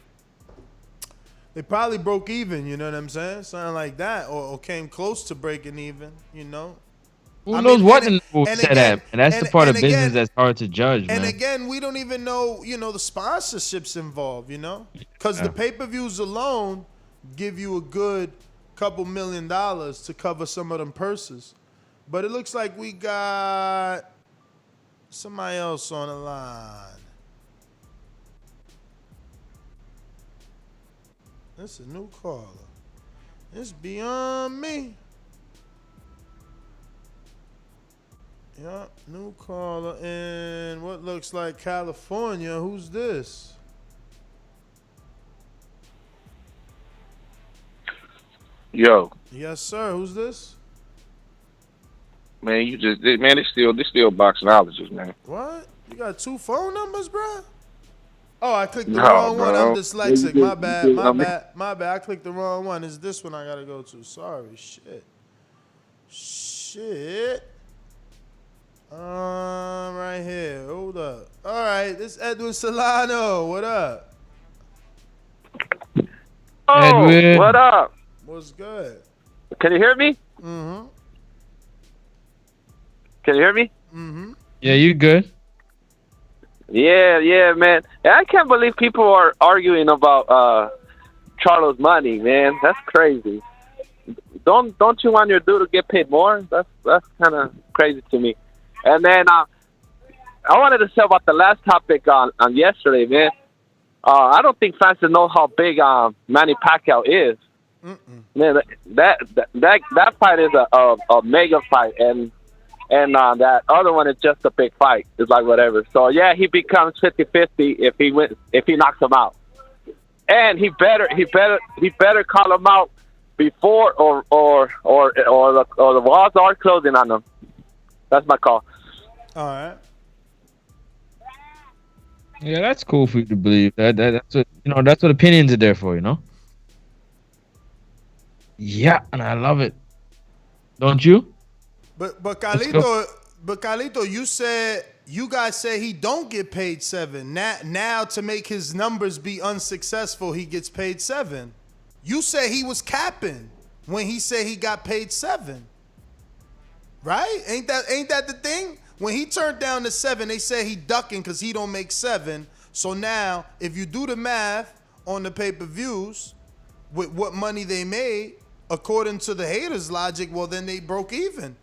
They probably broke even, you know what I'm saying? Something like that, or came close to breaking even, you know? Who knows what the level set at? And that's the part of business that's hard to judge, man. And again, we don't even know, you know, the sponsorships involved, you know? Because the pay-per-views alone give you a good couple $1 million to cover some of them purses. But it looks like we got somebody else on the line. That's a new caller. It's beyond me. Yeah, new caller in what looks like California. Who's this? Yo. Yes, sir. Who's this? Man, they still boxologists, man. What? You got 2 phone numbers, bro? Oh, I clicked the wrong one. I'm dyslexic. My bad. I clicked the wrong one. It's this one I gotta go to. Sorry. Shit. Right here. Hold up. All right, this is Edwin Solano. What up? Oh, Edwin. What up? What's good? Can you hear me? Mm-hmm. Can you hear me? Mm-hmm. Yeah, you good? Yeah, man. I can't believe people are arguing about Charlo's money, man. That's crazy. Don't you want your dude to get paid more? That's kind of crazy to me. And then I wanted to say about the last topic on yesterday, man. I don't think Francis knows how big Manny Pacquiao is. Man, that fight is a mega fight, and that other one is just a big fight. It's like whatever. So yeah, he becomes 50-50 if he knocks him out, and he better call him out before or the walls are closing on him. That's my call. All right. Yeah, that's cool for you to believe. That's what that's what opinions are there for, you know. Yeah, and I love it. Don't you? But Carlito, you guys say he don't get paid 7. Now to make his numbers be unsuccessful, he gets paid 7. You say he was capping when he said he got paid 7. Right? Ain't that the thing? When he turned down the 7, they said he ducking because he don't make 7. So now, if you do the math on the pay-per-views with what money they made, according to the haters' logic, well, then they broke even.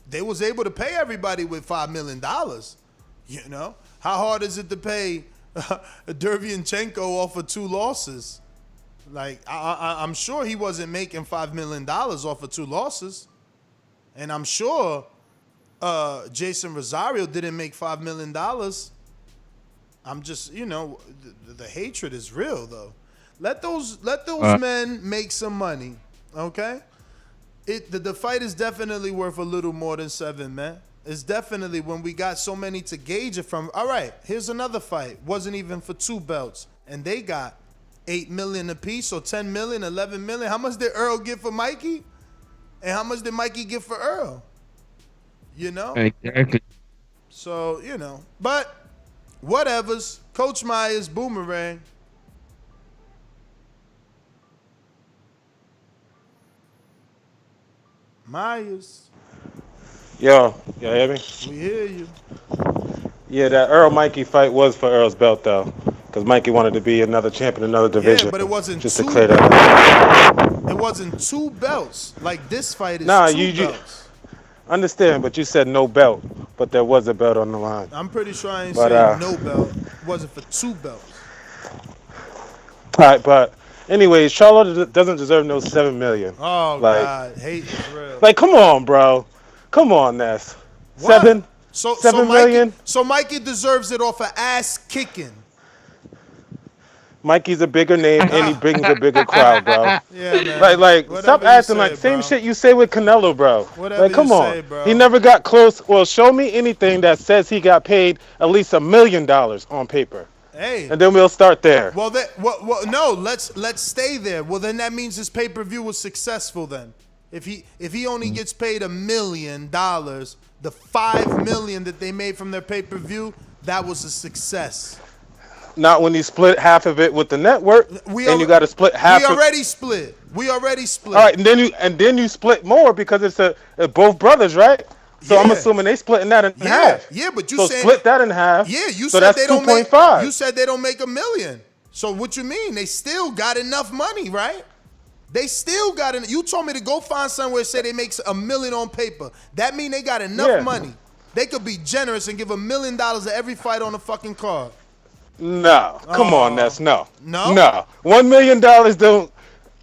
They was able to pay everybody with $5 million. You know? How hard is it to pay Derevyanchenko off of 2 losses? Like, I'm sure he wasn't making $5 million off of 2 losses. And I'm sure Jason Rosario didn't make $5 million. I'm just, the hatred is real, though. Let those men make some money, okay? The fight is definitely worth a little more than 7, man. It's definitely when we got so many to gauge it from. All right, here's another fight. Wasn't even for 2 belts, and they got $8 million apiece, so $10 million, $11 million. How much did Earl get for Mikey? And how much did Mikey get for Earl? You know? Exactly. So, you know. But, whatevers. Coach Myers, Boomerang. Myers. Yo, y'all hear me? We hear you. Yeah, that Earl Mikey fight was for Earl's belt, though. Because Mikey wanted to be another champion in another division. Yeah, but it wasn't just two to clear that up. It wasn't 2 belts. Like this fight is Nah, 2 you belts. understand, but you said no belt. But there was a belt on the line. I'm pretty sure I ain't But, saying no belt. It wasn't for 2 belts. All right, but anyways, Charlotte doesn't deserve no $7 million. Oh, God. Hate is real. Like, come on, bro. Come on, Ness. What? $7 So million? So Mikey deserves it off of ass kicking. Mikey's a bigger name and he brings a bigger crowd, bro. Yeah, man. Like, Whatever stop you acting say, like same bro. shit you say with Canelo, bro. Whatever Like, come you on. say, bro. He never got close. Well, show me anything that says he got paid at least $1 million on paper. Hey. And then we'll start there. Well, no. Let's stay there. Well, then that means his pay-per-view was successful. Then, if he only gets paid $1 million, the $5 million that they made from their pay-per-view, that was a success. Not when you split half of it with the network, and you got to split half. We already split. All right, and then you split more because it's both brothers, right? So I'm assuming they splitting that in half. Yeah, but you so saying split that in half. Yeah, you so said that's they don't make. 2.5. You said they don't make $1 million. So what you mean? They still got enough money, right? They still got it. You told me to go find somewhere that say they make $1 million on paper. That mean they got enough money. They could be generous and give $1 million to every fight on the fucking card. No, come on, Ness. No. No? $1 million don't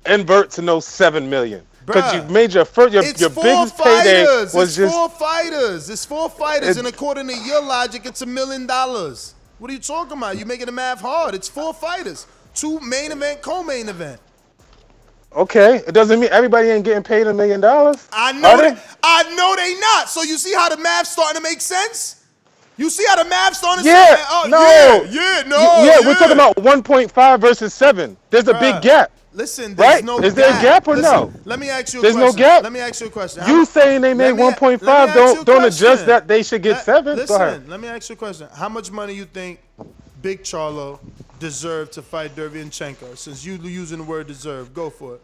invert to no $7 million. Because you made your biggest payday was just 4 fighters. It's 4 fighters, and according to your logic, it's $1 million. What are you talking about? You making the math hard. It's 4 fighters. 2 main event, co-main event. Okay, it doesn't mean everybody ain't getting paid $1 million. I know they not. So you see how the math's starting to make sense? You see how the math's starting to Yeah, no. we're talking about 1.5 versus 7. There's a big gap. Listen, there's no gap. Is there a gap or no? Let me ask you a There's question. no gap. Let me ask you a question. You saying they made 1.5 don't adjust that they should get 7? Go ahead. Listen, let me ask you a question. How much money you think Big Charlo deserved to fight Derevyanchenko? Since you using the word deserve, go for it.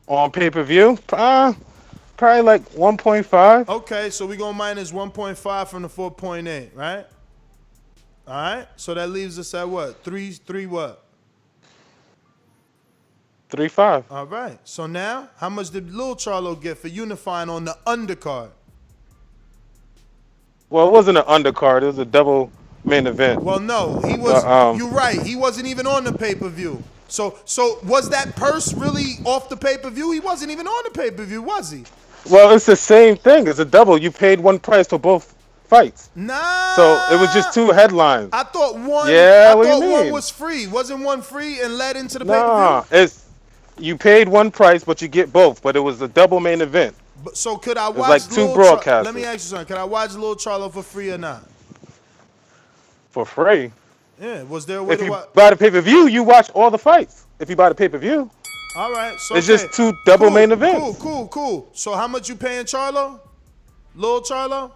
On pay-per-view? Probably like 1.5. Okay, so we're going to minus 1.5 from the 4.8, right? All right, so that leaves us at what? 3 what? 3.5. All right, so now, how much did Lil Charlo get for unifying on the undercard? Well, it wasn't an undercard. It was a double main event. Well, no, he was. You're right. He wasn't even on the pay-per-view. So was that purse really off the pay-per-view? He wasn't even on the pay-per-view, was he? Well, it's the same thing. It's a double. You paid one price for both fights. Nah. So it was just 2 headlines. I thought one. Yeah, I what do thought you one mean? was free. Wasn't one free and led into the Nah, pay-per-view? you paid one price, but you get both. But it was a double main event. So could I It was watch like 2 Lil broadcasters. Let me ask you something. Could I watch Lil Charlo for free or not? For free? Yeah. Was there a way If to you watch? buy the pay-per-view, you watch all the fights. If you buy the pay-per-view. All right. So It's just 2 double main events. Cool. So how much you paying Charlo? Lil Charlo?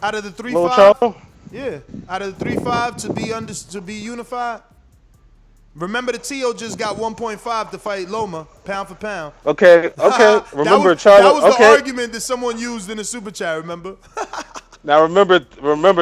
Out of the 3.5? Lil Charlo? Yeah. Out of the 3.5 to be unified? Remember the T.O. just got 1.5 to fight Loma, pound for pound. Okay. Remember Charlo. That was the argument that someone used in the super chat, remember? Now remember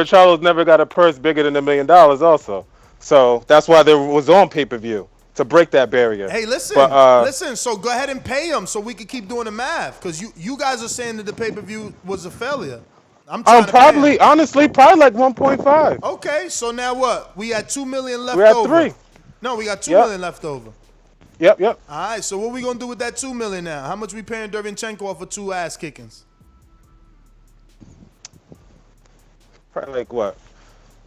Charlo's never got a purse bigger than $1 million also. So that's why there was on pay-per-view to break that barrier. Hey, listen. Listen, so go ahead and pay him so we can keep doing the math. Because you guys are saying that the pay-per-view was a failure. I'm trying to pay him. Honestly, probably like 1.5. Okay, so now what? We had $2 million left We're at over. 3. No, we got $2 million left over. Yep. All right, so what we gonna do with that $2 million now? How much we paying Derevyanchenko off for 2 ass kickings? Probably like what?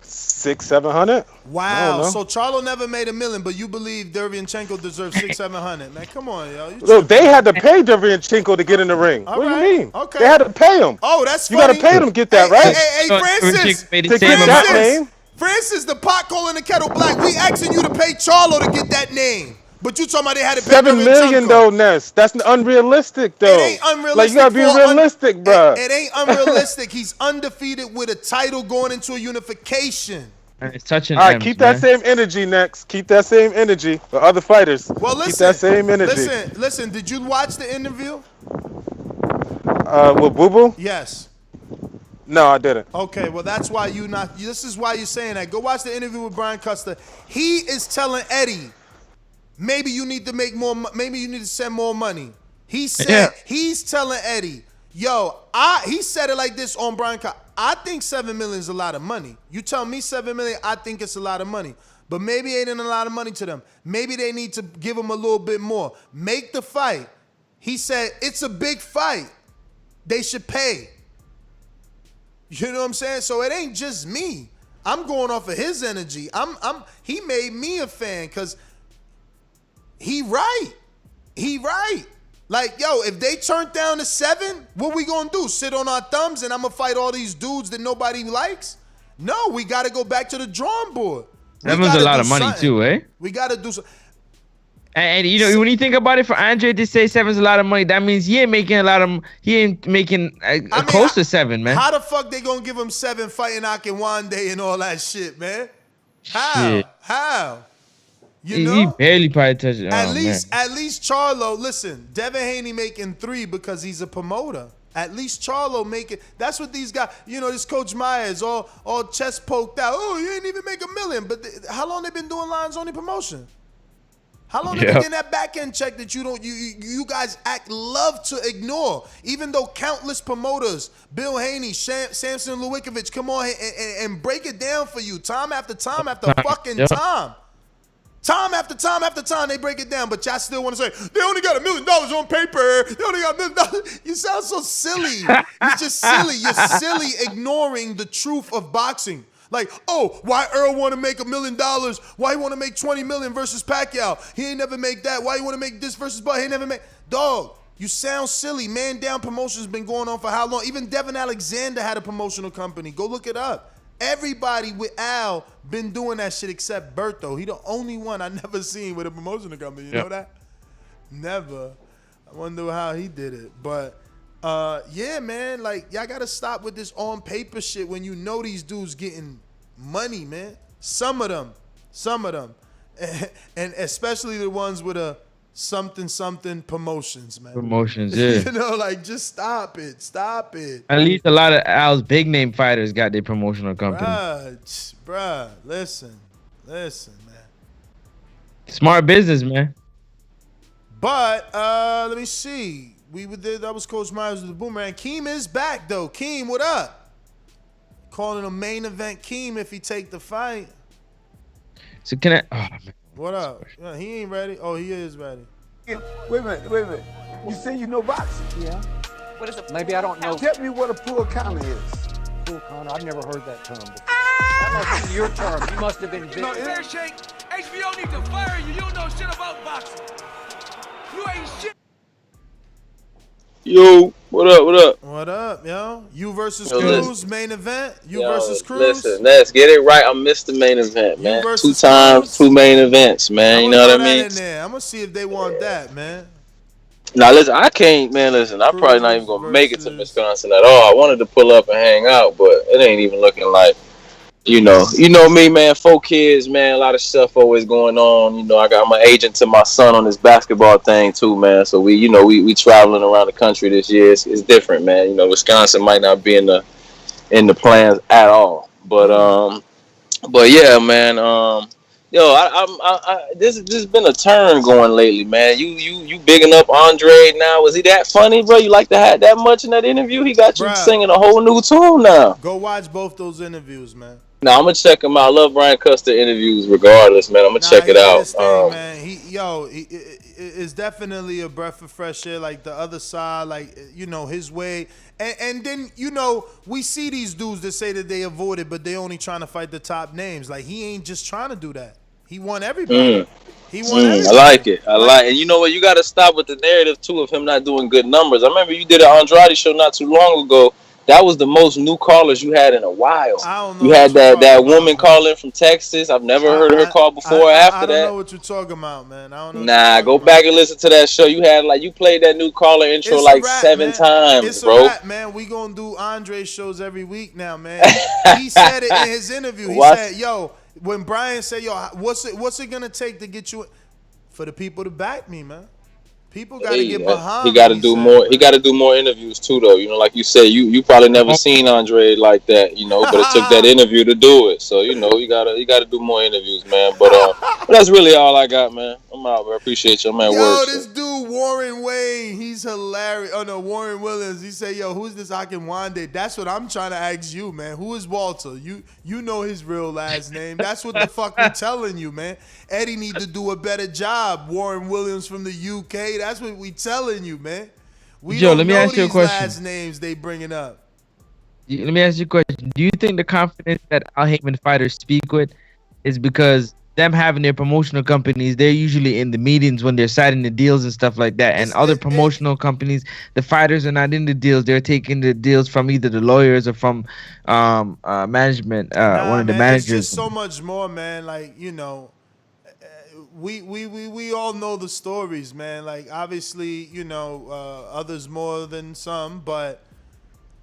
600-700? Wow. So Charlo never made $1 million, but you believe Derevyanchenko deserves 600-700. Man, come on, yo. Look, they had to pay Derevyanchenko to get in the ring. What do you mean? Okay. They had to pay him. Oh, that's You funny. got to pay them to get that, right? Hey, Francis. Made To it get that Francis. name. Francis, the pot calling the kettle black. We asking you to pay Charlo to get that name. But you talking about they had to pay $7 million though, Ness. That's unrealistic though. It ain't unrealistic. Like you gotta be realistic, bro. It ain't unrealistic. He's undefeated with a title going into a unification. And it's touching. All right, keep that same energy next. Keep that same energy for other fighters. Well, listen. Keep that same energy. Listen. Did you watch the interview? With Boo Boo? Yes. No, I didn't. Okay, well that's why you not. This is why you're saying that. Go watch the interview with Brian Custer. He is telling Eddie, maybe you need to make more. Maybe you need to send more money. He said he's telling Eddie, yo, he said it like this on Brian Custer. I think $7 million is a lot of money. You tell me $7 million, I think it's a lot of money. But maybe it ain't a lot of money to them. Maybe they need to give him a little bit more. Make the fight. He said it's a big fight. They should pay. You know what I'm saying? So it ain't just me. I'm going off of his energy. He made me a fan because he right. He right. Like, yo, if they turn down to 7, what we gonna do? Sit on our thumbs and I'm gonna fight all these dudes that nobody likes? No, we gotta go back to the drawing board. 7's a lot of money too, eh? We gotta do something. And you know, when you think about it, for Andre to say 7's a lot of money, that means he ain't making a lot of. He ain't making close to 7, man. How the fuck they gonna give him 7 fighting Akinwande and all that shit, man? How? Shit. How? You He know? barely probably touched it. At least Charlo, listen, Devin Haney making 3 because he's a promoter. At least Charlo making, that's what these guys, you know, this Coach Myers all chest poked out. Oh, you ain't even make $1 million. But how long they been doing Lions Only promotion? How long they been getting that back end check that you guys love to ignore? Even though countless promoters, Bill Haney, Samson Lewickovich, come on and break it down for you time after time after fucking time. Time after time after time, they break it down, but y'all still want to say, they only got $1 million on paper. They only got $1 million. You sound so silly. You're just silly. You're silly ignoring the truth of boxing. Like, oh, why Earl want to make $1 million? Why he want to make $20 million versus Pacquiao? He ain't never make that. Why he want to make this versus Bud? He ain't never make. Dog, you sound silly. Man Down Promotions been going on for how long? Even Devin Alexander had a promotional company. Go look it up. Everybody with Al been doing that shit except Berto. He the only one I never seen with a promotional company. You know that? Never. I wonder how he did it. But yeah, man, like y'all gotta stop with this on paper shit when you know these dudes getting money, man. Some of them. And especially the ones with a something promotions, man. Promotions, yeah. You know, like just stop it. At least a lot of Al's big name fighters got their promotional company. Bruh, listen, man. Smart business, man. But let me see. We were there. That was Coach Myers with the Boomerang. Keem is back though. Keem, what up? Calling a main event Keem if he take the fight. So can I? Oh, man. What up? Yeah, he ain't ready. Oh, he is ready. Wait a minute. You say you know boxing? Yeah. What is it? Maybe I don't know. Tell me what a pull counter is. Pull counter? I've never heard that term before. That must be your term. You must have been. No, Fair shake. HBO needs to fire you. You don't know shit about boxing. You ain't shit. Yo, what up? What up, yo? You versus Cruz, main event. You versus Cruz. Listen, let's get it right. I missed the main event, man. 2 times, 2 main events, man. You know what I mean? I'm gonna see if they want that, man. Now, listen, I can't, man. Listen, I'm probably not even gonna make it to Wisconsin at all. I wanted to pull up and hang out, but it ain't even looking like. You know me, man. 4 kids, man. A lot of stuff always going on. You know, I got my agent to my son on this basketball thing too, man. So we traveling around the country this year. It's different, man. You know, Wisconsin might not be in the plans at all, but yeah, man. This has been a turn going lately, man. You bigging up Andrade now? Was he that funny, bro? You like to have that much in that interview? He got you singing a whole new tune now. Go watch both those interviews, man. No, I'm gonna check him out. I love Brian Custer interviews, regardless, man. I'm gonna check it out. Man, it's definitely a breath of fresh air. Like the other side, like his way. And then we see these dudes that say that they avoided, but they only trying to fight the top names. Like he ain't just trying to do that. He won everybody. I like it. And you know what? You got to stop with the narrative too of him not doing good numbers. I remember you did an Andrade show not too long ago. that was the most new callers you had in a while. I don't know. You had that woman calling from Texas. I've never heard her call before. After I don't that, know what you're talking about, man. I don't know. nah, go back and listen to that show. You had you played that new caller intro It's like a wrap, 7 man. times, It's bro. a wrap, man. We gonna do Andre shows every week now, man. He said it in his interview. He said, "Yo, when Brian said, yo, what's it gonna take to get you for the people to back me, man? People got to get behind." He got to do more. He got to do more interviews too, though. You know, like you said, you probably never seen Andre like that. You know, but it took that interview to do it. So you know, you gotta do more interviews, man. But that's really all I got, man. I'm out, bro. Appreciate you, man. Yo, this dude Warren Wayne, he's hilarious. Oh no, Warren Williams. He said, "Yo, who's this Akinwande?" That's what I'm trying to ask you, man. Who is Walter? You know his real last name. That's what the fuck we telling you, man. Eddie need to do a better job. Warren Williams from the UK. That's what we telling you, man. Joe, let me ask you a question. Last names they bringing up. Let me ask you a question. Do you think the confidence that Al Heyman fighters speak with is because them having their promotional companies, they're usually in the meetings when they're signing the deals and stuff like that, and other promotional companies, the fighters are not in the deals. They're taking the deals from either the lawyers or from management, one of the managers. It's just so much more, man. Like, you know, we all know the stories, man. Like, obviously, you know, others more than some, but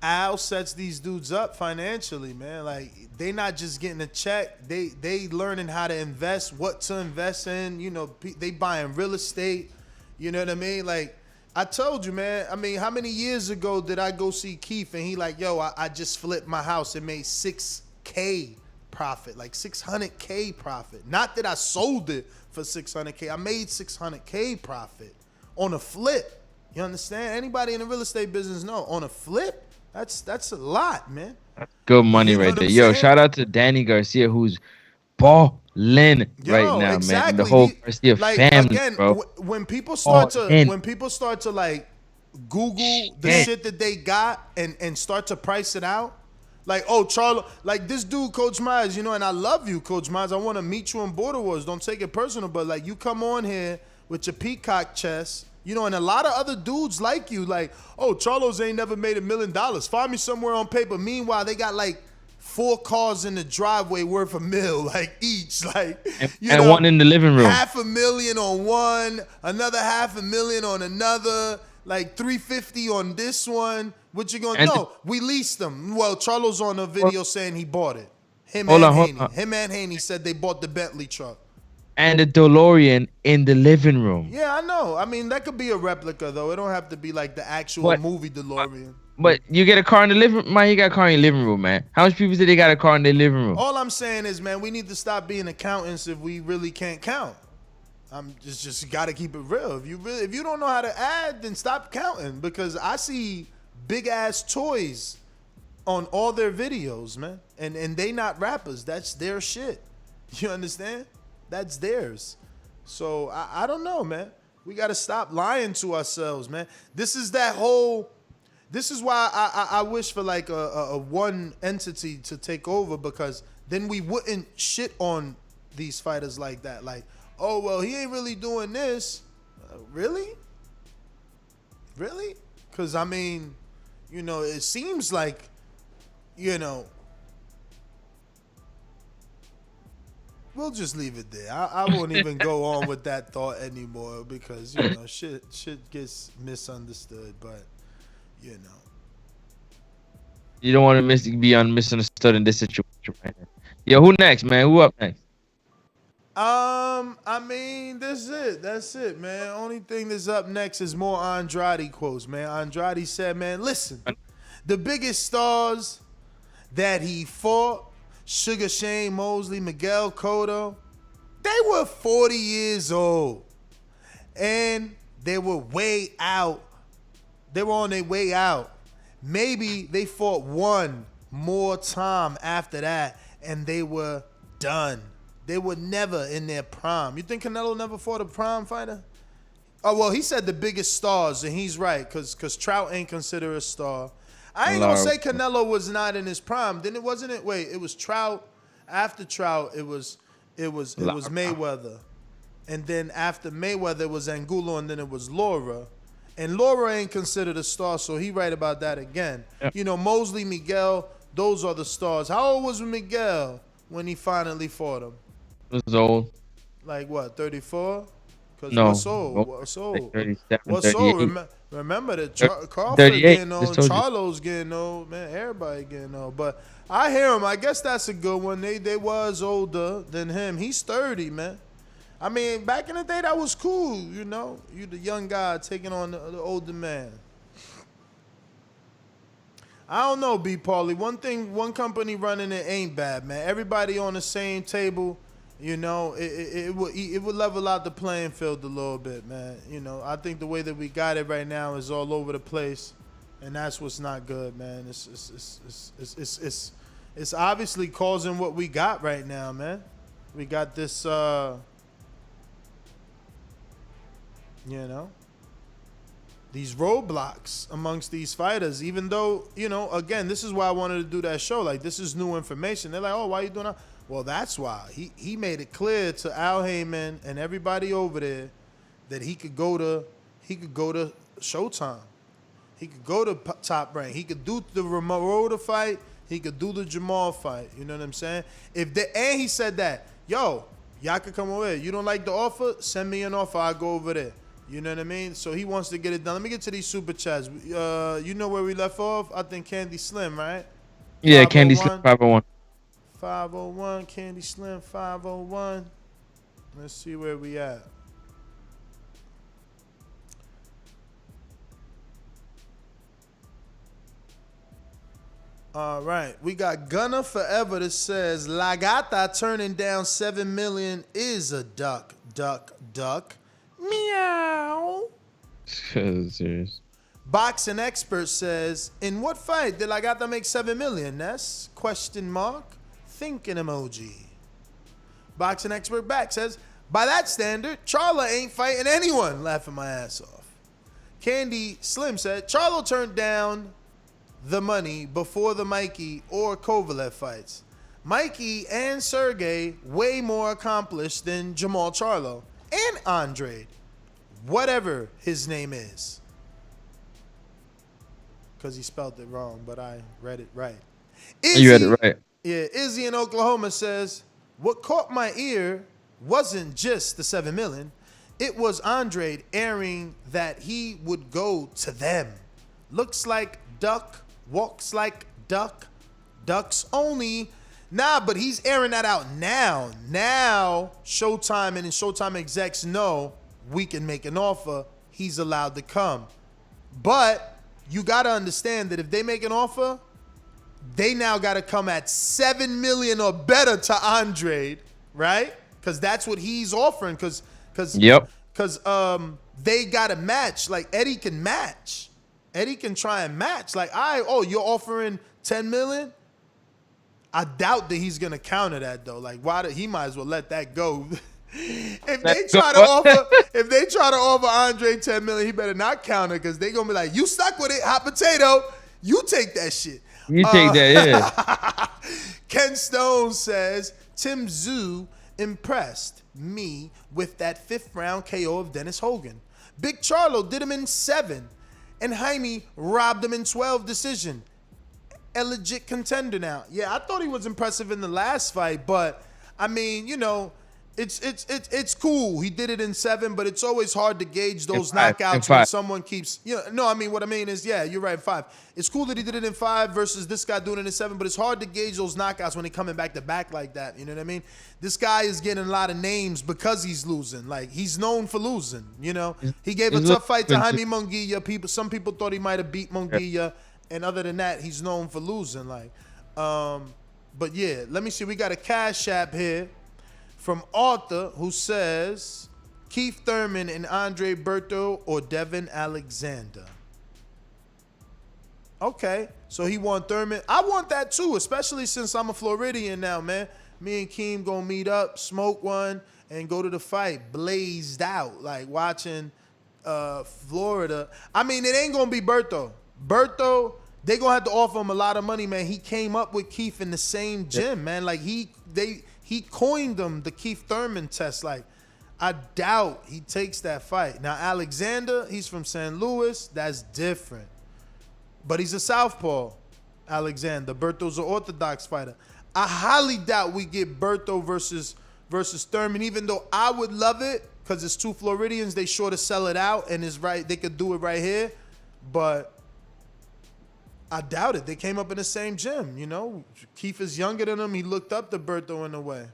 Al sets these dudes up financially, man. Like, they not just getting a check. They learning how to invest, what to invest in. You know, they buying real estate. You know what I mean? Like, I told you, man. I mean, how many years ago did I go see Keith and he like, yo, I just flipped my house and made $6K profit, like $600K profit. Not that I sold it for $600K. I made $600K profit on a flip. You understand? Anybody in the real estate business know on a flip, that's a lot, man. Good money right there. Yo, shout out to Danny Garcia, who's balling right now, man. And the whole Garcia family, again, bro. When people start to like Google the shit that they got and start to price it out, like, oh, Charlo, like this dude, Coach Myers, you know, and I love you, Coach Myers. I want to meet you in Border Wars. Don't take it personal, but like you come on here with your peacock chest. You know, and a lot of other dudes like you, like, oh, Charlos ain't never made $1 million. Find me somewhere on paper. Meanwhile, they got like 4 cars in the driveway worth $1 million, like each, like, and one in the living room. $500,000 on one, another $500,000 on another, like $350 on this one. What you gonna know? We leased them. Well, Charlo's on a video saying he bought it. Him and Haney said they bought the Bentley truck. And the DeLorean in the living room. Yeah, I know. I mean, that could be a replica, though. It don't have to be like the actual movie DeLorean. But you get a car in the living room, man. You got a car in your living room, man. How much people say they got a car in their living room? All I'm saying is, man, we need to stop being accountants if we really can't count. I'm just got to keep it real. If you don't know how to add, then stop counting, because I see big ass toys on all their videos, man, and they not rappers. That's their shit. You understand? That's theirs. So I don't know, man. We got to stop lying to ourselves, man. This is why I wish for like a one entity to take over, because then we wouldn't shit on these fighters like that. Like, oh, well, he ain't really doing this. Really? Really? Because, I mean, you know, it seems like, you know, we'll just leave it there. I won't even go on with that thought anymore, because, you know, shit gets misunderstood. But, you know, you don't want to be misunderstood in this situation right now. Yo, who next, man? Who up next? I mean, that's it, man. Only thing that's up next is more Andrade quotes, man. Andrade said, man, listen, the biggest stars that he fought, Sugar Shane Mosley, Miguel Cotto, they were 40 years old. And they were way out. They were on their way out. Maybe they fought one more time after that, and they were done. They were never in their prime. You think Canelo never fought a prime fighter? Oh, well, he said the biggest stars, and he's right, because Trout ain't considered a star. I ain't gonna say Canelo was not in his prime. Then it wasn't it. Wait, it was Trout. After Trout, it was Mayweather, and then after Mayweather, it was Angulo, and then it was Laura, And Laura ain't considered a star, so he right about that again. Yep. You know, Mosley, Miguel, those are the stars. How old was Miguel when he finally fought him? It was old. Like what, 34? Because No. what's old? What's old? Like 37, What's old? 38. Remember that Crawford 38, getting old, just told you. Charlo's getting old, man. Everybody getting old. But I hear him. I guess that's a good one. They was older than him. He's 30, man. I mean, back in the day, that was cool, you know. You the young guy taking on the older man. I don't know, B. Paulie. One company running it ain't bad, man. Everybody on the same table, you know, it would level out the playing field a little bit, man. You know, I think the way that we got it right now is all over the place, and that's what's not good, man. It's obviously causing what we got right now, man. We got this, you know, these roadblocks amongst these fighters, even though, you know, again, this is why I wanted to do that show. Like, this is new information. They're like, oh, why are you doing that? Well, that's why. He made it clear to Al Heyman and everybody over there that he could go to Showtime. He could go to Top Rank. He could do the Ramorota fight. He could do the Jamal fight. You know what I'm saying? And he said that, yo, y'all could come over here. You don't like the offer? Send me an offer. I'll go over there. You know what I mean? So he wants to get it done. Let me get to these super chats. You know where we left off? I think Candy Slim, right? Yeah, Candy Slim 501. 501, Candy Slim 501. Let's see where we at. All right, we got Gunner Forever that says La Gata turning down $7 million is a duck. Meow. Serious. Boxing Expert says, in what fight did La Gata make $7 million, Ness? Question mark. Thinking emoji. Boxing Expert back says, by that standard, Charlo ain't fighting anyone. Laughing my ass off. Candy Slim said, Charlo turned down the money before the Mikey or Kovalev fights. Mikey and Sergey way more accomplished than Jamal Charlo and Andrade, whatever his name is. Because he spelled it wrong, but I read it right. You read it right. Yeah, Izzy in Oklahoma says, what caught my ear wasn't just the $7 million. It was Andrade airing that he would go to them. Looks like duck, walks like duck, ducks only. Nah, but he's airing that out now. Now, Showtime and Showtime execs know we can make an offer. He's allowed to come. But you got to understand that if they make an offer, they now got to come at $7 million or better to Andrade, right? Because that's what he's offering. Because they got to match. Like, Eddie can match. Eddie can try and match. Like, you're offering $10 million? I doubt that he's gonna counter that though. Like, he might as well let that go. If they try to offer Andre $10 million, he better not counter because they gonna be like, you stuck with it, hot potato. You take that shit. You take that, yeah. Ken Stone says, Tim Tszyu impressed me with that 5th round KO of Dennis Hogan. Big Charlo did him in 7, and Jaime robbed him in 12 decision. A legit contender now. Yeah, I thought he was impressive in the last fight, but I mean, you know, it's cool. He did it in 7, but it's always hard to gauge those knockouts when someone keeps. No, I mean what I mean is, yeah, you're right. In 5, it's cool that he did it in 5 versus this guy doing it in 7, but it's hard to gauge those knockouts when they're coming back to back like that. You know what I mean? This guy is getting a lot of names because he's losing. Like, he's known for losing. You know, he gave a tough fight to Jaime Munguia. Some people thought he might have beat Munguia. And other than that, he's known for losing. Like, but yeah, let me see. We got a cash app here from Arthur who says Keith Thurman and Andre Berto or Devin Alexander. Okay, so he want Thurman. I want that too, especially since I'm a Floridian now, man. Me and Keem gonna meet up, smoke one, and go to the fight blazed out, like watching Florida. I mean, it ain't gonna be Berto. Berto, they gonna have to offer him a lot of money, man. He came up with Keith in the same gym, man. Like he coined him the Keith Thurman test. Like, I doubt he takes that fight. Now, Alexander, he's from St. Louis. That's different. But he's a southpaw, Alexander. Berto's an orthodox fighter. I highly doubt we get Berto versus Thurman, even though I would love it because it's two Floridians. They sure to sell it out, and it's right. They could do it right here. But I doubt it. They came up in the same gym, you know. Keith is younger than him. He looked up to Berto in a way.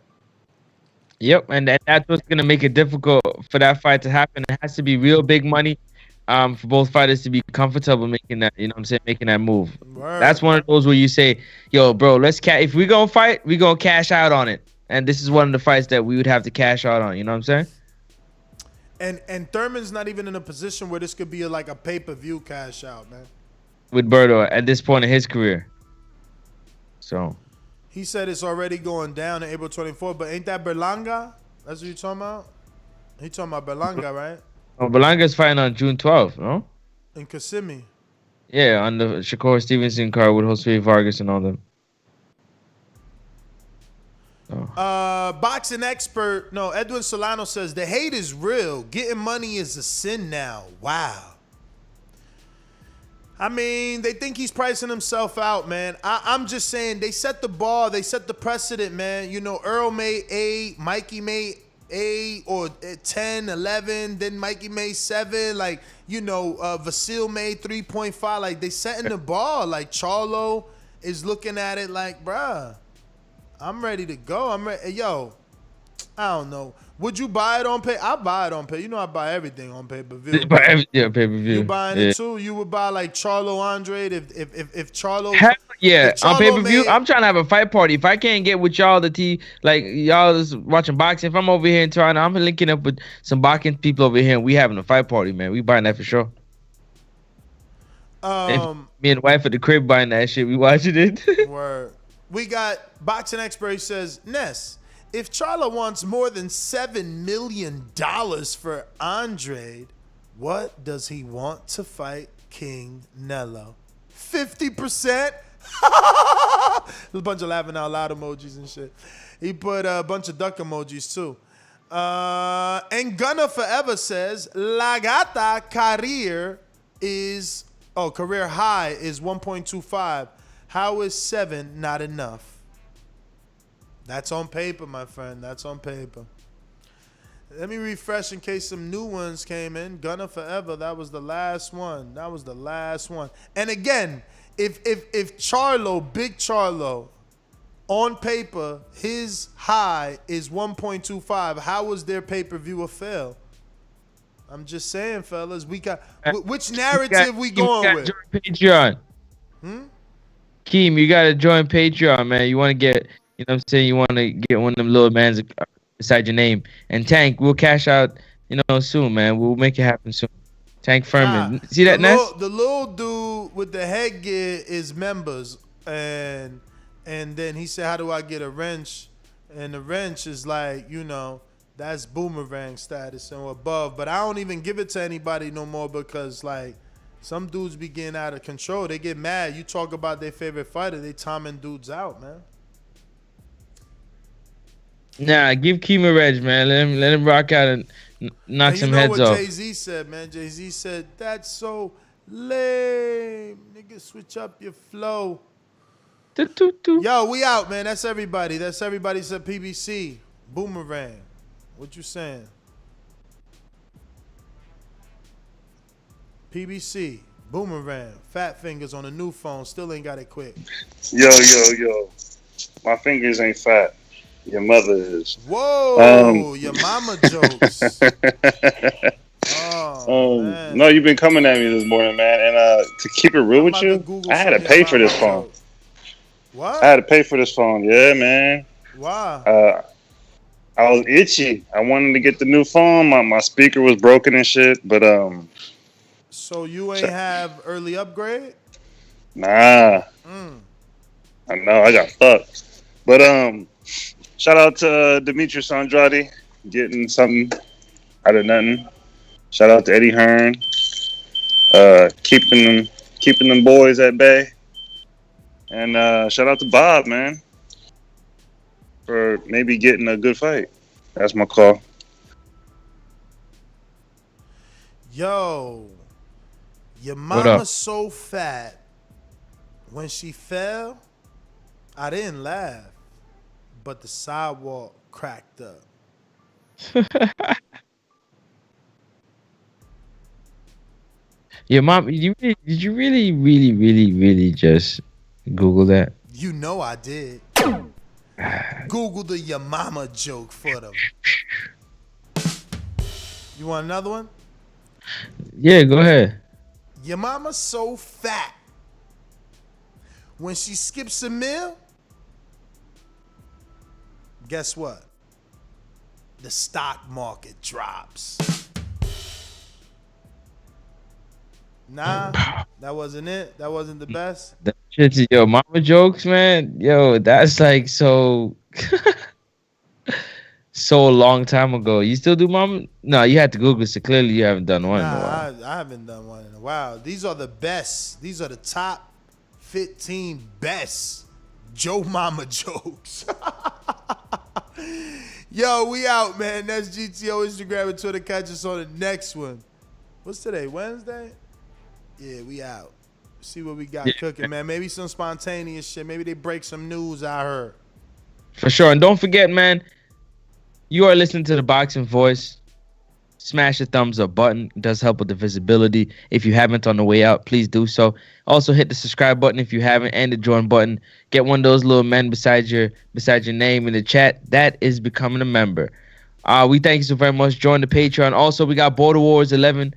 Yep, and that's what's gonna make it difficult for that fight to happen. It has to be real big money, for both fighters to be comfortable making that. You know what I'm saying? Making that move. Word. That's one of those where you say, "Yo, bro, if we gonna fight, we gonna cash out on it." And this is one of the fights that we would have to cash out on. You know what I'm saying? And Thurman's not even in a position where this could be like a pay-per-view cash out, man. With Berto at this point in his career. So. He said it's already going down on April 24th, but ain't that Berlanga? That's what you talking about? He talking about Berlanga, right? Oh, Berlanga's fighting on June 12th, no? In Kissimmee. Yeah, on the Shakur Stevenson card with Jose Vargas and all them. Boxing expert, Edwin Solano says the hate is real. Getting money is a sin now. Wow. I mean, they think he's pricing himself out, man. I'm just saying they set the bar, they set the precedent, man. You know, Earl made 8, Mikey made 8 or 10, 11, then Mikey made 7. Like, you know, Vasil made 3.5. Like, they setting the bar. Like, Charlo is looking at it like, bruh, I'm ready to go. I'm ready. Yo, I don't know. Would you buy it on pay? I buy it on pay. You know I buy everything on pay-per-view. Pay-per-view. You buying it too? You would buy like Charlo Andrade if Charlo. Hell yeah, if Charlo on pay-per-view. made- I'm trying to have a fight party. If I can't get with y'all, like y'all is watching boxing. If I'm over here in Toronto, I'm linking up with some boxing people over here, and we having a fight party, man. We buying that for sure. Me and the wife at the crib buying that shit. We watching it. Word. We got boxing expert. He says, Ness, if Charlo wants more than $7 million for Andrade, what does he want to fight King Nello? 50%? A bunch of laughing out loud emojis and shit. He put a bunch of duck emojis too. And Gunner Forever says, La Gata career high is 1.25. How is 7 not enough? That's on paper, my friend. That's on paper. Let me refresh in case some new ones came in. Gunner Forever, that was the last one. That was the last one. And again, if Charlo, Big Charlo, on paper, his high is 1.25, how was their pay-per-view a fail? I'm just saying, fellas. We got which narrative we going with? Patreon. Keem, you gotta join Patreon, man. You want to get, you know what I'm saying? You want to get one of them little mans beside your name. And Tank, we'll cash out, soon, man. We'll make it happen soon. Tank Furman. See that, Ness? The little dude with the headgear is members. And then he said, how do I get a wrench? And the wrench is like, that's boomerang status and above. But I don't even give it to anybody no more because, like, some dudes be getting out of control. They get mad. You talk about their favorite fighter, they timing dudes out, man. Nah, give Keem a reg, man. Let him rock out and knock some heads off. You know what Jay-Z said, man? Jay-Z said, that's so lame. Nigga, switch up your flow. Yo, we out, man. That's everybody. That's everybody said PBC. Boomerang. What you saying? PBC. Boomerang. Fat fingers on a new phone. Still ain't got it quick. Yo. My fingers ain't fat. Your mother is. Whoa, your mama jokes. Man. No, you've been coming at me this morning, man. And to keep it real with you, I had to pay for this phone. What? I had to pay for this phone. Yeah, man. Why? I was itchy. I wanted to get the new phone. My speaker was broken and shit, but So you ain't have early upgrade? Nah. I know, I got fucked. But shout out to Demetrius Andrade getting something out of nothing. Shout out to Eddie Hearn, keeping them boys at bay. And shout out to Bob, man, for maybe getting a good fight. That's my call. Yo, your What up? mama's so fat. When she fell, I didn't laugh, but the sidewalk cracked up. Your mom, did you really just Google that? You know I did. Google the your mama joke for them. You want another one? Yeah, go ahead. Your mama's so fat. When she skips a meal, guess what? The stock market drops. Nah, that wasn't it. That wasn't the best. That shit's yo mama jokes, man. Yo, that's like so so a long time ago. You still do mama? No, you had to Google it, so clearly you haven't done one in a while. I haven't done one in a while. These are the best. These are the top 15 best Joe Mama jokes. Yo, we out, man. That's GTO, Instagram, and Twitter. Catch us on the next one. What's today? Wednesday? Yeah, we out. See what we got cooking, man. Maybe some spontaneous shit. Maybe they break some news I heard. For sure. And don't forget, man, you are listening to the Boxing Voice. Smash the thumbs up button. It does help with the visibility. If you haven't on the way out, please do so. Also hit the subscribe button if you haven't, and the join button. Get one of those little men beside your name in the chat. That is becoming a member. We thank you so very much. Join the Patreon. Also, we got Border Wars 11,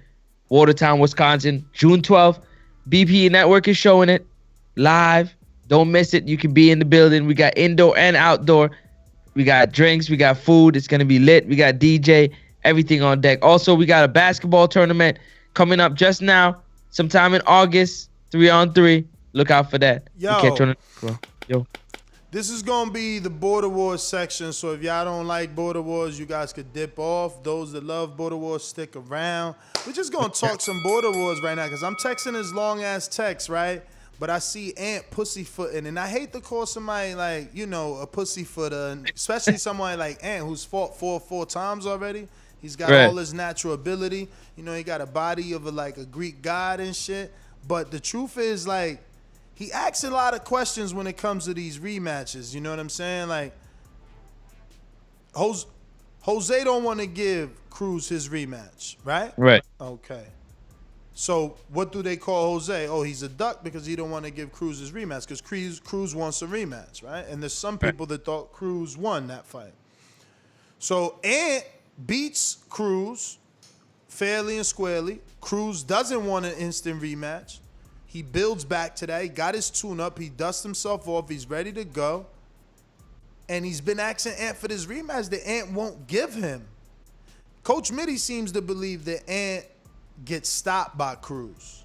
Watertown, Wisconsin, June 12th. BP Network is showing it live. Don't miss it. You can be in the building. We got indoor and outdoor. We got drinks. We got food. It's going to be lit. We got DJ. Everything on deck. Also, we got a basketball tournament coming up just now, sometime in August, 3-on-3. Look out for that. Yo. This is going to be the Border Wars section, so if y'all don't like Border Wars, you guys could dip off. Those that love Border Wars, stick around. We're just going to talk some Border Wars right now, because I'm texting this long-ass text, right? But I see Ant pussyfooting, and I hate to call somebody like, you know, a pussyfooter, especially someone like Ant who's fought four times already. He's got all his natural ability. You know, he got a body of a Greek god and shit. But the truth is, like, he asks a lot of questions when it comes to these rematches. You know what I'm saying? Like, Jose don't want to give Cruz his rematch, right? Right. Okay. So what do they call Jose? Oh, he's a duck because he don't want to give Cruz his rematch because Cruz wants a rematch, right? And there's some people that thought Cruz won that fight. So Ant beats Cruz fairly and squarely. Cruz doesn't want an instant rematch. He builds back to that. He got his tune-up. He dusts himself off. He's ready to go. And he's been asking Ant for this rematch that Ant won't give him. Coach Mitty seems to believe that Ant gets stopped by Cruz.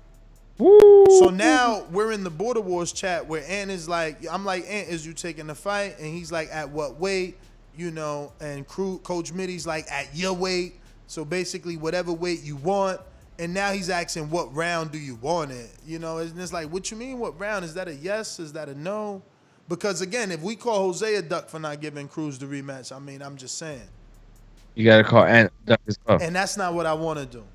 Woo. So now we're in the Border Wars chat where Ant is like, I'm like, Ant, is you taking the fight? And he's like, at what weight? You know, and Coach Mitty's like, at your weight. So basically, whatever weight you want. And now he's asking, what round do you want it? You know, and it's like, what you mean, what round? Is that a yes? Is that a no? Because, again, if we call Jose a duck for not giving Cruz the rematch, I mean, I'm just saying. You got to call Ant duck as well. And that's not what I want to do.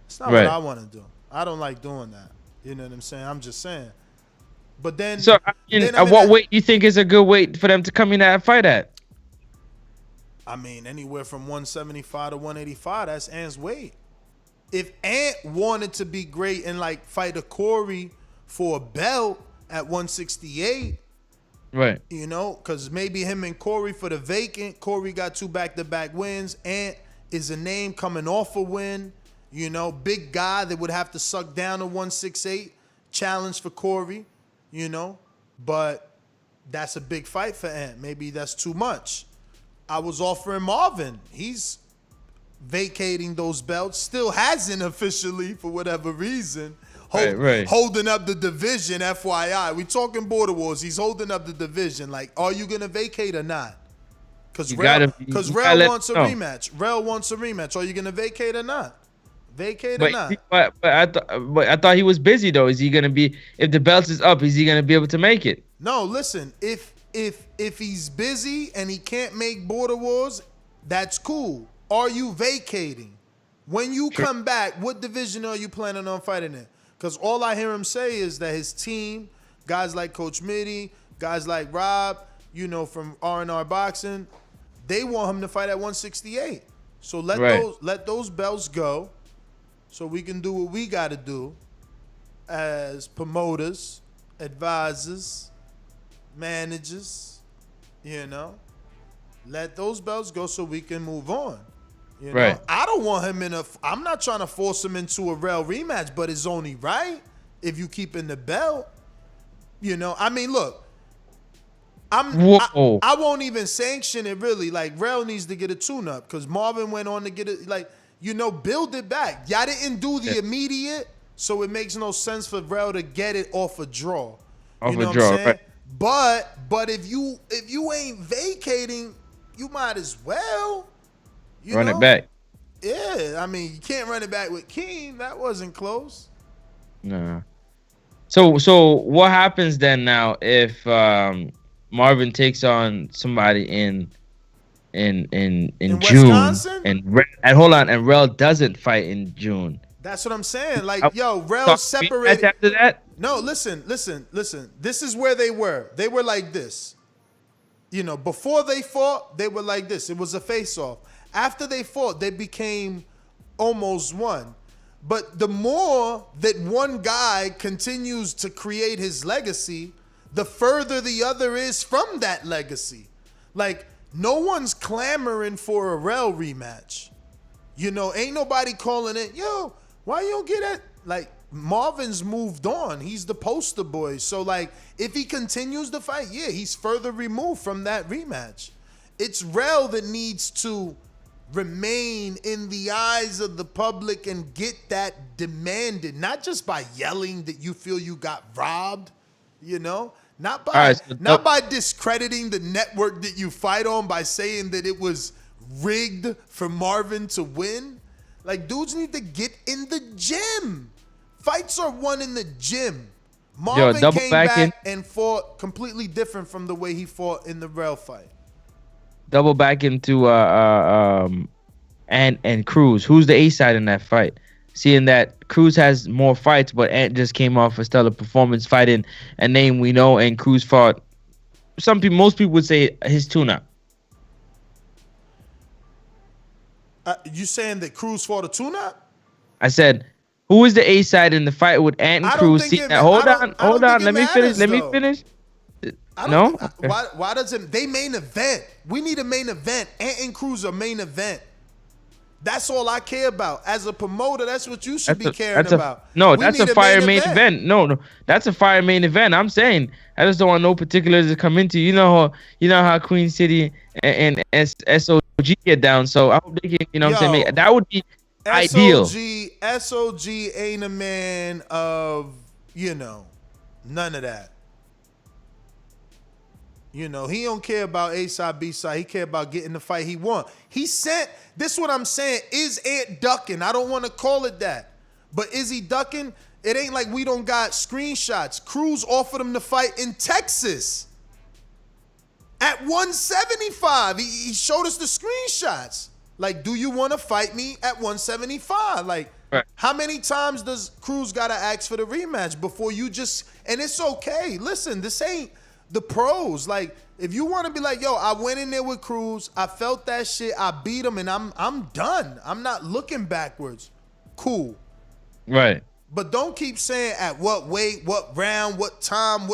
It's not what I want to do. I don't like doing that. You know what I'm saying? I'm just saying. But then... So, at what weight you think is a good weight for them to come in and fight at? I mean, anywhere from 175 to 185, that's Ant's weight. If Ant wanted to be great and like fight a Corey for a belt at 168, right? You know, because maybe him and Corey for the vacant. Corey got 2 back-to-back wins. Ant is a name coming off a win. You know, big guy that would have to suck down a 168 challenge for Corey. You know, but that's a big fight for Ant. Maybe that's too much. I was offering Marvin. He's vacating those belts, still hasn't officially for whatever reason. Holding up the division, FYI. We talking Border Wars. He's holding up the division. Like, are you gonna vacate or not? Because Rel wants a rematch. Rel wants a rematch. Are you gonna vacate or not? But I thought he was busy though. Is he gonna be, if the belt is up, is he gonna be able to make it? No, listen. If he's busy and he can't make Border Wars, that's cool. Are you vacating? When you come back, what division are you planning on fighting in? Because all I hear him say is that his team, guys like Coach Mitty, guys like Rob, you know, from R&R Boxing, they want him to fight at 168. So let those belts go so we can do what we got to do as promoters, advisors, managers, you know. Let those belts go so we can move on. You know? I don't want him I'm not trying to force him into a real rematch, but it's only right if you keep in the belt. You know, I mean, look, I won't even sanction it really. Like, Rel needs to get a tune-up because Marvin went on to get it, like, you know, build it back. Y'all didn't do the immediate, so it makes no sense for Rel to get it off a draw. You know what I'm saying? But if you ain't vacating, you might as well run it back. Yeah, I mean, you can't run it back with Keem. That wasn't close. No. So what happens then now if Marvin takes on somebody in June Wisconsin? and hold on, and Rel doesn't fight in June? That's what I'm saying. Like, yo, Rel separated. After that? No, listen. This is where they were. They were like this. You know, before they fought, they were like this. It was a face-off. After they fought, they became almost one. But the more that one guy continues to create his legacy, the further the other is from that legacy. Like, no one's clamoring for a Rel rematch. You know, ain't nobody calling it, yo, why you don't get it? Like, Marvin's moved on. He's the poster boy. So, like, if he continues to fight, yeah, he's further removed from that rematch. It's Rel that needs to remain in the eyes of the public and get that demanded, not just by yelling that you feel you got robbed, you know, not by discrediting the network that you fight on by saying that it was rigged for Marvin to win. Like, dudes need to get in the gym. Fights are won in the gym. Marvin came back and fought completely different from the way he fought in the Rel fight. Double back into and Cruz. Who's the A side in that fight? Seeing that Cruz has more fights, but Ant just came off a stellar performance fighting a name we know, and Cruz fought most people would say his tune-up. You saying that Cruz fought a tune-up? I said, who is the A side in the fight with Ant and Cruz? Hold on. Let me finish. No? Okay. Why doesn't they main event? We need a main event. Ant and Cruz are main event. That's all I care about. As a promoter, that's what you should be caring about. No, that's a fire main event. No, that's a fire main event. I'm saying I just don't want no particulars to come into. You know how Queen City and SOG get down. So I hope they can. You know what I'm saying? That would be ideal. SOG ain't a man of, you know, none of that. You know, he don't care about A side, B side. He care about getting the fight he want. He sent, this is what I'm saying, is Ant ducking? I don't want to call it that. But is he ducking? It ain't like we don't got screenshots. Cruz offered him to fight in Texas at 175. He showed us the screenshots. Like, do you want to fight me at 175? Like, how many times does Cruz got to ask for the rematch before you just, and it's okay. Listen, this ain't the pros. Like, if you want to be like, yo, I went in there with Cruz, I felt that shit, I beat him, and I'm done. I'm not looking backwards. Cool. Right. But don't keep saying at what weight, what round, what time,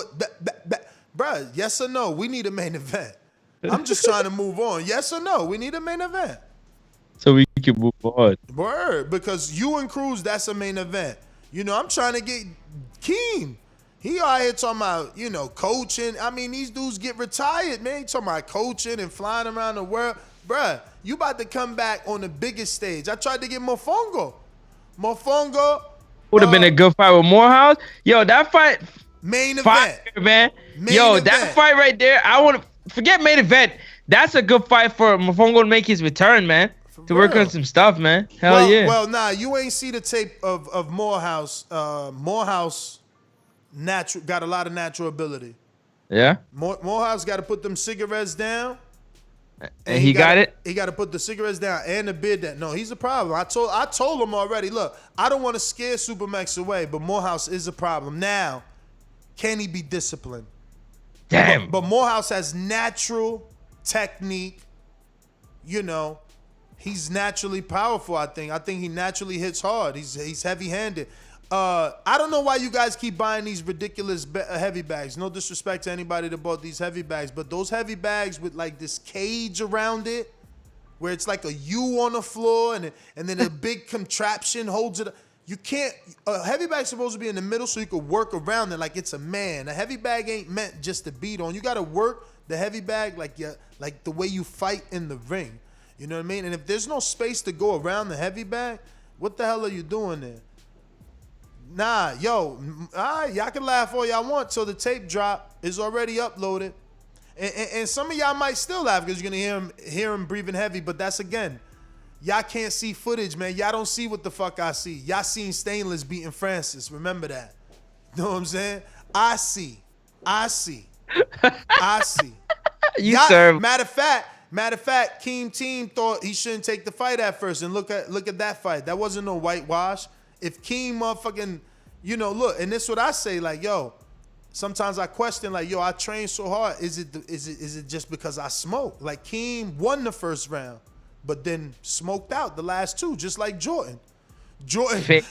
bruh, yes or no, we need a main event. I'm just trying to move on. Yes or no, we need a main event. So we can move on. Word, because you and Cruz, that's a main event. You know, I'm trying to get Keem. He out here talking about, you know, coaching. I mean, these dudes get retired, man. He talking about coaching and flying around the world. Bruh, you about to come back on the biggest stage. I tried to get Mofongo. Would have been a good fight with Morehouse. Yo, that fight. Main event. Man. That fight right there, I want to forget main event. That's a good fight for Mofongo to make his return, man. To work on some stuff, man. Hell yeah. Well, nah, you ain't see the tape of Morehouse. Morehouse got a lot of natural ability. Yeah. Morehouse got to put them cigarettes down And he got it? He got to put the cigarettes down and the beer down. No, he's a problem. I told him already, look, I don't want to scare Supermax away, but Morehouse is a problem. Now, can he be disciplined? Damn. But Morehouse has natural technique. You know, he's naturally powerful, I think. I think he naturally hits hard. He's heavy-handed. I don't know why you guys keep buying these ridiculous heavy bags. No disrespect to anybody that bought these heavy bags, but those heavy bags with like this cage around it, where it's like a U on the floor and then a big contraption holds it. You can't. A heavy bag's supposed to be in the middle so you could work around it like it's a man. A heavy bag ain't meant just to beat on. You got to work the heavy bag like the way you fight in the ring. You know what I mean? And if there's no space to go around the heavy bag, what the hell are you doing there? Nah, yo, all right, y'all can laugh all y'all want till the tape drop is already uploaded. And some of y'all might still laugh because you're going to hear him breathing heavy, but that's, again, y'all can't see footage, man. Y'all don't see what the fuck I see. Y'all seen Stainless beating Francis. Remember that. You know what I'm saying? I see. Matter of fact, Keem Team thought he shouldn't take the fight at first, and look at that fight. That wasn't no whitewash. If Keem motherfucking, you know, look, and this is what I say, like, yo, sometimes I question, like, yo, I train so hard. Is it just because I smoke? Like, Keem won the first round, but then smoked out the last two, just like Jordan. Jordan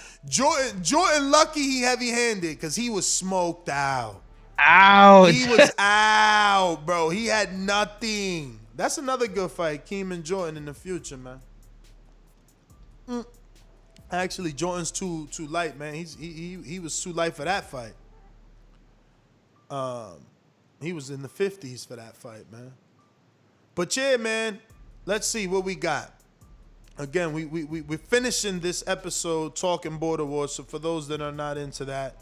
lucky he heavy-handed because he was smoked out. Ouch. He was out, bro. He had nothing. That's another good fight, Keem and Jordan in the future, man. Actually, Jordan's too light, man. He was too light for that fight. He was in the 50s for that fight, man. But yeah, man, let's see what we got. Again, we're finishing this episode talking Border Wars. So for those that are not into that,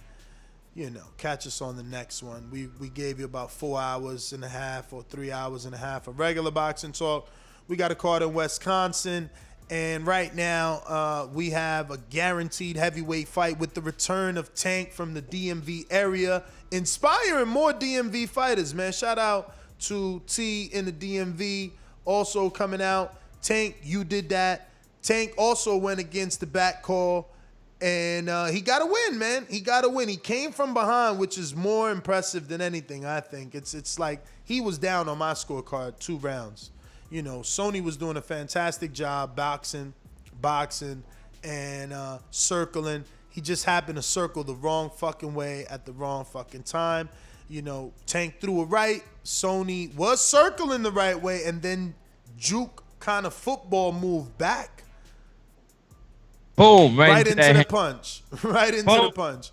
you know, catch us on the next one. We gave you about 4 hours and a half or 3 hours and a half of regular boxing talk. We got a card in Wisconsin. And right now, we have a guaranteed heavyweight fight with the return of Tank from the DMV area, inspiring more DMV fighters, man. Shout out to T in the DMV, also coming out. Tank, you did that. Tank also went against the back call, and he got a win, man. He got a win. He came from behind, which is more impressive than anything, I think. It's like he was down on my scorecard 2 rounds. You know, Sony was doing a fantastic job boxing, and circling. He just happened to circle the wrong fucking way at the wrong fucking time. You know, Tank threw a right. Sony was circling the right way, and then Juke kind of football moved back. Boom, right into the punch. Right into the punch.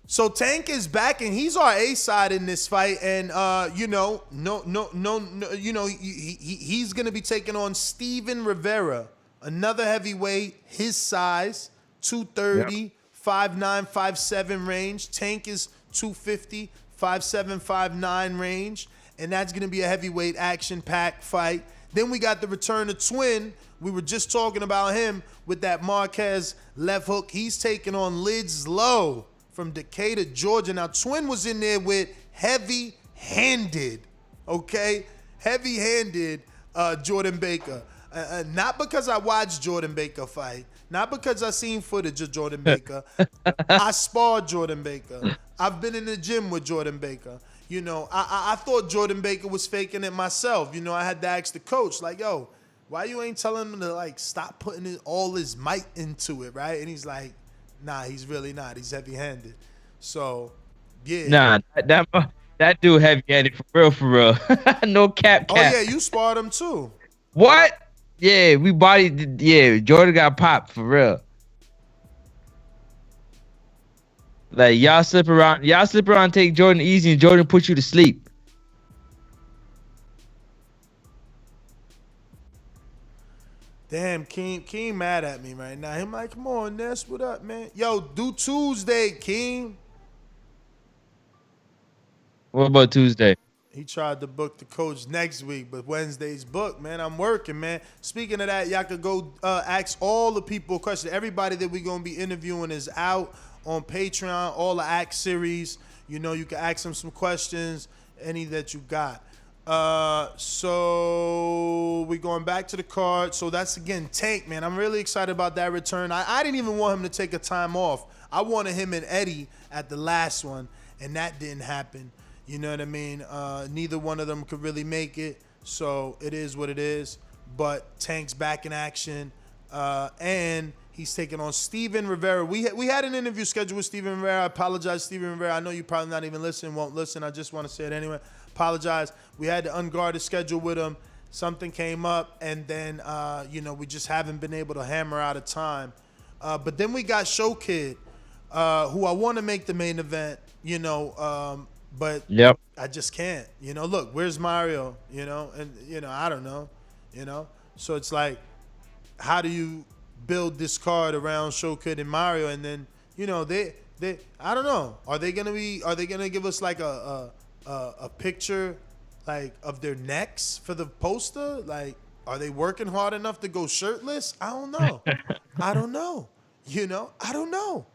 So Tank is back, and he's our A side in this fight, and you know, you know, he's gonna be taking on Steven Rivera, another heavyweight, his size, 230, 5'9", 5'7" range. Tank is 250, 5'7", 5'9" range, and that's gonna be a heavyweight action-packed fight. Then we got the return of Twin. We were just talking about him with that Marquez left hook. He's taking on Lids Lowe from Decatur, Georgia. Now, Twin was in there with heavy-handed, okay? Heavy-handed Jordan Baker. Not because I watched Jordan Baker fight. Not because I seen footage of Jordan Baker. I sparred Jordan Baker. I've been in the gym with Jordan Baker. You know, I thought Jordan Baker was faking it myself. You know, I had to ask the coach, like, yo, why you ain't telling him to, like, stop putting all his might into it, right? And he's like, nah, he's really not. He's heavy-handed. So, yeah. Nah, that dude heavy-handed for real. No cap. Oh, yeah, you sparred him too. What? Yeah, we bodied. Yeah, Jordan got popped for real. Like, y'all slip around, take Jordan easy, and Jordan put you to sleep. Damn, King mad at me right now. Him like, come on, Ness, what up, man? Yo, do Tuesday, King. What about Tuesday? He tried to book the coach next week, but Wednesday's booked, man. I'm working, man. Speaking of that, y'all could go ask all the people questions. Everybody that we're going to be interviewing is out on Patreon, all the Act series. You know, you can ask them some questions, any that you got. So we going back to the card. So that's again Tank, man. I'm really excited about that return. I didn't even want him to take a time off. I wanted him and Eddie at the last one, and that didn't happen. You know what I mean? Neither one of them could really make it, so it is what it is. But Tank's back in action, and he's taking on Steven Rivera. We had an interview scheduled with Steven Rivera. I apologize, Steven Rivera. I know you probably not even listen, won't listen. I just want to say it anyway. Apologize. We had the unguarded schedule with him. Something came up, and then we just haven't been able to hammer out a time. But then we got Show Kid, who I want to make the main event. But yep. I just can't. Look, where's Mario? And I don't know. So it's like, how do you build this card around Show Kid and Mario? And then they I don't know. Are they gonna give us like a picture like of their necks for the poster? Like, are they working hard enough to go shirtless? I don't know. I don't know. I don't know.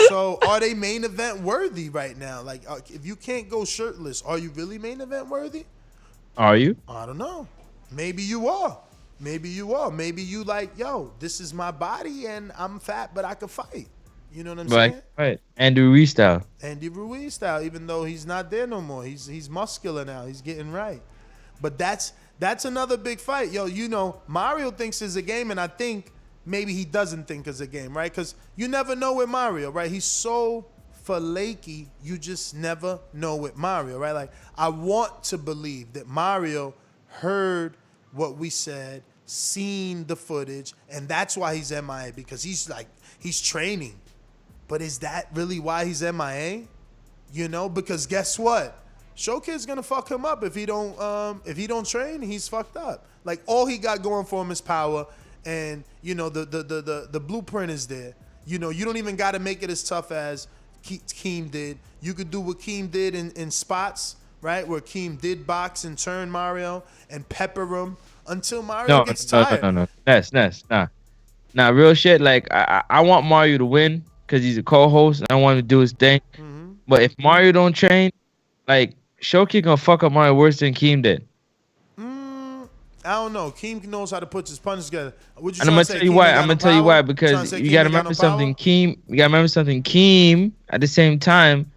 So are they main event worthy right now? Like, if you can't go shirtless, are you really main event worthy? Are you? I don't know. Maybe you are. Maybe you are. Maybe you like, yo, this is my body and I'm fat, but I can fight. You know what I'm saying? Right. Andy Ruiz style. Andy Ruiz style, even though he's not there no more. He's muscular now. He's getting right. But that's another big fight. Yo, Mario thinks it's a game, and I think maybe he doesn't think it's a game, right? Because you never know with Mario, right? He's so flaky, you just never know with Mario, right? Like, I want to believe that Mario heard what we said, seen the footage, and that's why he's MIA, because he's training. But is that really why he's MIA? Because guess what? Showkid's gonna fuck him up if he don't train. He's fucked up. Like, all he got going for him is power, and the blueprint is there. You don't even got to make it as tough as Keem did. You could do what Keem did in spots, right? Where Keem did box and turn Mario and pepper him until Mario gets tired. No. Ness. Nah, real shit. Like, I want Mario to win because he's a co-host and I want him to do his thing. Mm-hmm. But if Mario don't train, like, Showkid gonna fuck up Mario worse than Keem did. I don't know. Keem knows how to put his punches together. And I'm gonna tell you why. I'm gonna tell you why, because you gotta remember something. Keem, Keem at the same time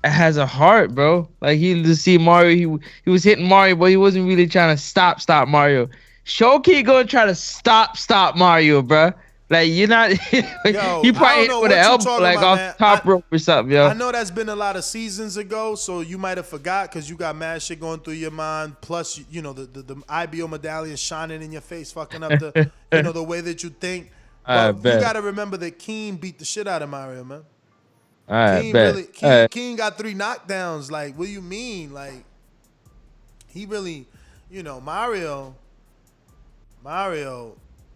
has a heart, bro. Like, he to see Mario, he was hitting Mario, but he wasn't really trying to stop Mario. Showkid gonna try to stop Mario, bro. Like, you're not. Yo, you probably hit with an elbow, like, off the top rope or something, yo. I know that's been a lot of seasons ago, so you might have forgot because you got mad shit going through your mind. Plus, the IBO medallion shining in your face, fucking up the the way that you think. But you got to remember that Keem beat the shit out of Mario, man. Keem got 3 knockdowns. Like, what do you mean? Like, he really, Mario.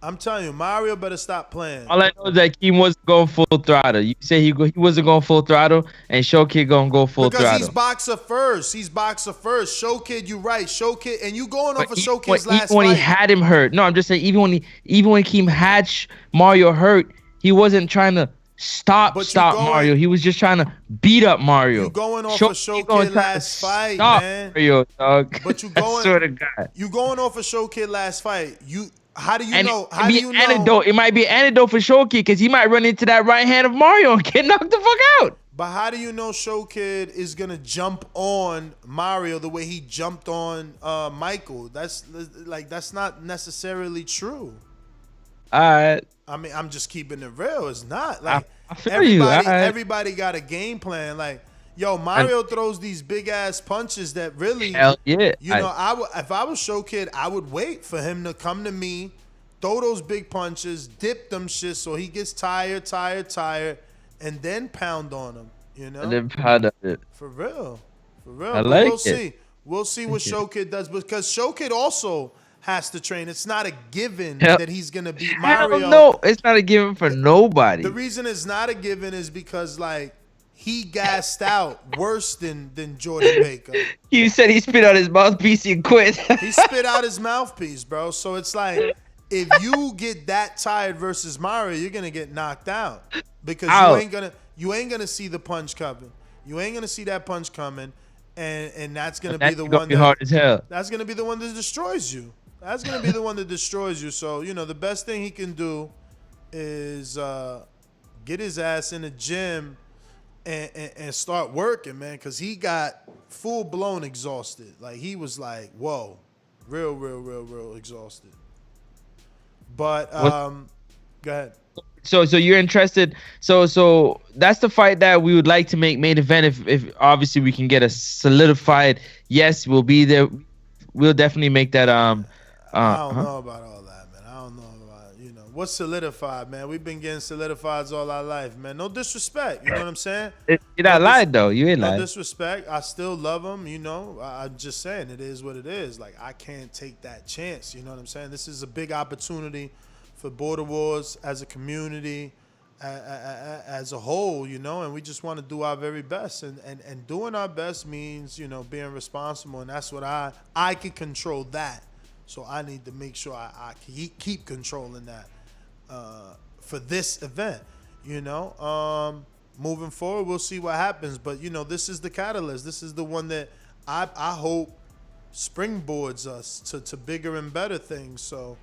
I'm telling you, Mario better stop playing. All I know is that Keem wasn't going full throttle. You say he wasn't going full throttle, and Showkid gonna go full throttle. Because he's boxer first. Showkid, you right. Showkid, and you going off of Showkid's last fight. When he had him hurt. No, I'm just saying, even when Keem had Mario hurt, he wasn't trying to stop Mario. He was just trying to beat up Mario. You going off of Showkid last fight, man. Mario, dog. But you going. I swear to God. You going off of Showkid last fight. How do you know? It might be an antidote for Showkid because he might run into that right hand of Mario and get knocked the fuck out. But how do you know Showkid is gonna jump on Mario the way he jumped on Michael? That's not necessarily true. I mean, I'm just keeping it real. It's not like everybody got a game plan. Like, yo, Mario throws these big ass punches that really, hell yeah. If I was Showkid, I would wait for him to come to me, throw those big punches, dip them shit so he gets tired, and then pound on him. And then pound on it. For real. I like it. We'll see what Showkid does, because Showkid also has to train. It's not a given that he's gonna beat Mario. No, it's not a given for nobody. The reason it's not a given is because, like, he gassed out worse than Jordan Baker. You said he spit out his mouthpiece and quit. He spit out his mouthpiece, bro. So it's like, if you get that tired versus Mario, you're gonna get knocked out because you ain't gonna see the punch coming. You ain't gonna see that punch coming. and that's gonna That's be the gonna one be hard as hell. That's gonna be the one that destroys you. That's gonna be the one that destroys you. So the best thing he can do is get his ass in the gym and start working, man, because he got full blown exhausted. Like he was like, whoa, real exhausted. But go ahead. So you're interested. So that's the fight that we would like to make main event. If obviously we can get a solidified yes, we'll be there. We'll definitely make that. I don't know about all that, man. I don't know about what's solidified, man. We've been getting solidified all our life, man. No disrespect, you know what I'm saying? You're not lying though. You ain't No lying. disrespect. I still love him, I'm just saying it is what it is. Like I can't take that chance. You know what I'm saying? This is a big opportunity for Border Wars as a community, as a whole, and we just want to do our very best. And doing our best means, being responsible, and that's what I can control that. So I need to make sure I keep controlling that for this event. Moving forward, we'll see what happens. But, this is the catalyst. This is the one that I hope springboards us to bigger and better things. So,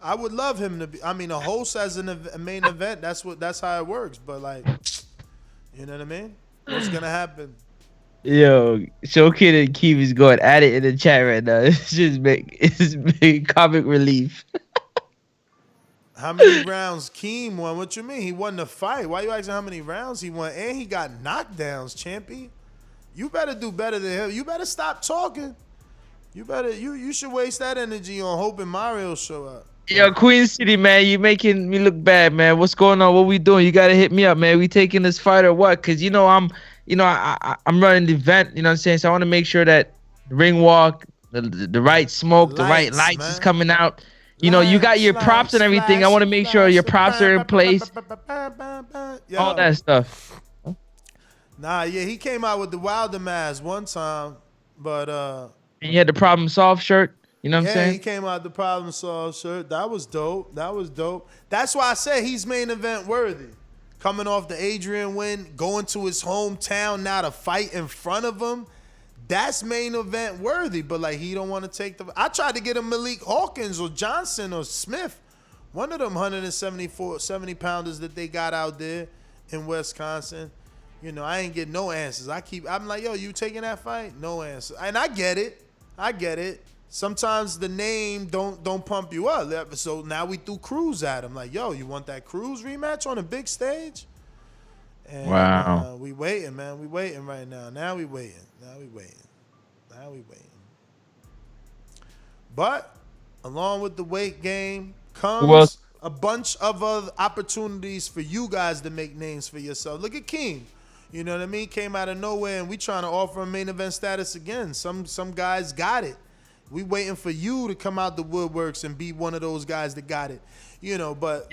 I would love him to be. I mean, a host as a main event. That's how it works. But you know what I mean? What's gonna happen? Yo, Showkid and Keith is going at it in the chat right now. It's just comic relief. How many rounds Keem won? What you mean? He won the fight. Why you asking how many rounds he won? And he got knockdowns, Champy. You better do better than him. You better stop talking. You should waste that energy on hoping Mario show up. Yo, Queen City, man, you making me look bad, man. What's going on? What we doing? You gotta hit me up, man. We taking this fight or what? Cause I'm running the event. You know what I'm saying? So I want to make sure that the ring walk, the right smoke, the right lights is coming out. You got your props and everything. I want to make sure your props are in place. All that stuff. Nah, yeah, he came out with the Wilder mask one time, but and he had the problem solved shirt. You know what I'm saying? Yeah, he came out the problem solved shirt. That was dope. That's why I said he's main event worthy. Coming off the Adrian win, going to his hometown now to fight in front of him. That's main event worthy. But he don't want to take the. I tried to get him Malik Hawkins or Johnson or Smith, one of them 70 pounders that they got out there in Wisconsin. I ain't get no answers. I'm like, yo, you taking that fight? No answer. And I get it. Sometimes the name don't pump you up. So now we threw Cruz at him. Like, yo, you want that Cruz rematch on a big stage? And, wow. We waiting, man. We waiting right now. Now we waiting. But along with the weight game comes a bunch of other opportunities for you guys to make names for yourself. Look at King. You know what I mean? Came out of nowhere, and we trying to offer him main event status again. Some guys got it. We waiting for you to come out the woodworks and be one of those guys that got it. But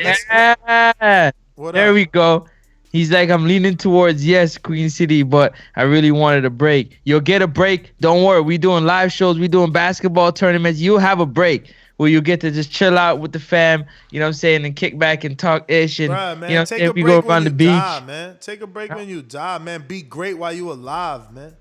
there we go. He's like, I'm leaning towards yes, Queen City, but I really wanted a break. You'll get a break. Don't worry. We doing live shows. We doing basketball tournaments. You'll have a break where you get to just chill out with the fam, you know what I'm saying, and kick back and talk ish. And, right, man. you know, take a we break go around the when beach. you die, man. Take a break when you die, man. Be great while you alive, man.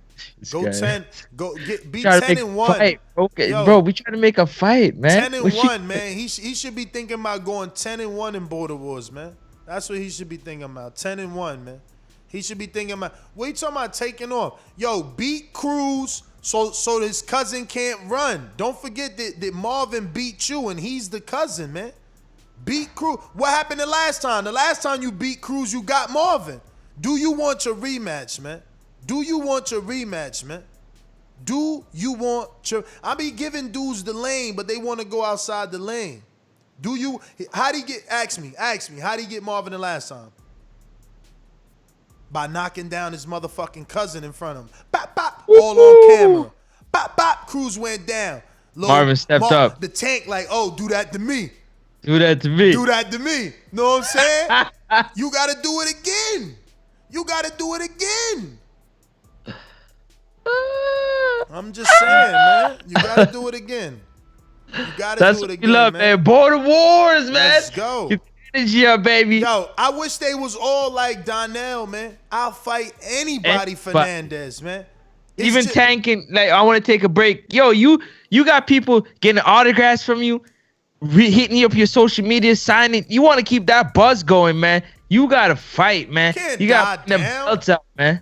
Go 10. Be 10-1. Fight. Okay, bro, we trying to make a fight, man. 10-1, man. He should be thinking about going 10-1 in Border Wars, man. That's what he should be thinking about. 10-1, man. He should be thinking about. What you talking about taking off? Yo, beat Cruz so his cousin can't run. Don't forget that Marvin beat you and he's the cousin, man. Beat Cruz. What happened the last time? The last time you beat Cruz, you got Marvin. Do you want your rematch, man? Do you want your rematch, man? Do you want your... I be giving dudes the lane, but they want to go outside the lane. Do you... How'd he get... Ask me. How'd he get Marvin the last time? By knocking down his motherfucking cousin in front of him. Bop, bop. All on camera. Bop, bop. Cruz went down. Marvin stepped up. The tank like, oh, do that to me. Do that to me. Do that to me. Know what I'm saying? You got to do it again. You got to do it again. I'm just saying, man. You gotta do it again. You gotta That's do it what again, we love, man. Border Wars, man. Let's go. Get the energy up, baby. Yo, I wish they was all like Donnell, man. I'll fight anybody, Fernandez, man. Even tanking, like I want to take a break. Yo, you got people getting autographs from you, hitting you up your social media, signing. You want to keep that buzz going, man. You gotta fight, man. You got them belts up, man.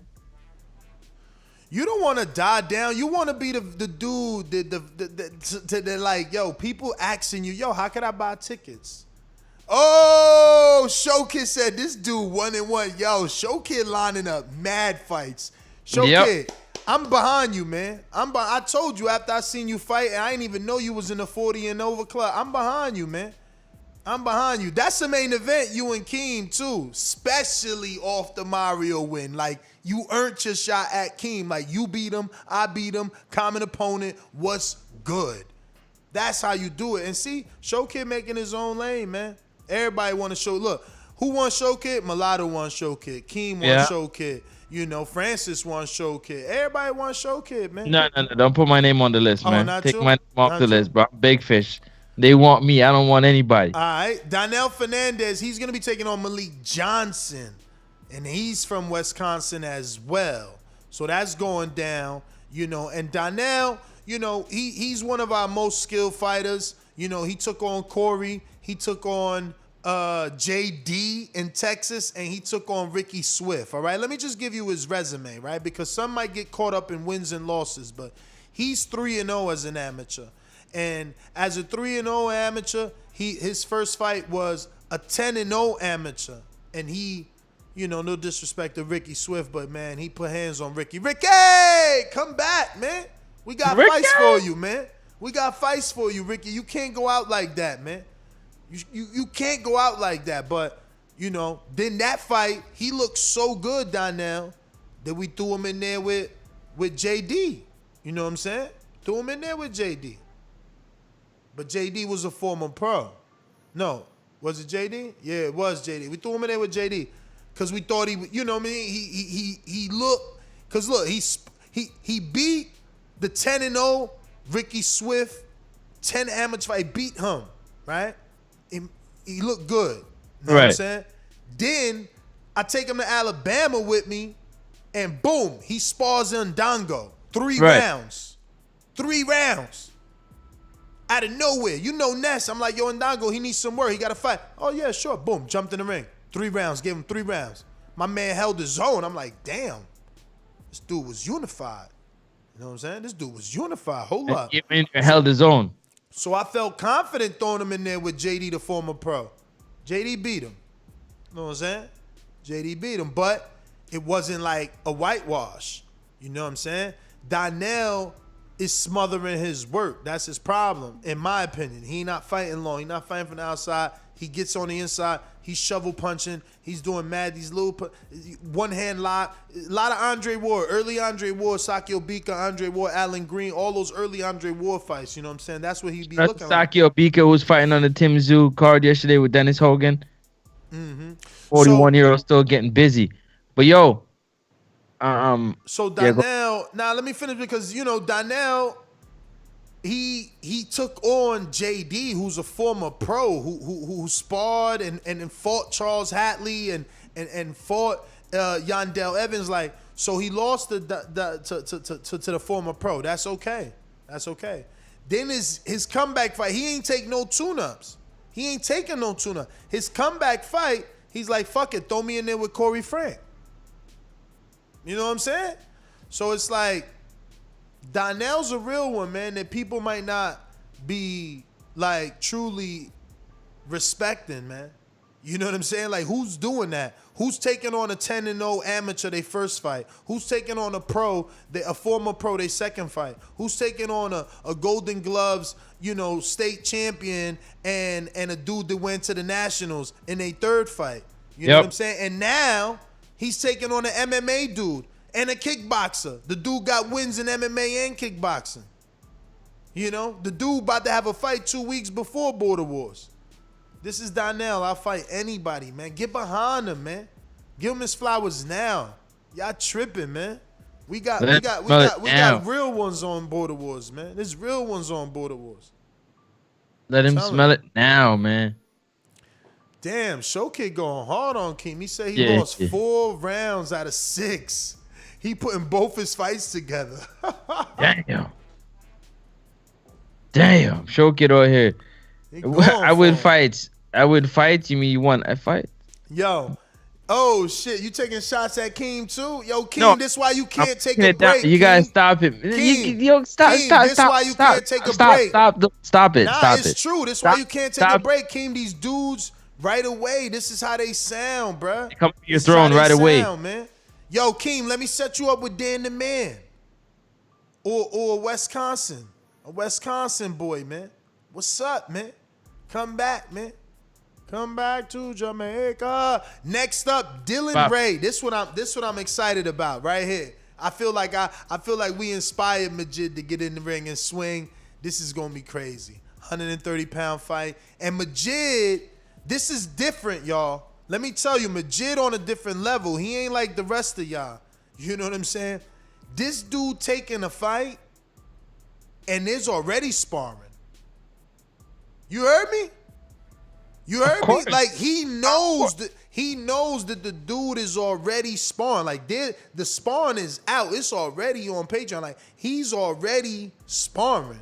You don't want to die down. You want to be the dude that like, yo, people asking you, yo, how can I buy tickets? Oh, Showkid said this dude 1-1. Yo, Showkid lining up mad fights. Showkid, I'm behind you, man. I told you after I seen you fight, and I didn't even know you was in the 40 and over club. I'm behind you, man. I'm behind you. That's the main event, you and Keem, too. Especially off the Mario win. Like, you earned your shot at Keem. Like, you beat him, I beat him, common opponent. What's good? That's how you do it. And see, Showkid making his own lane, man. Everybody want to show. Look, who won Showkid? Mulatto won Showkid. Keem won Showkid. You know, Francis won Showkid. Everybody won Showkid, man. No. Don't put my name on the list, man. Take my name off the list, bro. Big fish. They want me. I don't want anybody. All right. Donnell Fernandez, he's going to be taking on Malik Johnson. And he's from Wisconsin as well. So that's going down, you know. And Donnell, you know, he's one of our most skilled fighters. You know, he took on Corey. He took on JD in Texas. And he took on Ricky Swift. All right. Let me just give you his resume, right? Because some might get caught up in wins and losses. But he's 3-0 as an amateur. And as a 3-0 amateur, his first fight was a 10-0 amateur. And he, you know, no disrespect to Ricky Swift, but, man, he put hands on Ricky. Ricky, come back, man. We got fights for you, man. We got fights for you, Ricky. You can't go out like that, man. You can't go out like that. But, you know, then that fight, he looked so good down now that we threw him in there with JD. You know what I'm saying? Threw him in there with JD. But JD was a former pro. No, was it JD? Yeah, it was JD. We threw him in there with JD because we thought he, you know what I mean? He looked, because look, he beat the 10-0 Ricky Swift, 10 amateur fight, beat him, right? He looked good. You know what I'm saying? Then I take him to Alabama with me, and boom, he spars Ndongo. 3 rounds. 3 rounds. Out of nowhere. You know Ness. I'm like, yo, Ndongo, he needs some work. He got to fight. Oh, yeah, sure. Boom. Jumped in the ring. 3 rounds. Gave him 3 rounds. My man held his own. I'm like, damn. This dude was unified. You know what I'm saying? This dude was unified. Hold up. Held his own. So I felt confident throwing him in there with JD, the former pro. JD beat him. You know what I'm saying? JD beat him. But it wasn't like a whitewash. You know what I'm saying? Donnell is smothering his work. That's his problem, in my opinion. He not fighting long. He not fighting from the outside. He gets on the inside. He's shovel punching. He's doing these little one hand lock. A lot of Andre Ward, early Andre Ward, Saki Obika, Andre Ward, Alan Green, all those early Andre Ward fights. You know what I'm saying? That's what he'd be looking Saki Obika, who was fighting on the Tim Tszyu card yesterday with Dennis Hogan. 41-year-old still getting busy. But yo, so Donnell, now let me finish because, you know, Donnell, he took on JD, who's a former pro who sparred and fought Charles Hatley and fought Yandel Evans. Like, so he lost to the former pro. That's okay. That's okay. Then his comeback fight, he ain't take no tune-ups. He ain't taking no tune-up. His comeback fight, he's like, fuck it, throw me in there with Corey Frank. You know what I'm saying? So it's like, Donnell's a real one, man, that people might not be, like, truly respecting, man. You know what I'm saying? Like, who's doing that? Who's taking on a 10-0 amateur their first fight? Who's taking on a pro, a former pro, their second fight? Who's taking on a Golden Gloves, you know, state champion and a dude that went to the Nationals in their third fight? You know what I'm saying? And now he's taking on an MMA dude and a kickboxer. The dude got wins in MMA and kickboxing. You know, the dude about to have a fight 2 weeks before Border Wars. This is Donnell. I'll fight anybody, man. Get behind him, man. Give him his flowers now. Y'all tripping, man. We got real ones on Border Wars, man. There's real ones on Border Wars. Let him smell it now, man. Damn, Showkid going hard on Keem. He said he lost 4 rounds out of 6. He putting both his fights together. Damn. Show kid over here. I win fights. I win fights. You mean you won a fight? Yo. Oh shit, you taking shots at Keem too? Yo, Keem, this why you can't take a break. You gotta stop it. Stop. This why you can't take a break. Stop it. Nah, it's true. This why you can't take a break, Keem. These dudes right away. This is how they sound, bruh. They come to your throne right away. Man. Yo, Keem, let me set you up with Dan the Man. Or Wisconsin. A Wisconsin boy, man. What's up, man? Come back, man. Come back to Jamaica. Next up, Dylan Ray. This what I'm excited about right here. I feel like we inspired Majid to get in the ring and swing. This is gonna be crazy. 130-pound fight. And Majid, this is different, y'all. Let me tell you, Majid on a different level. He ain't like the rest of y'all. You know what I'm saying? This dude taking a fight and is already sparring. You heard me? You heard me? Like he knows that the dude is already sparring. Like the sparring is out. It's already on Patreon. Like he's already sparring.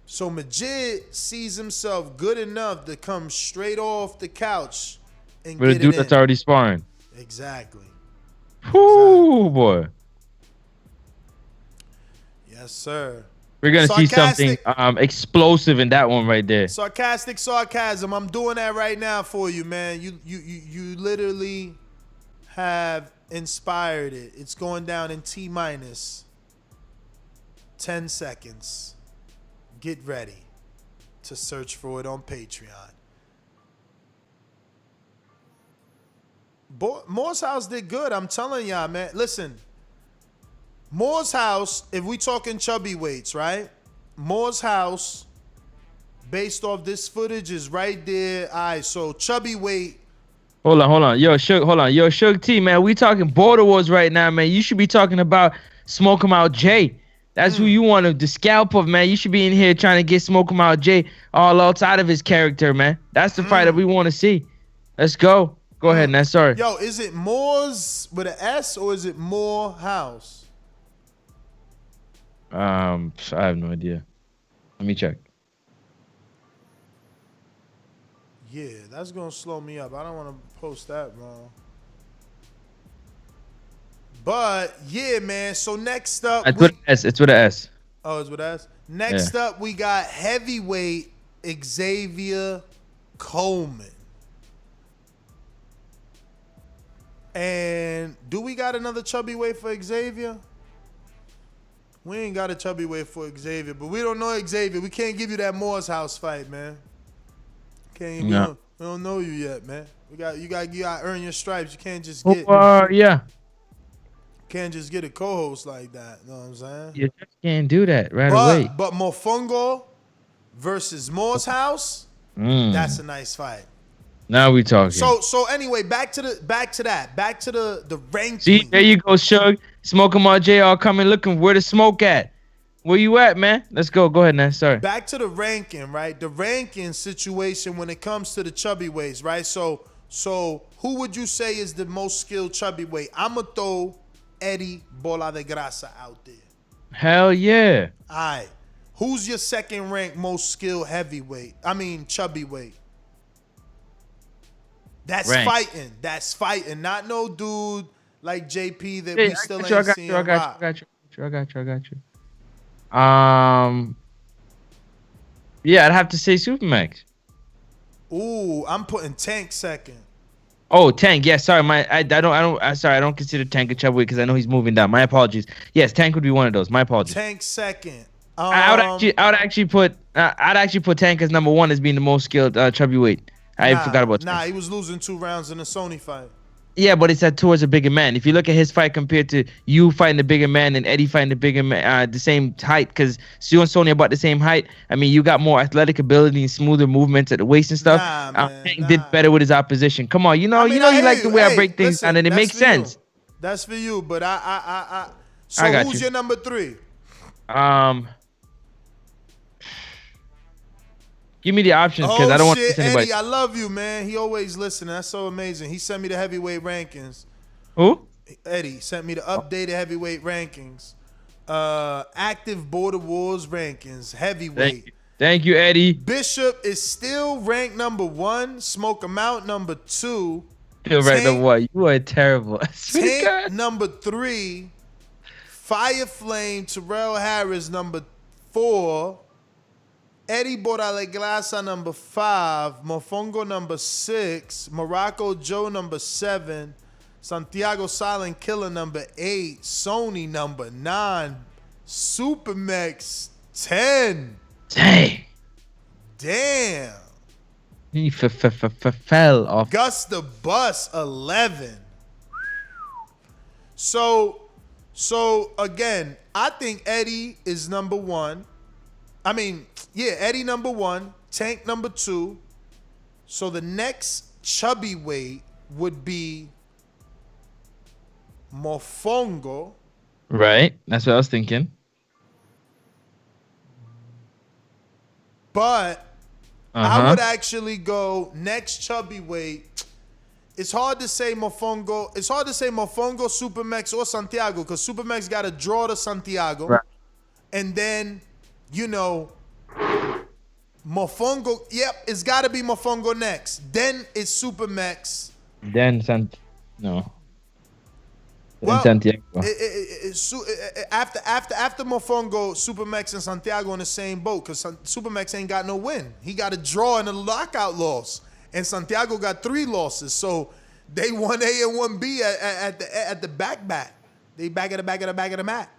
So Majid sees himself good enough to come straight off the couch and with a dude that's already sparring. Exactly. Whoo, boy. Yes, sir. We're gonna see something explosive in that one right there. Sarcastic sarcasm. I'm doing that right now for you, man. You literally have inspired it. It's going down in T-minus 10 seconds. Get ready to search for it on Patreon. Moore's House did good. I'm telling y'all, man. Listen. Moore's House, if we talking chubby weights, right? Moore's House, based off this footage, is right there. All right, so chubby weight. Hold on. Yo, Suge T, man. We talking Border Wars right now, man. You should be talking about Smoke 'em Out Jay. That's who you want the scalp of, man. You should be in here trying to get Smoke 'em Out Jay all outside of his character, man. That's the fight that we want to see. Let's go. Go ahead, man. Sorry. Yo, is it Moore's with an S or is it Moore House? I have no idea. Let me check. Yeah, that's gonna slow me up. I don't want to post that wrong. But yeah, man. So next up, It's with an S. It's with an S. Oh, it's with S. Next up, we got heavyweight Xavier Coleman. And do we got another chubby weight for Xavier? We ain't got a chubby weight for Xavier, but we don't know Xavier. We can't give you that Moore's House fight, man. We don't know you yet, man. You got to earn your stripes. You can't just get can't just get a co-host like that. You know what I'm saying? You just can't do that away. But Mofongo versus Moore's House, that's a nice fight. Now we talking. So anyway, back to the ranking. See, there you go, Shug. Smoke 'em Out Jay all coming looking. Where the smoke at? Where you at, man? Let's go. Go ahead, man. Sorry. Back to the ranking, right? The ranking situation when it comes to the chubby weights, right? So who would you say is the most skilled chubby weight? I'ma throw Eddie Bola de Grasa out there. Hell yeah. All right. Who's your second ranked most skilled heavyweight? I mean chubby weight. That's fighting. That's fighting. Not no dude like JP that we still ain't seen. I got you. Yeah, I'd have to say Supermax. Ooh, I'm putting Tank second. Oh, Tank. Yeah, sorry. I don't consider Tank a chubby weight because I know he's moving down. My apologies. Yes, Tank would be one of those. My apologies. Tank second. I'd actually put Tank as number one as being the most skilled chubby weight. I forgot about Tank. He was losing 2 rounds in a Sony fight. Yeah, but it's towards a bigger man. If you look at his fight compared to you fighting the bigger man and Eddie fighting the bigger man, the same height, because you and Sony about the same height. I mean, you got more athletic ability and smoother movements at the waist and stuff. Tank did better with his opposition. Come on, you like the way I break things down, and it makes sense. That's for you, but So who's your number 3? Give me the options because I don't want to miss anybody. Eddie, I love you, man. He always listening. That's so amazing. He sent me the heavyweight rankings. Who? Eddie sent me the updated heavyweight rankings. Active Border Wars rankings. Heavyweight. Thank you, Eddie. Bishop is still ranked number 1. Smoke him out number 2. Still ranked number 1. You are terrible. Tank number 3. Fire Flame Terrell Harris number 4. Eddie Boraleglasa number 5. Mofongo number 6. Morocco Joe number 7. Santiago Silent Killer number 8. Sony number 9. Supermax 10. Dang. Damn. He fell off. Gus the Bus 11. So again, I think Eddie is number 1. I mean, yeah, Eddie number 1, Tank number 2. So the next chubby weight would be Mofongo. Right. That's what I was thinking. But I would actually go next chubby weight. It's hard to say Mofongo. It's hard to say Mofongo, Supermax, or Santiago because Supermax got to draw to Santiago. Right. And then, you know, Mofongo. Yep, it's got to be Mofongo next. Then it's Supermax. Then Well, Santiago. After Mofongo, Supermax and Santiago in the same boat because Supermax ain't got no win. He got a draw and a lockout loss, and Santiago got 3 losses. So they 1A and 1B at the back. They back of the back of the back of the mat.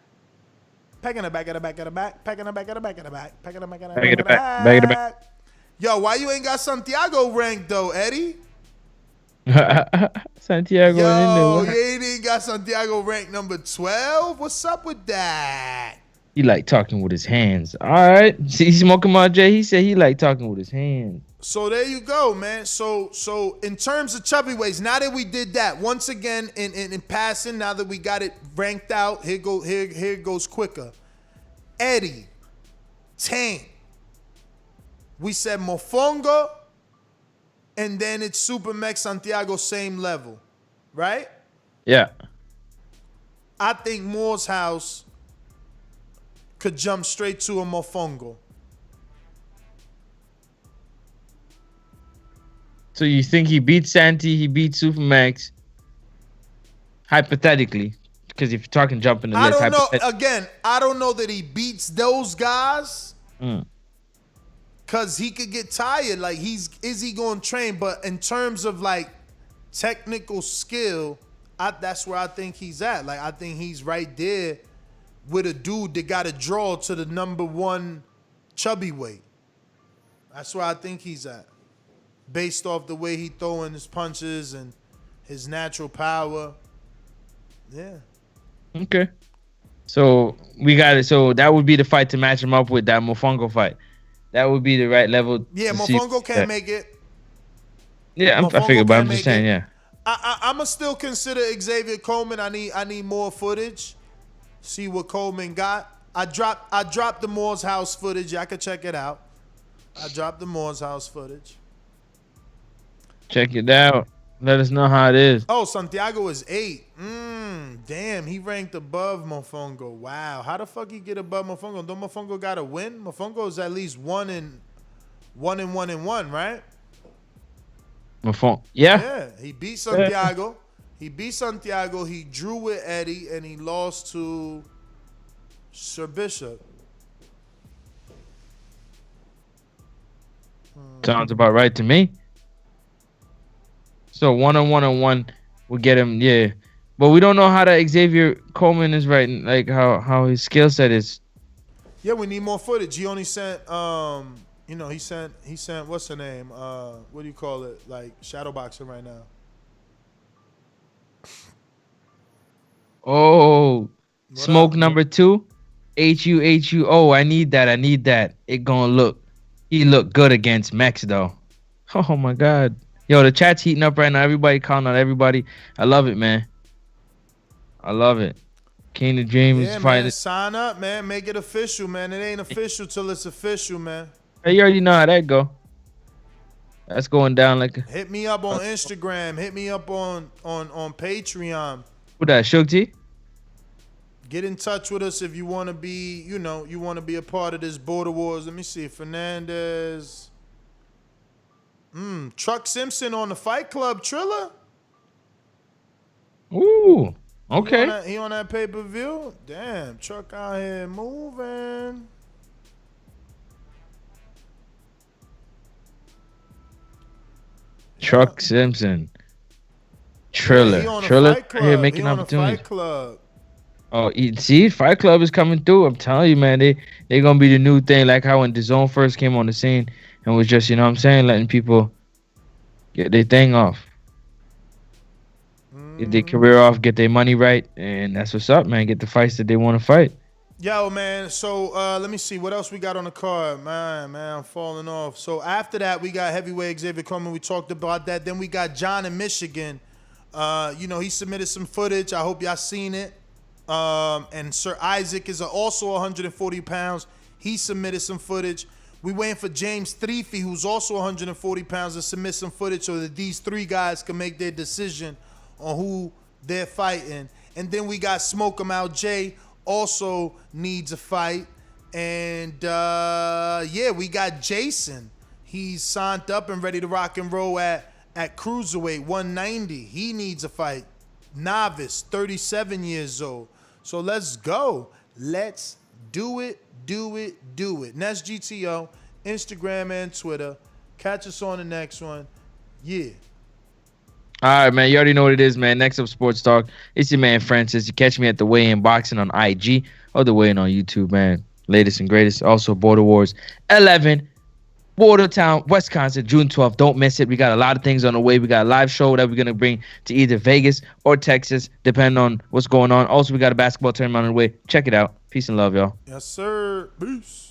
Packing the back of the back of the back. Packing the back of the back of the back. Packing the back of the back of the back. Back of the back. Yo, why you ain't got Santiago ranked though, Eddie? Santiago. Yo, you ain't got Santiago ranked number 12? What's up with that? He like talking with his hands. All right. See, Smoking My J, he said he like talking with his hands. So there you go, man. So in terms of chubby weights, now that we did that, once again in passing, now that we got it ranked out, here it goes quicker. Eddie, Tank. We said Mofongo, and then it's Supermax Santiago, same level, right? Yeah. I think Moore's House could jump straight to a Mofongo. So you think he beats Santi, he beats Supermax, hypothetically, because if you're talking jumping the list, I don't know. Again, I don't know that he beats those guys because he could get tired. Like, is he going to train? But in terms of like technical skill, that's where I think he's at. Like, I think he's right there with a dude that got a draw to the number 1 chubby weight. That's where I think he's at, based off the way he throwing his punches and his natural power. Yeah. Okay. So we got it. So that would be the fight to match him up with that Mofongo fight. That would be the right level. Yeah, Mofongo can't make it. Yeah, I figured, but I'm just saying, yeah. I'ma still consider Xavier Coleman. I need more footage. See what Coleman got. I dropped the Moore's House footage. Y'all can check it out. I dropped the Moore's House footage. Check it out. Let us know how it is. Oh, Santiago is 8. Damn, he ranked above Mofongo. Wow, how the fuck he get above Mofongo? Don't Mofongo got to win? Mofongo is at least 1-1, right? Mofongo, yeah. Yeah, he beat Santiago. He beat Santiago. He drew with Eddie, and he lost to Sir Bishop. Sounds about right to me. So 1-on-1 will get him, yeah. But we don't know how that Xavier Coleman is right, like how his skill set is. Yeah, we need more footage. He only sent he sent what's her name? What do you call it? Like shadowboxing right now. Oh, smoke number 2, HU. Oh, I need that. He look good against Mex though. Oh my God. Yo, the chat's heating up right now. Everybody calling out everybody. I love it, man. I love it. King of Dreams fighting. Man, sign up, man. Make it official, man. It ain't official till it's official, man. Hey, you already know how that go. That's going down like. Hit me up on Instagram. Hit me up on Patreon. Who that? Shook T? Get in touch with us if you want to be, you want to be a part of this Border Wars. Let me see. Fernandez. Truck Simpson on the Fight Club, Triller. Ooh, okay. He on that pay-per-view? Damn, Truck out here moving. Truck Simpson. Triller. Triller here making opportunities. Oh, see, Fight Club is coming through. I'm telling you, man, they gonna be the new thing, like how when DAZN first came on the scene and was just, letting people get their thing off, get their career off, get their money right, and that's what's up, man. Get the fights that they want to fight. Yo, man. So let me see what else we got on the card. Man, I'm falling off. So after that, we got heavyweight Xavier Coleman. We talked about that. Then we got John in Michigan. He submitted some footage. I hope y'all seen it. And Sir Isaac is also 140 pounds. He submitted some footage. We waiting for James Threefy, who's also 140 pounds, to submit some footage so that these three guys can make their decision on who they're fighting. And then we got Smoke 'em Out Jay, also needs a fight. And we got Jason. He's signed up and ready to rock and roll at cruiserweight 190. He needs a fight. Novice, 37 years old. So let's go. Let's do it. Nest GTO, Instagram and Twitter. Catch us on the next one. Yeah. All right, man. You already know what it is, man. Next up, Sports Talk. It's your man, Francis. You catch me at the Weigh-In Boxing on IG or the Weigh-In on YouTube, man. Latest and greatest. Also, Border Wars 11, Watertown, Wisconsin, June 12th. Don't miss it. We got a lot of things on the way. We got a live show that we're going to bring to either Vegas or Texas, depending on what's going on. Also, we got a basketball tournament on the way. Check it out. Peace and love, y'all. Yes, sir. Peace.